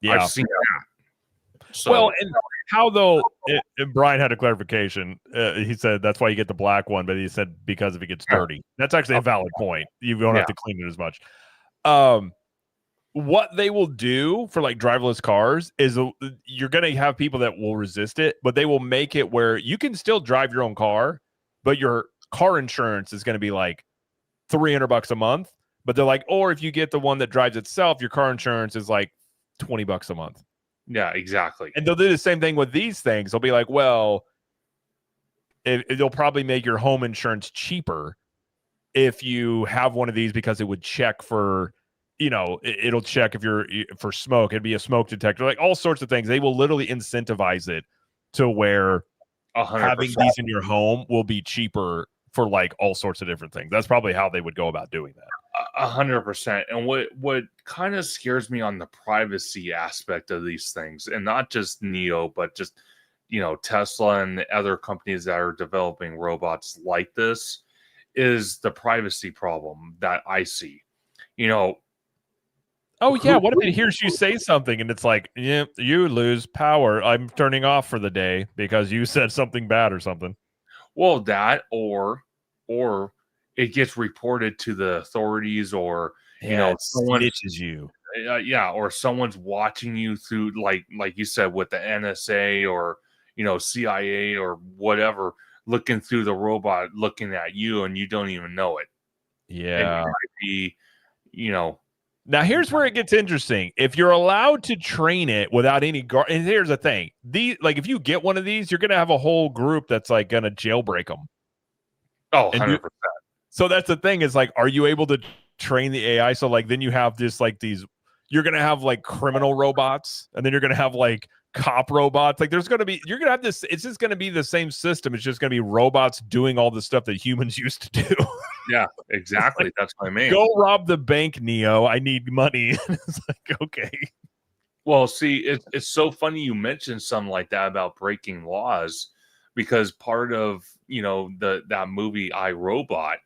Yeah, I've seen that. So, well, and how though? Brian had a clarification. He said that's why you get the black one, but he said because if it gets dirty. That's actually a valid point. You don't have to clean it as much. What they will do for like driverless cars is you're going to have people that will resist it, but they will make it where you can still drive your own car, but your car insurance is going to be like $300 a month. But they're like, or if you get the one that drives itself, your car insurance is like $20 a month. Yeah, exactly. And they'll do the same thing with these things. They'll be like, well, they'll probably make your home insurance cheaper if you have one of these, because it would check for, it'll check if you're for smoke. It'd be a smoke detector, like all sorts of things. They will literally incentivize it to where 100%. Having these in your home will be cheaper for like all sorts of different things. That's probably how they would go about doing that. 100%. And what kind of scares me on the privacy aspect of these things, and not just Neo, but just Tesla and the other companies that are developing robots like this, is the privacy problem that I see. Oh yeah, what if it hears you say something and it's like, yeah, you lose power. I'm turning off for the day because you said something bad or something. Well, that or it gets reported to the authorities, or someone snitches you. Or someone's watching you through, like you said, with the NSA or CIA or whatever, looking through the robot, looking at you, and you don't even know it. Yeah. And you might be, Now here's where it gets interesting. If you're allowed to train it without any and here's the thing: if you get one of these, you're gonna have a whole group that's like gonna jailbreak them. Oh, 100%. So that's the thing, is like, are you able to train the AI? So like then you have this like these, you're gonna have like criminal robots, and then you're gonna have like cop robots. Like you're gonna have this. It's just gonna be the same system. It's just gonna be robots doing all the stuff that humans used to do. Yeah, exactly. That's what I mean. Go rob the bank, Neo. I need money. It's like, okay. Well, see, it's so funny you mentioned something like that about breaking laws, because part of that movie I, Robot,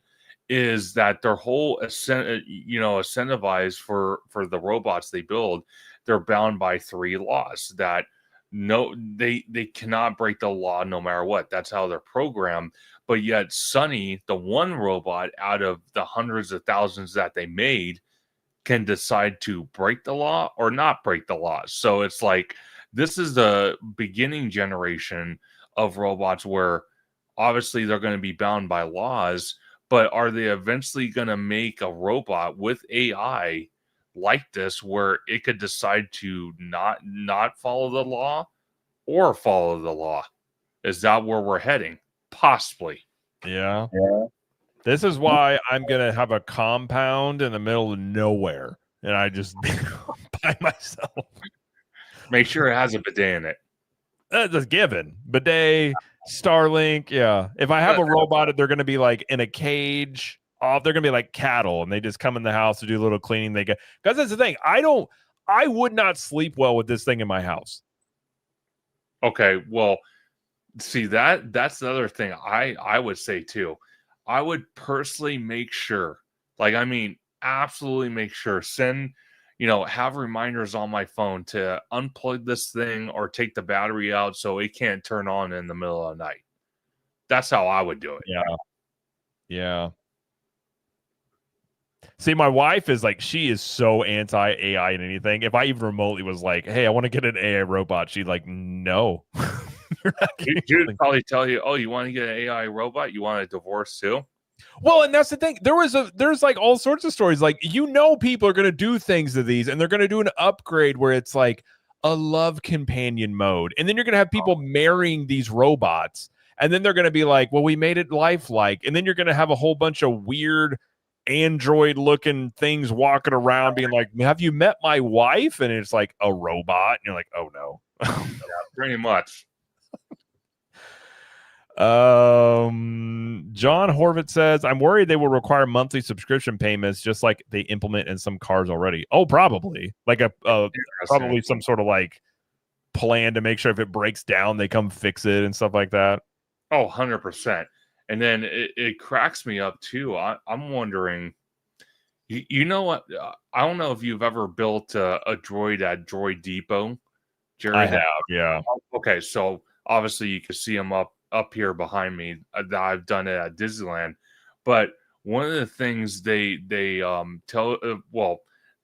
is that their whole incentivized for the robots they build, they're bound by 3 laws that they cannot break the law no matter what. That's how they're programmed. But yet Sonny, the one robot out of the hundreds of thousands that they made, can decide to break the law or not break the law. So it's like, this is the beginning generation of robots where obviously they're going to be bound by laws, but are they eventually going to make a robot with AI like this where it could decide to not follow the law or follow the law. Is that where we're heading? Possibly. Yeah. This is why I'm gonna have a compound in the middle of nowhere, and I just by myself. Make sure it has a bidet in it. That's a given. Bidet, Starlink. Yeah. If I have a robot, they're gonna be like in a cage. They're gonna be like cattle, and they just come in the house to do a little cleaning. They get, because that's the thing. I would not sleep well with this thing in my house. Okay, well, see that's the other thing I would say too. I would personally make sure, absolutely make sure, have reminders on my phone to unplug this thing or take the battery out so it can't turn on in the middle of the night. That's how I would do it. Yeah. See, my wife is like, she is so anti-AI and anything. If I even remotely was like, hey, I want to get an AI robot, she'd like, no. She'd probably tell you, oh, you want to get an AI robot? You want a divorce too? Well, and that's the thing. There's like all sorts of stories. Like, people are going to do things to these, and they're going to do an upgrade where it's like a love companion mode. And then you're going to have people marrying these robots. And then they're going to be like, well, we made it lifelike. And then you're going to have a whole bunch of weird android looking things walking around being like, have you met my wife? And it's like a robot. And you're like, oh no. Yeah, pretty much. John Horvitz says, I'm worried they will require monthly subscription payments just like they implement in some cars already. Oh, probably. Like probably some sort of like plan to make sure if it breaks down, they come fix it and stuff like that. Oh, 100%. And then it cracks me up too. I'm wondering, you know what? I don't know if you've ever built a droid at Droid Depot. Jerry, I have, yeah. Okay, so obviously you can see them up here behind me. I've done it at Disneyland, but one of the things they tell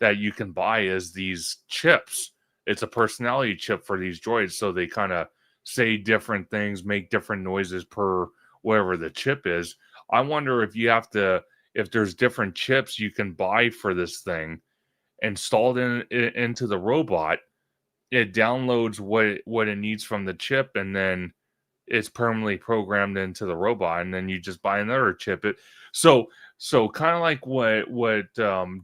that you can buy is these chips. It's a personality chip for these droids, so they kind of say different things, make different noises per whatever the chip is. I wonder if if there's different chips you can buy for this thing, installed into the robot. It downloads what it needs from the chip, and then it's permanently programmed into the robot, and then you just buy another chip. So kind of like what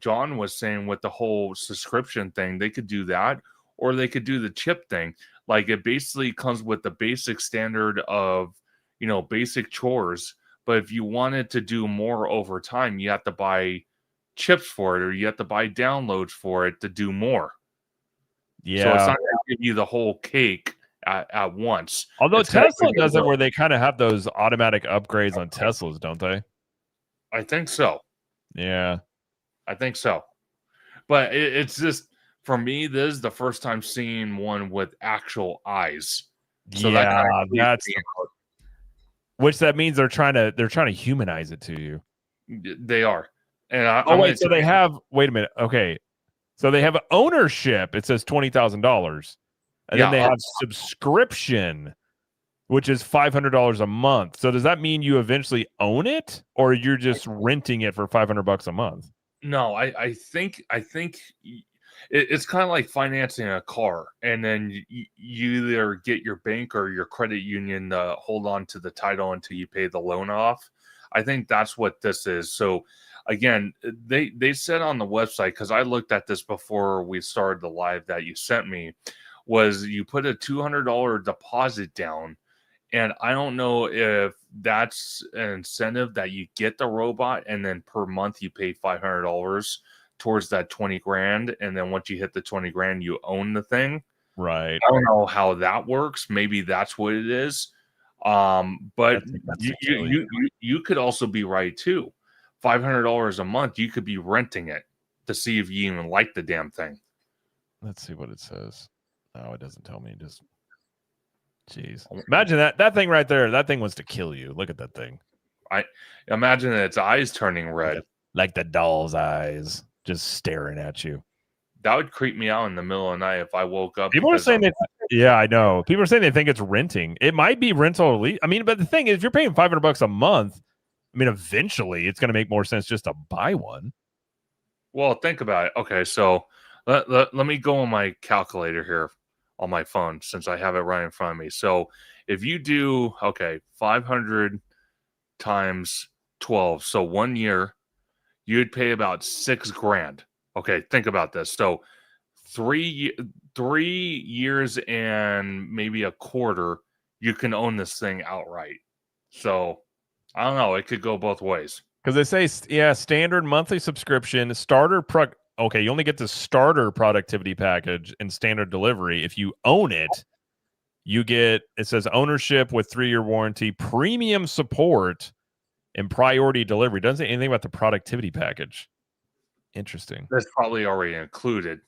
John was saying with the whole subscription thing. They could do that, or they could do the chip thing. Like, it basically comes with the basic standard of, basic chores. But if you wanted to do more over time, you have to buy chips for it, or you have to buy downloads for it to do more. Yeah. So it's not going to give you the whole cake at once. Although Tesla does it where they kind of have those automatic upgrades on Teslas, don't they? I think so. Yeah. I think so. But it's just, for me, this is the first time seeing one with actual eyes. So which that means they're trying to humanize it to you. They are. And wait a minute. Okay. So they have ownership. It says $20,000. And then they have subscription, which is $500 a month. So does that mean you eventually own it, or you're just renting it for $500 a month? No, I think it's kind of like financing a car, and then you either get your bank or your credit union to hold on to the title until you pay the loan off. I think that's what this is. So again, they said on the website, because I looked at this before we started the live that you sent me, was you put a $200 deposit down. And I don't know if that's an incentive that you get the robot, and then per month you pay $500 towards that 20 grand. And then once you hit the 20 grand, you own the thing. Right. I don't know how that works. Maybe that's what it is. But you could also be right too. $500 a month, you could be renting it to see if you even like the damn thing. Let's see what it says. No, it doesn't tell me. Just, jeez. Imagine that thing right there. That thing wants to kill you. Look at that thing. I imagine its eyes turning red, like the doll's eyes, just staring at you. That would creep me out in the middle of the night if I woke up. People are saying yeah, I know. People are saying they think it's renting. It might be rental. I mean, but the thing is, if you're paying $500 a month, I mean, eventually it's going to make more sense just to buy one. Well, think about it. Okay, so let me go on my calculator here on my phone since I have it right in front of me. So if you do 500 times 12, so 1 year, you'd pay about $6,000. Okay, think about this. So 3 years and maybe a quarter, you can own this thing outright. So I don't know. It could go both ways. Because they say, standard monthly subscription, okay, you only get the starter productivity package and standard delivery. If you own it, it says ownership with 3-year warranty, premium support, and priority delivery. Doesn't say anything about the productivity package. Interesting. That's probably already included.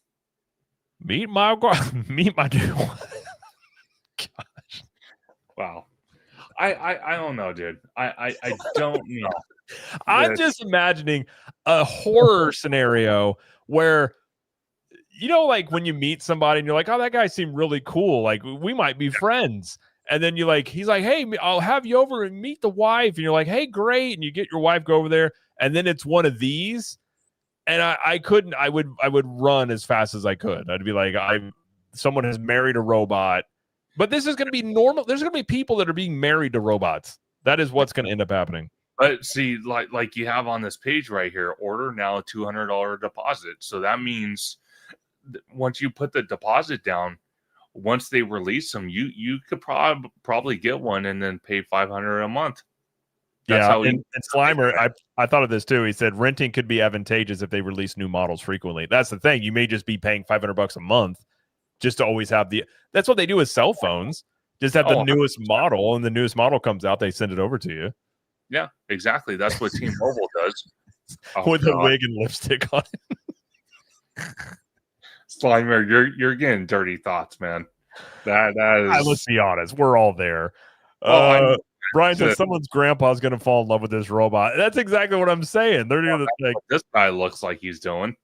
Meet my dude. Gosh. Wow. I don't know, dude. I don't know. I'm just imagining a horror scenario where, like when you meet somebody and you're like, oh, that guy seemed really cool. Like we might be friends. And then he's like, hey, I'll have you over and meet the wife. And you're like, hey, great. And you get your wife, go over there. And then it's one of these. And I would run as fast as I could. I'd be like, someone has married a robot. But this is going to be normal. There's going to be people that are being married to robots. That is what's going to end up happening. But see, like you have on this page right here, order now a $200 deposit. So that means once you put the deposit down, once they release them, you could probably get one and then pay $500 a month. That's how and Slimer, I thought of this too. He said renting could be advantageous if they release new models frequently. That's the thing. You may just be paying $500 a month just to always have that's what they do with cell phones. Just have the newest model, and the newest model comes out, they send it over to you. Yeah, exactly. That's what T-Mobile does. With a wig and lipstick on it. Slimer, you're getting dirty thoughts, man. That is. Let's be honest, we're all there. Brian says someone's grandpa's going to fall in love with this robot. That's exactly what I'm saying. They're doing what this guy looks like he's doing.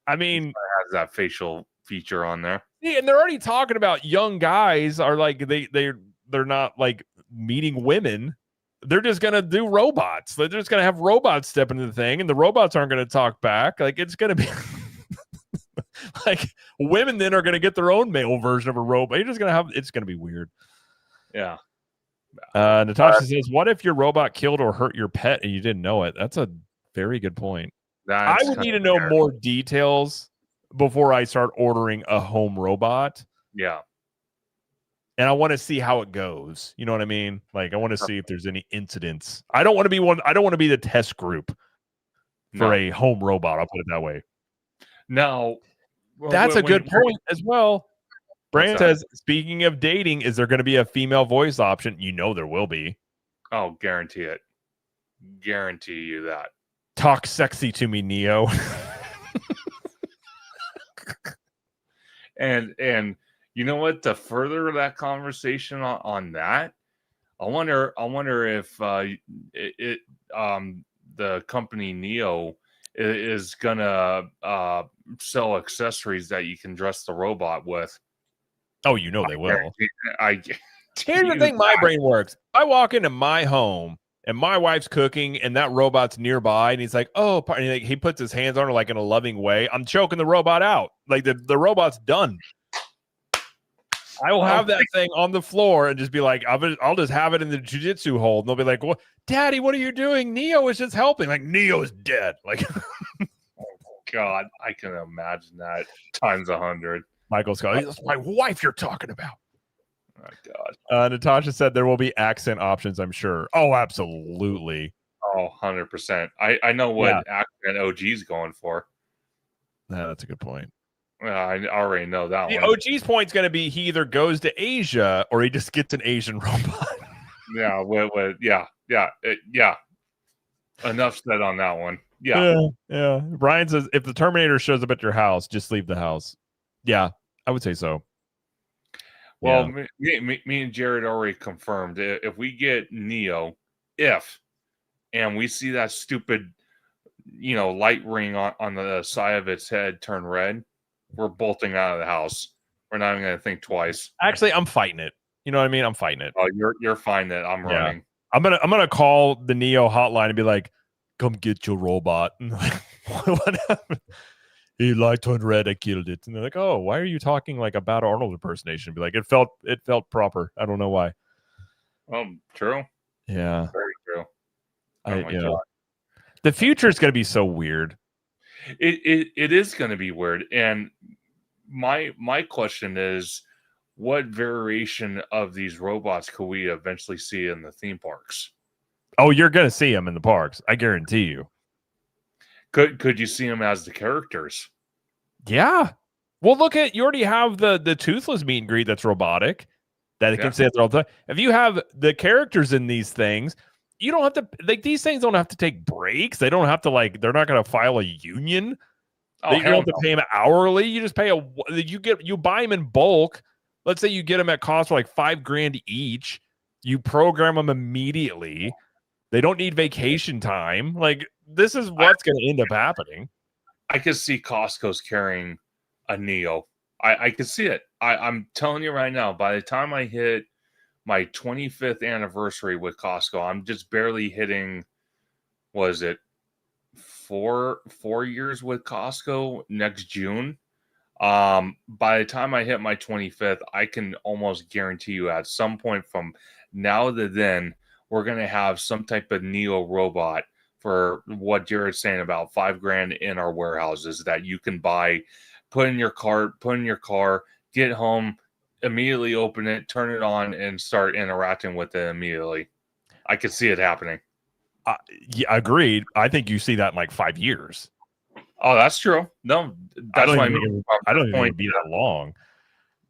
I mean, has that facial feature on there. Yeah, and they're already talking about young guys are like they're not like meeting women. They're just gonna do robots. They're just gonna have robots step into the thing, and the robots aren't gonna talk back. Like it's gonna be like women then are gonna get their own male version of a robot. You're just gonna have it's gonna be weird. Yeah. Natasha says, "What if your robot killed or hurt your pet and you didn't know it?" That's a very good point. I would need to know more details before I start ordering a home robot. Yeah. And I want to see how it goes. You know what I mean? Like I want to see if there's any incidents. I don't want to be the test group for a home robot. I'll put it that way. No. That's a good point as well. Brand says, speaking of dating, is there going to be a female voice option? You know there will be. Oh, guarantee it. Guarantee you that. Talk sexy to me, Neo. And you know what? To further that conversation on that, I wonder if the company Neo is gonna sell accessories that you can dress the robot with. Oh, you know they will. Here's the thing: my brain works. I walk into my home and my wife's cooking, and that robot's nearby, and he's like, "Oh," and he puts his hands on her like in a loving way. I'm choking the robot out. Like the robot's done. I will have that thing on the floor and just be like, I'll just have it in the jiu-jitsu hold. And they'll be like, "What, Daddy? What are you doing? Neo is just helping." Like Neo's dead. Like, oh God, I can imagine that times 100. Michael Scott, that's my wife you're talking about. Oh God. Natasha said there will be accent options, I'm sure. Oh, absolutely. Oh, 100%. I know what accent OG's going for. Yeah, that's a good point. I already know that the one. OG's point's going to be he either goes to Asia or he just gets an Asian robot. Yeah, yeah. Enough said on that one. Yeah. Brian says if the Terminator shows up at your house, just leave the house. Yeah, I would say so. Well, me and Jared already confirmed if we get Neo, and we see that stupid, light ring on the side of its head turn red, we're bolting out of the house. We're not even going to think twice. Actually, I'm fighting it. You know what I mean? I'm fighting it. Oh, you're fine that I'm running. I'm gonna call the Neo hotline and be like, come get your robot. And like, what happened? He liked on red, I killed it. And they're like, oh, why are you talking like about Arnold impersonation? Be like, it felt proper. I don't know why. True. Yeah. Very true. Oh my you God. know, the future is going to be so weird. It is going to be weird. And my question is, what variation of these robots could we eventually see in the theme parks? Oh, you're going to see them in the parks. I guarantee you. Could you see them as the characters? Yeah. Well, look at, you already have the toothless meet and greet that's robotic, that it can sit there all the time. If you have the characters in these things, you don't have to, like, these things don't have to take breaks. They don't have to, like, they're not going to file a union. You don't have to pay them hourly. You just pay you buy them in bulk. Let's say you get them at cost for like $5,000 each. You program them immediately. They don't need vacation time. Like, this is what's going to end up happening. I could see Costco's carrying a Neo. I could see it. I'm telling you right now, by the time I hit my 25th anniversary with Costco, I'm just barely hitting, was it 4 years with Costco next June? By the time I hit my 25th, I can almost guarantee you at some point from now to then, we're going to have some type of Neo robot for what you're saying about $5,000 in our warehouses that you can buy, put in your cart, put in your car, get home, immediately open it, turn it on, and start interacting with it immediately. I could see it happening. Yeah, agreed. I think you see that in like 5 years. Oh, that's true. No, that's what I mean. I don't think it'd be that long.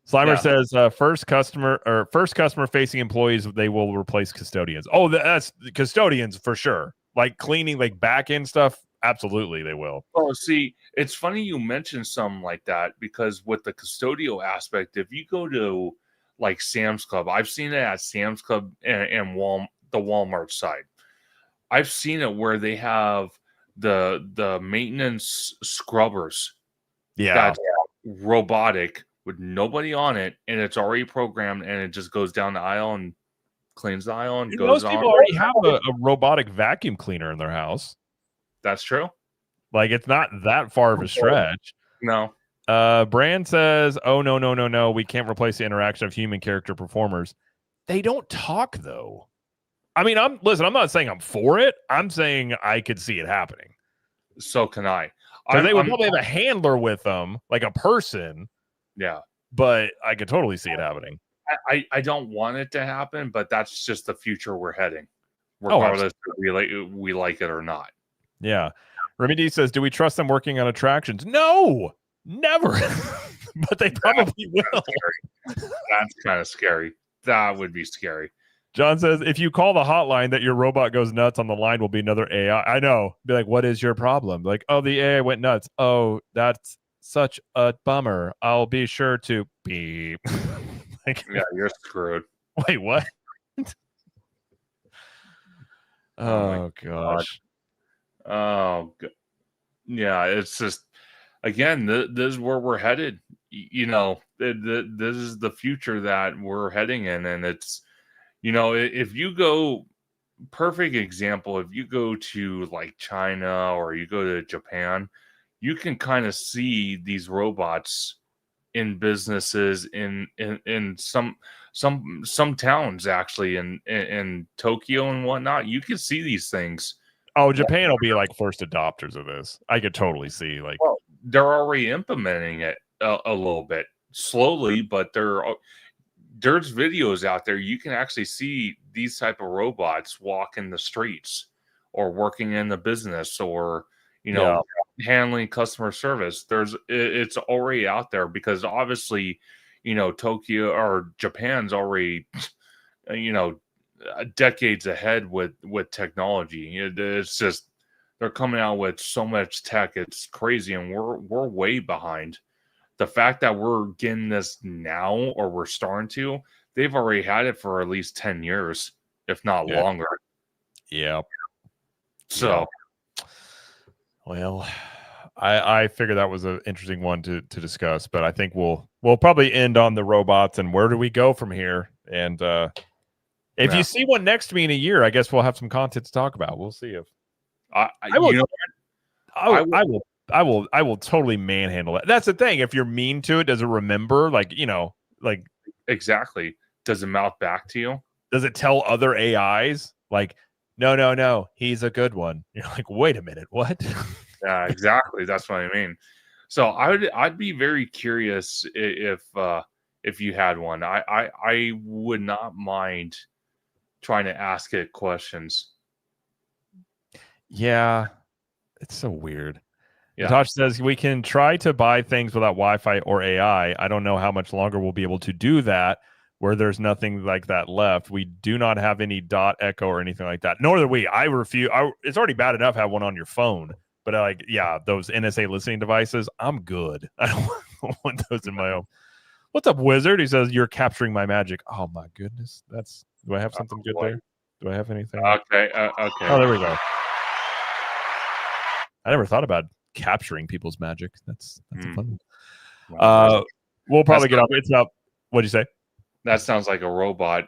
Slimer says first customer facing employees, they will replace custodians. Oh, that's custodians for sure. Like cleaning, like back end stuff. Absolutely, they will. Oh, see, it's funny you mentioned something like that, because with the custodial aspect, if you go to like Sam's Club, I've seen it at Sam's Club and the Walmart side. I've seen it where they have the maintenance scrubbers. Yeah, that's robotic with nobody on it, and it's already programmed, and it just goes down the aisle and cleans the aisle and goes most on. people already have a robotic vacuum cleaner in their house. That's true. Like, it's not that far of a stretch. No. Brand says, oh, no. We can't replace the interaction of human character performers. They don't talk, though. I mean, I'm not saying I'm for it. I'm saying I could see it happening. So can I. Because they would probably have a handler with them, like a person. Yeah. But I could totally see it happening. I don't want it to happen, but that's just the future we're heading, regardless if we like it or not. Yeah. Remy D says, do we trust them working on attractions? No, never. But they probably will. That's kind of scary. That would be scary. John says, if you call the hotline that your robot goes nuts, on the line will be another AI. I know. Be like, what is your problem? Like, oh, the AI went nuts. Oh, that's such a bummer. I'll be sure to beep. Like, yeah, you're screwed. Wait, what? Oh, gosh. Oh, yeah. It's just, again, this is where we're headed. You know, this is the future that we're heading in. And it's, you know, if you go, perfect example, if you go to like China or you go to Japan, you can kind of see these robots in businesses in some towns, actually, in Tokyo and whatnot. You can see these things. Oh, Japan will be like first adopters of this. I could totally see, like, well, they're already implementing it a little bit slowly, but there's videos out there. You can actually see these type of robots walk in the streets or working in the business, or, you know, handling customer service. It's already out there, because obviously, you know, Tokyo or Japan's already, you know, decades ahead with technology. It's just, they're coming out with so much tech. It's crazy. And we're way behind. The fact that we're getting this now, or we're starting to, they've already had it for at least 10 years, if not longer. Yeah. So, well, I figured that was an interesting one to discuss, but I think we'll probably end on the robots and where do we go from here. And if you see one next to me in a year, I guess we'll have some content to talk about. We'll see if. I will. You know, I will totally manhandle it. That's the thing. If you're mean to it, does it remember? Like exactly. Does it mouth back to you? Does it tell other AIs like, no, he's a good one? You're like, wait a minute, what? Yeah, exactly. That's what I mean. So I'd be very curious if you had one. I would not mind trying to ask it questions. Yeah, it's so weird. Yeah. Tosh says we can try to buy things without Wi-Fi or AI. I don't know how much longer we'll be able to do that where there's nothing like that left. We do not have any dot echo or anything like that. Nor do we. I refuse. It's already bad enough to have one on your phone. But those NSA listening devices, I'm good. I don't want those in my home. What's up, Wizard? He says, you're capturing my magic. Oh, my goodness. Do I have something good there? Do I have anything? Okay. Oh, there we go. I never thought about capturing people's magic. That's a fun one. We'll probably get up. It's up. What'd you say? That sounds like a robot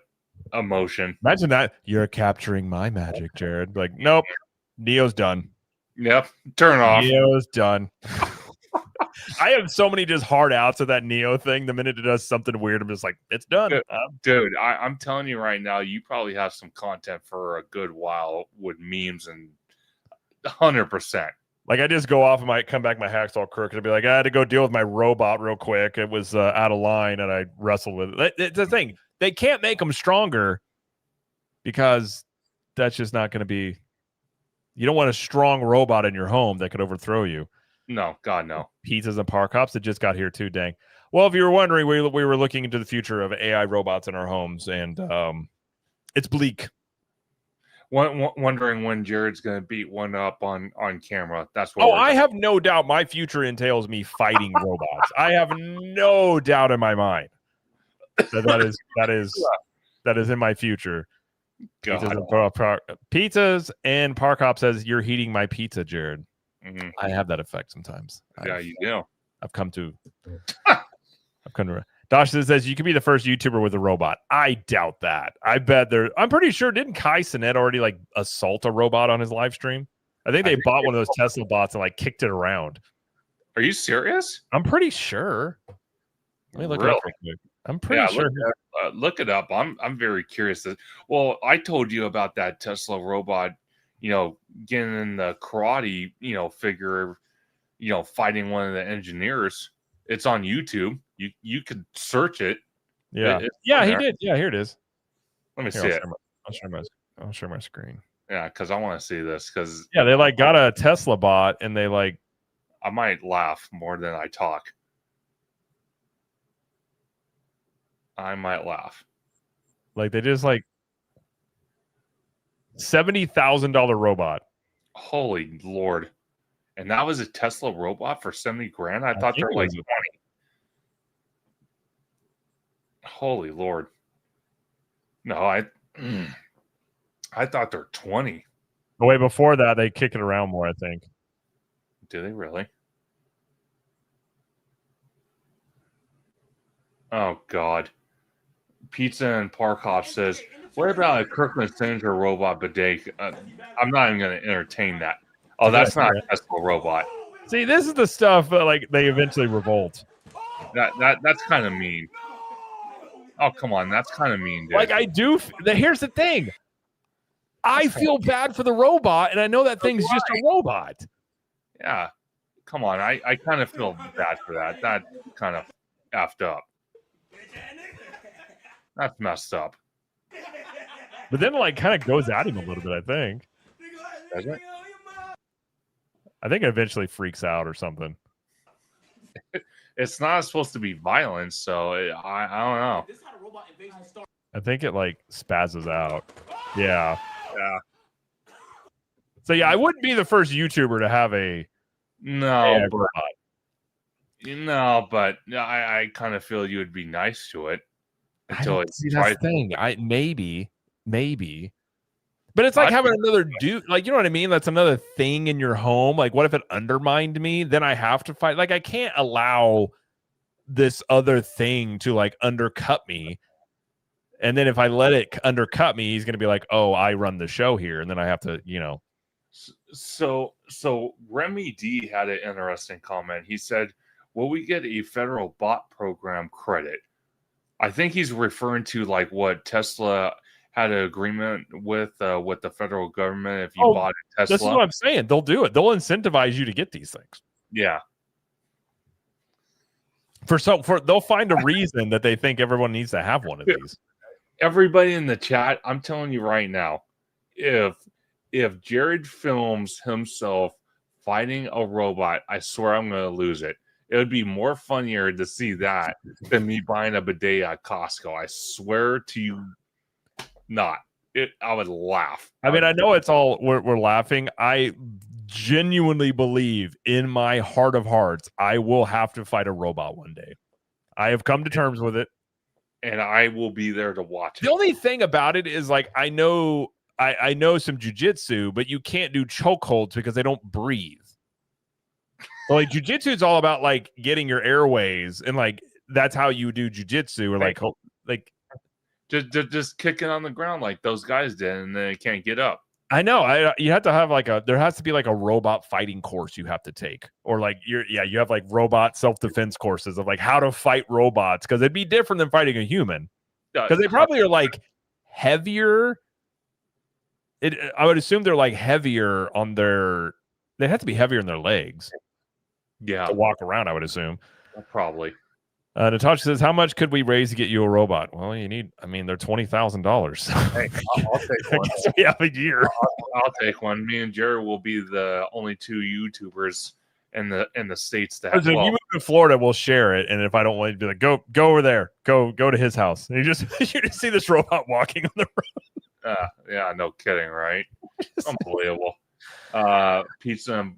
emotion. Imagine that. You're capturing my magic, Jared. Like, nope. Neo's done. Yep. Turn off. Neo's done. I have so many just hard outs of that Neo thing. The minute it does something weird, I'm just like, it's done. Dude, I'm telling you right now, you probably have some content for a good while with memes and 100%. Like, I just go off and might come back, my hack's all crooked. I'd be like, I had to go deal with my robot real quick. It was out of line, and I wrestled with it. It's the thing. They can't make them stronger because that's just not going to be... You don't want a strong robot in your home that could overthrow you. No, God, no. Pizzas and park hops that just got here too, dang. Well, if you were wondering, we were looking into the future of AI robots in our homes, and it's bleak. Wondering when Jared's going to beat one up on camera. That's what. I have no doubt my future entails me fighting robots. I have no doubt in my mind that is in my future. Pizzas and Park Hop says you're heating my pizza, Jared. Mm-hmm. I have that effect sometimes. Yeah, you do. I've come to. Dosh says you could be the first YouTuber with a robot. I doubt that. I bet I'm pretty sure. Didn't Kai Cenat already like assault a robot on his live stream? I think they bought one of those Tesla bots and like kicked it around. Are you serious? I'm pretty sure. Let me look it up real quick. I'm pretty sure. Look it up. I'm very curious. Well, I told you about that Tesla robot, getting in the karate, figure, fighting one of the engineers. It's on YouTube. You could search it. Yeah. He did. Yeah, here it is. Let me see it. I'll share my screen. Yeah, because I want to see this. Because they like got a Tesla bot and they like. I might laugh more than I talk. I might laugh. Like they just like $70,000 robot. Holy Lord. And that was a Tesla robot for $70,000? I thought they were like 20. Holy Lord. No, I thought they're 20. Oh, wait, before that, they kick it around more, I think. Do they really? Oh, God. Pizza and Park Hop says, what about a Kirkland Signature robot bidet? I'm not even going to entertain that. Oh, that's not a Tesla robot. See, this is the stuff like they eventually revolt. That's kind of mean. Oh, come on. That's kind of mean, dude. Like I do. Here's the thing. I feel bad for the robot, and I know that thing's just a robot. Yeah. Come on. I kind of feel bad for that. That kind of effed up. That's messed up. But then, like, kind of goes at him a little bit, I think. Does it? I think it eventually freaks out or something. It's not supposed to be violence, so I don't know. I think it, like, spazzes out. Yeah. Yeah. So, yeah, I wouldn't be the first YouTuber to have a robot. No, but I kind of feel you would be nice to it. Until that's the thing. Maybe. But it's like having another dude. Like, you know what I mean? That's another thing in your home. Like, what if it undermined me? Then I have to fight. Like, I can't allow this other thing to, like, undercut me. And then if I let it undercut me, he's going to be like, oh, I run the show here. And then I have to, So Remy D had an interesting comment. He said, "Will we get a federal bot program credit?" I think he's referring to like what Tesla had an agreement with the federal government if you bought a Tesla. This is what I'm saying. They'll do it. They'll incentivize you to get these things. Yeah. They'll find a reason that they think everyone needs to have one of these. Everybody in the chat, I'm telling you right now, if Jared films himself fighting a robot, I swear I'm going to lose it. It would be more funnier to see that than me buying a bidet at Costco. I swear to you, not. I would laugh. I mean, I know it's all we're laughing. I genuinely believe in my heart of hearts, I will have to fight a robot one day. I have come to terms with it, and I will be there to watch it. The only thing about it is, like, I know some jujitsu, but you can't do chokeholds because they don't breathe. So, like, jujitsu is all about like getting your airways, and like that's how you do jujitsu, or like just kicking on the ground like those guys did, and they can't get up. I know. You have to have there has to be like a robot fighting course you have to take, or like you have like robot self-defense courses of like how to fight robots, because it'd be different than fighting a human, because they probably are like heavier. I would assume they're like heavier on they have to be heavier in their legs. Yeah. To walk around, I would assume. Probably. Natasha says, "How much could we raise to get you a robot?" Well, they're $20,000. Hey, I'll take one. We have a year. I'll take one. Me and Jared will be the only two YouTubers in the states that. If you move to Florida, we'll share it. And if I don't want to be like, go over there, go to his house. And you just see this robot walking on the road. Yeah, no kidding, right? Unbelievable. Pizza.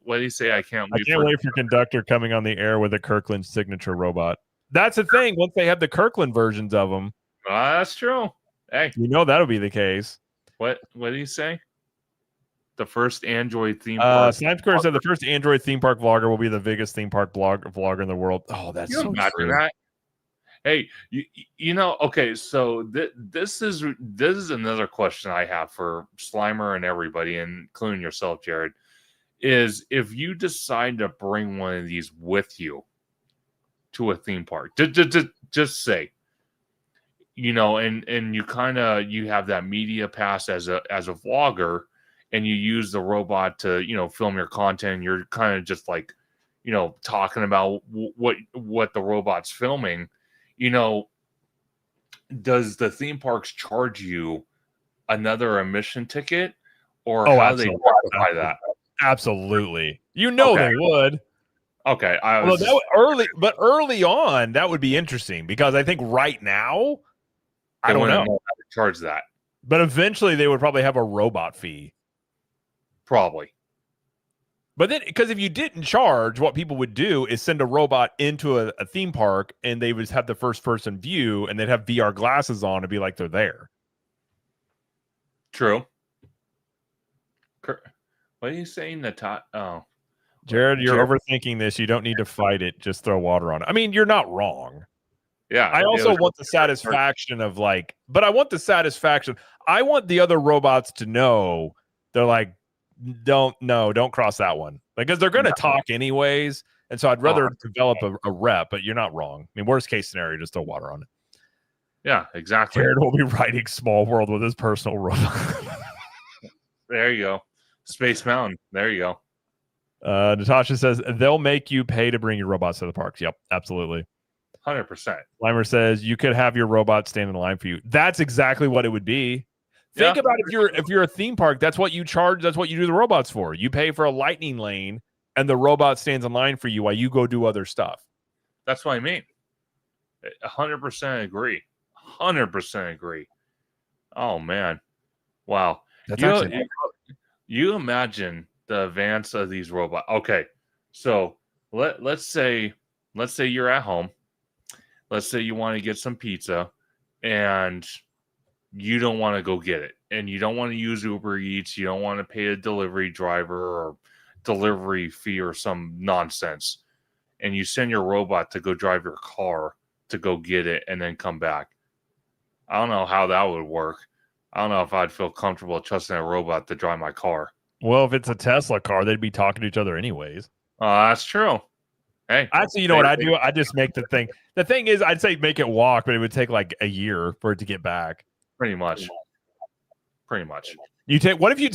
What do you say? I can't wait for Conductor coming on the air with a Kirkland signature robot. That's the thing. Once they have the Kirkland versions of them, that's true. Hey, that'll be the case. What do you say? The first Android theme park. Snipescore said the first Android theme park vlogger will be the biggest theme park vlogger in the world. Oh, that's so true. That? Hey, you know, okay, so this is another question I have for Slimer and everybody, including yourself, Jared. Is if you decide to bring one of these with you to a theme park, just say, you know, and you have that media pass as a vlogger, and you use the robot to, you know, film your content. You're kind of just like, you know, talking about what the robot's filming. You know, does the theme parks charge you another admission ticket, or how do they quantify that? Absolutely. They would. Okay. Early on, that would be interesting, because I think right now, I don't know how to charge that. But eventually they would probably have a robot fee. Probably. But then, because if you didn't charge, what people would do is send a robot into a theme park, and they would have the first person view, and they'd have VR glasses on and be like they're there. True. What are you saying, Jared, you're overthinking this. You don't need to fight it. Just throw water on it. I mean, you're not wrong. Yeah. I also want the satisfaction of but I want the satisfaction. I want the other robots to know they're like, don't cross that one, because they're going to talk anyways. And so I'd rather develop a rep, but you're not wrong. I mean, worst case scenario, just throw water on it. Yeah, exactly. Jared will be writing Small World with his personal robot. There you go. Space Mountain. There you go. Natasha says they'll make you pay to bring your robots to the parks. Yep, absolutely. 100%. Limer says you could have your robot stand in line for you. That's exactly what it would be. Think about if you're a theme park, that's what you charge. That's what you do the robots for. You pay for a lightning lane, and the robot stands in line for you while you go do other stuff. That's what I mean. 100% agree. 100% agree. Oh man, wow. You imagine the advance of these robots. Okay, so let's say you're at home. Let's say you want to get some pizza, and you don't want to go get it, and you don't want to use Uber Eats. You don't want to pay a delivery driver or delivery fee or some nonsense, and you send your robot to go drive your car to go get it and then come back. I don't know how that would work. I don't know if I'd feel comfortable trusting a robot to drive my car. Well, if it's a Tesla car, they'd be talking to each other anyways. That's true. Hey, actually, you know what I do? I just make the thing. The thing is, I'd say make it walk, but it would take like a year for it to get back. Pretty much. Pretty much. You take. What if you?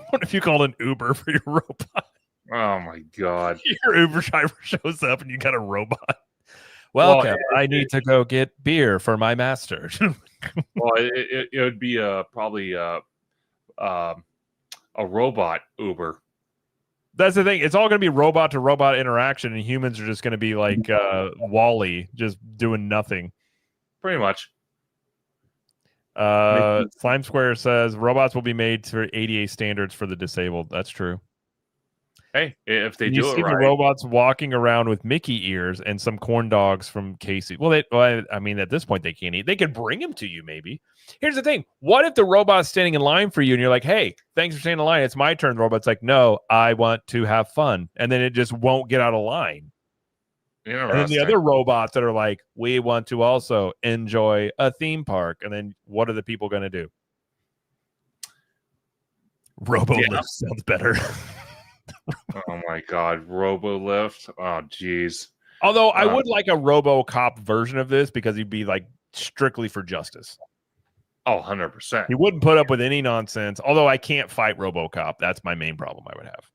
What if you called an Uber for your robot? Oh my god! Your Uber driver shows up and you got a robot. Welcome. I need to go get beer for my master. Well, it would be probably a robot Uber. That's the thing. It's all going to be robot to robot interaction, and humans are just going to be like Wall-E, just doing nothing. Pretty much. Slime Square says robots will be made to ADA standards for the disabled. That's true. Hey, if they you do see it right. the robots walking around with Mickey ears and some corn dogs from Casey. Well, I mean, at this point, they can't eat. They could bring them to you, maybe. Here's the thing. What if the robot's standing in line for you and you're like, hey, thanks for standing in line. It's my turn. The robot's like, no, I want to have fun. And then it just won't get out of line. And then the other robots that are like, we want to also enjoy a theme park. And then what are the people going to do? Robo-Lift sounds better. Oh my god, Robo-Lift. Oh jeez. Although I would like a RoboCop version of this because he'd be like strictly for justice. Oh, 100%. He wouldn't put up with any nonsense. Although I can't fight RoboCop. That's my main problem I would have.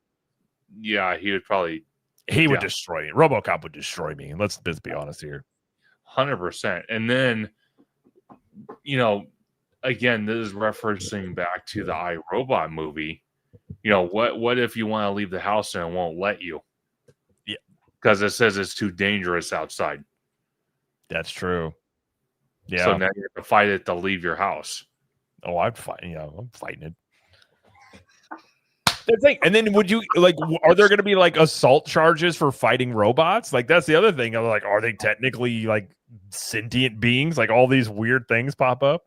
Yeah, he would probably. He would destroy me. RoboCop would destroy me. Let's be honest here. 100%. And then, again, this is referencing back to the iRobot movie. What if you want to leave the house and it won't let you? Yeah. Because it says it's too dangerous outside. That's true. Yeah. So now you have to fight it to leave your house. Oh, I'm fighting. Yeah, I'm fighting it. The thing. And then would you are there going to be like assault charges for fighting robots? Like that's the other thing. I'm like, are they technically like sentient beings? Like all these weird things pop up.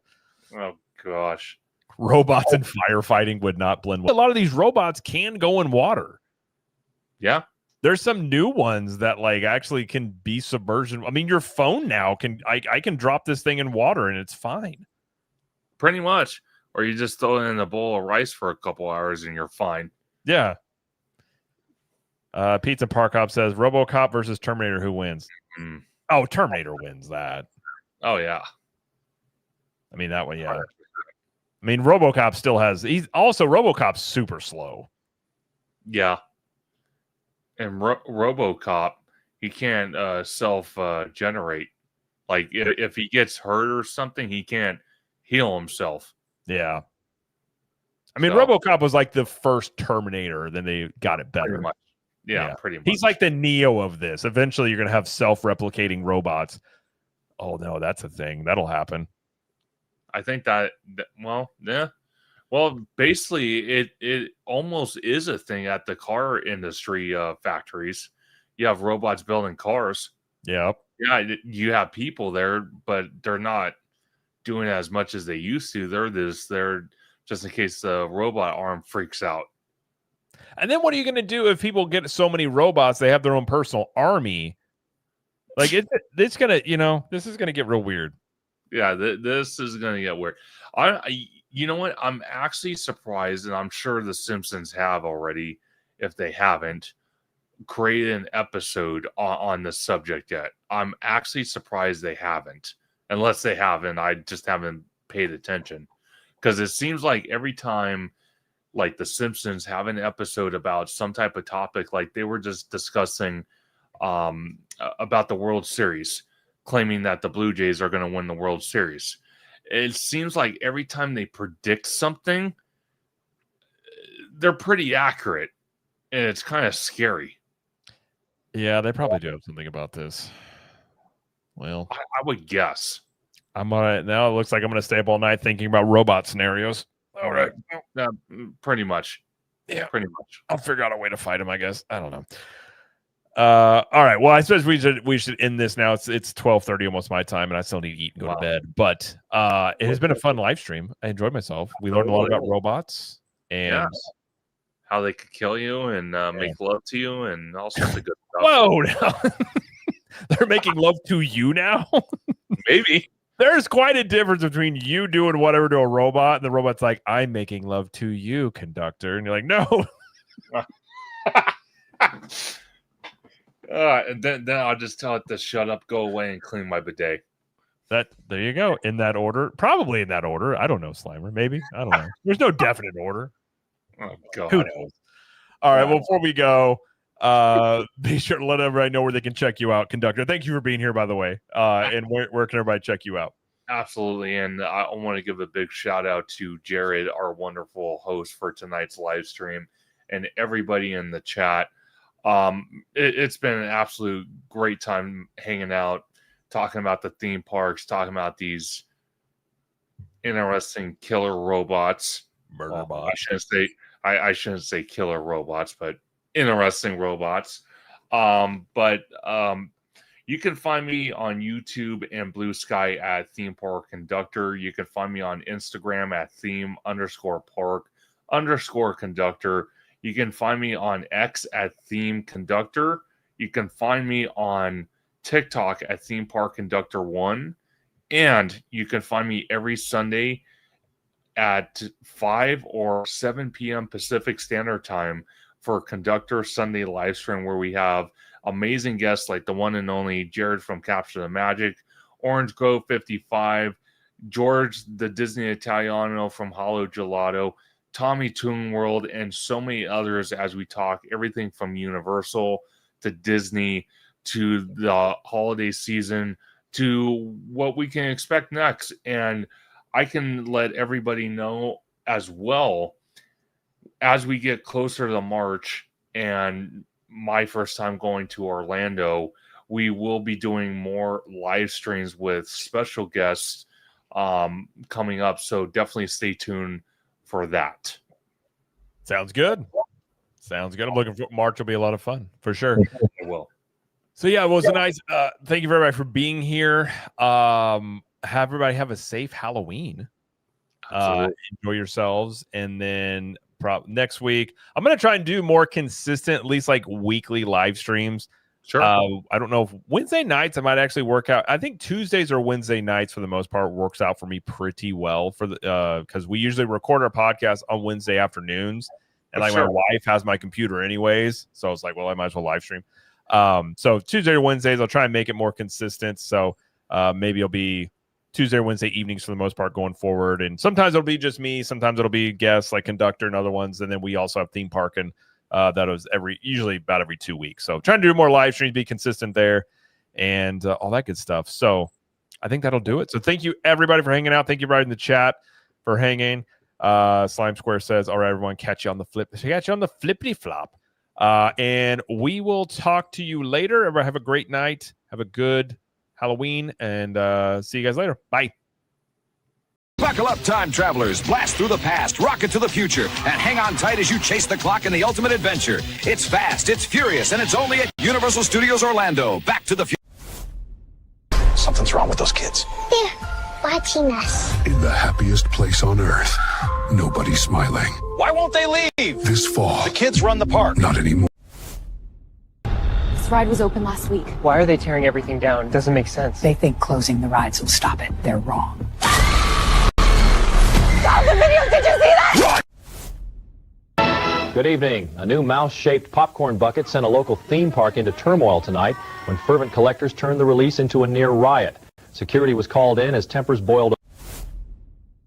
Oh gosh. Robots and firefighting would not blend well. A lot of these robots can go in water. Yeah. There's some new ones that like actually can be submersion. I mean, your phone now I can drop this thing in water and it's fine. Pretty much. Or you just throw it in a bowl of rice for a couple hours and you're fine. Yeah. Pizza Park Hop says RoboCop versus Terminator, who wins? Mm. Oh, Terminator wins that. Oh yeah. I mean that one, yeah. I mean, RoboCop still has. RoboCop's super slow. Yeah, and RoboCop, he can't self-generate. Like if he gets hurt or something, he can't heal himself. Yeah. I mean, RoboCop was like the first Terminator. Then they got it better. Pretty much. Yeah, pretty much. He's like the Neo of this. Eventually, you're gonna have self-replicating robots. Oh no, that's a thing. That'll happen. I think that yeah. Well, basically, it almost is a thing at the car industry factories. You have robots building cars. Yep. Yeah, you have people there, but they're not doing as much as they used to. They're just in case the robot arm freaks out. And then what are you going to do if people get so many robots? They have their own personal army. Like it's gonna, this is gonna get real weird. Yeah, this is going to get weird. You know what? I'm actually surprised, and I'm sure The Simpsons have already, if they haven't, created an episode on the subject yet. I'm actually surprised they haven't. Unless they haven't, I just haven't paid attention. Because it seems like every time, like The Simpsons have an episode about some type of topic, like they were just discussing about the World Series, claiming that the Blue Jays are going to win the World Series. It seems like every time they predict something, they're pretty accurate, and it's kind of scary. Yeah, they probably do have something about this. Well, I would guess. I'm all right. Now it looks like I'm going to stay up all night thinking about robot scenarios. All right. Pretty much. Yeah. Pretty much. I'll figure out a way to fight him, I guess. I don't know. All right. Well, I suppose we should end this now. It's 12:30, almost my time, and I still need to eat and go to bed. But it has been a fun live stream. I enjoyed myself. We learned a lot about robots and how they could kill you and make love to you and all sorts of good stuff. Whoa! They're making love to you now. Maybe. There's quite a difference between you doing whatever to a robot and the robot's like, I'm making love to you, conductor. And you're like, no. And then I'll just tell it to shut up, go away, and clean my bidet. There you go. In that order. Probably in that order. I don't know, Slimer. Maybe. I don't know. There's no definite order. Oh, God. Who knows? All right. Well, before we go, be sure to let everybody know where they can check you out, conductor. Thank you for being here, by the way. And where can everybody check you out? Absolutely. And I want to give a big shout out to Jared, our wonderful host for tonight's live stream, and everybody in the chat. It's been an absolute great time hanging out, talking about the theme parks, talking about these interesting killer robots. Murder bots. I shouldn't say killer robots, but interesting robots. You can find me on YouTube and Blue Sky at Theme Park Conductor. You can find me on Instagram at theme_park_conductor. You can find me on X at Theme Conductor. You can find me on TikTok at Theme Park Conductor 1. And you can find me every Sunday at 5 or 7 p.m. Pacific Standard Time for Conductor Sunday live stream, where we have amazing guests like the one and only Jared from Capture the Magic, Orange Grove 55, George the Disney Italiano from Hollow Gelato, Tommy Toon World, and so many others as we talk everything from Universal to Disney to the holiday season to what we can expect next. And I can let everybody know as well, as we get closer to March and my first time going to Orlando, we will be doing more live streams with special guests coming up. So definitely stay tuned for that. Sounds good. I'm looking for March. Will be a lot of fun for sure. It will. So yeah, it was a nice. Thank you very much for being here. Have everybody have a safe Halloween. Enjoy yourselves, and then next week I'm going to try and do more consistent, at least like weekly live streams. Sure. I don't know if Wednesday nights I might actually work out. I think Tuesdays or Wednesday nights for the most part works out for me pretty well for the because we usually record our podcast on Wednesday afternoons, and like my wife has my computer anyways, so it's like, well, I might as well live stream. So Tuesday or Wednesdays I'll try and make it more consistent. So maybe it'll be Tuesday or Wednesday evenings for the most part going forward, and sometimes it'll be just me, sometimes it'll be guests like conductor and other ones, and then we also have theme park and that was usually about every 2 weeks. So trying to do more live streams, be consistent there, and all that good stuff. So I think that'll do it. So thank you everybody for hanging out. Thank you everybody in the chat for hanging. Slime Square says, all right, everyone, catch you on the flippity flop. And we will talk to you later. Everybody have a great night. Have a good Halloween, and see you guys later. Bye. Buckle up, time travelers. Blast through the past, rocket to the future, and hang on tight as you chase the clock in the ultimate adventure. It's fast, it's furious, and it's only at Universal Studios Orlando. Back to the future. Something's wrong with those kids. They're watching us. In the happiest place on earth, nobody's smiling. Why won't they leave? This fall, The kids run the park. not anymore. This ride was open last week. Why are they tearing everything down? It doesn't make sense. They think closing the rides will stop it. They're wrong. Stop the video! Did you see that? Good evening. A new mouse-shaped popcorn bucket sent a local theme park into turmoil tonight when fervent collectors turned the release into a near riot. Security was called in as tempers boiled.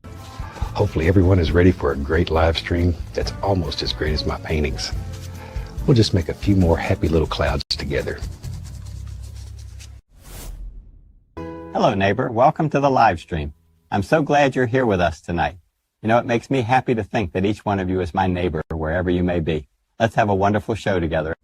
Hopefully everyone is ready for a great live stream that's almost as great as my paintings. We'll just make a few more happy little clouds together. Hello, neighbor. Welcome to the live stream. I'm so glad you're here with us tonight. You know, it makes me happy to think that each one of you is my neighbor wherever you may be. Let's have a wonderful show together.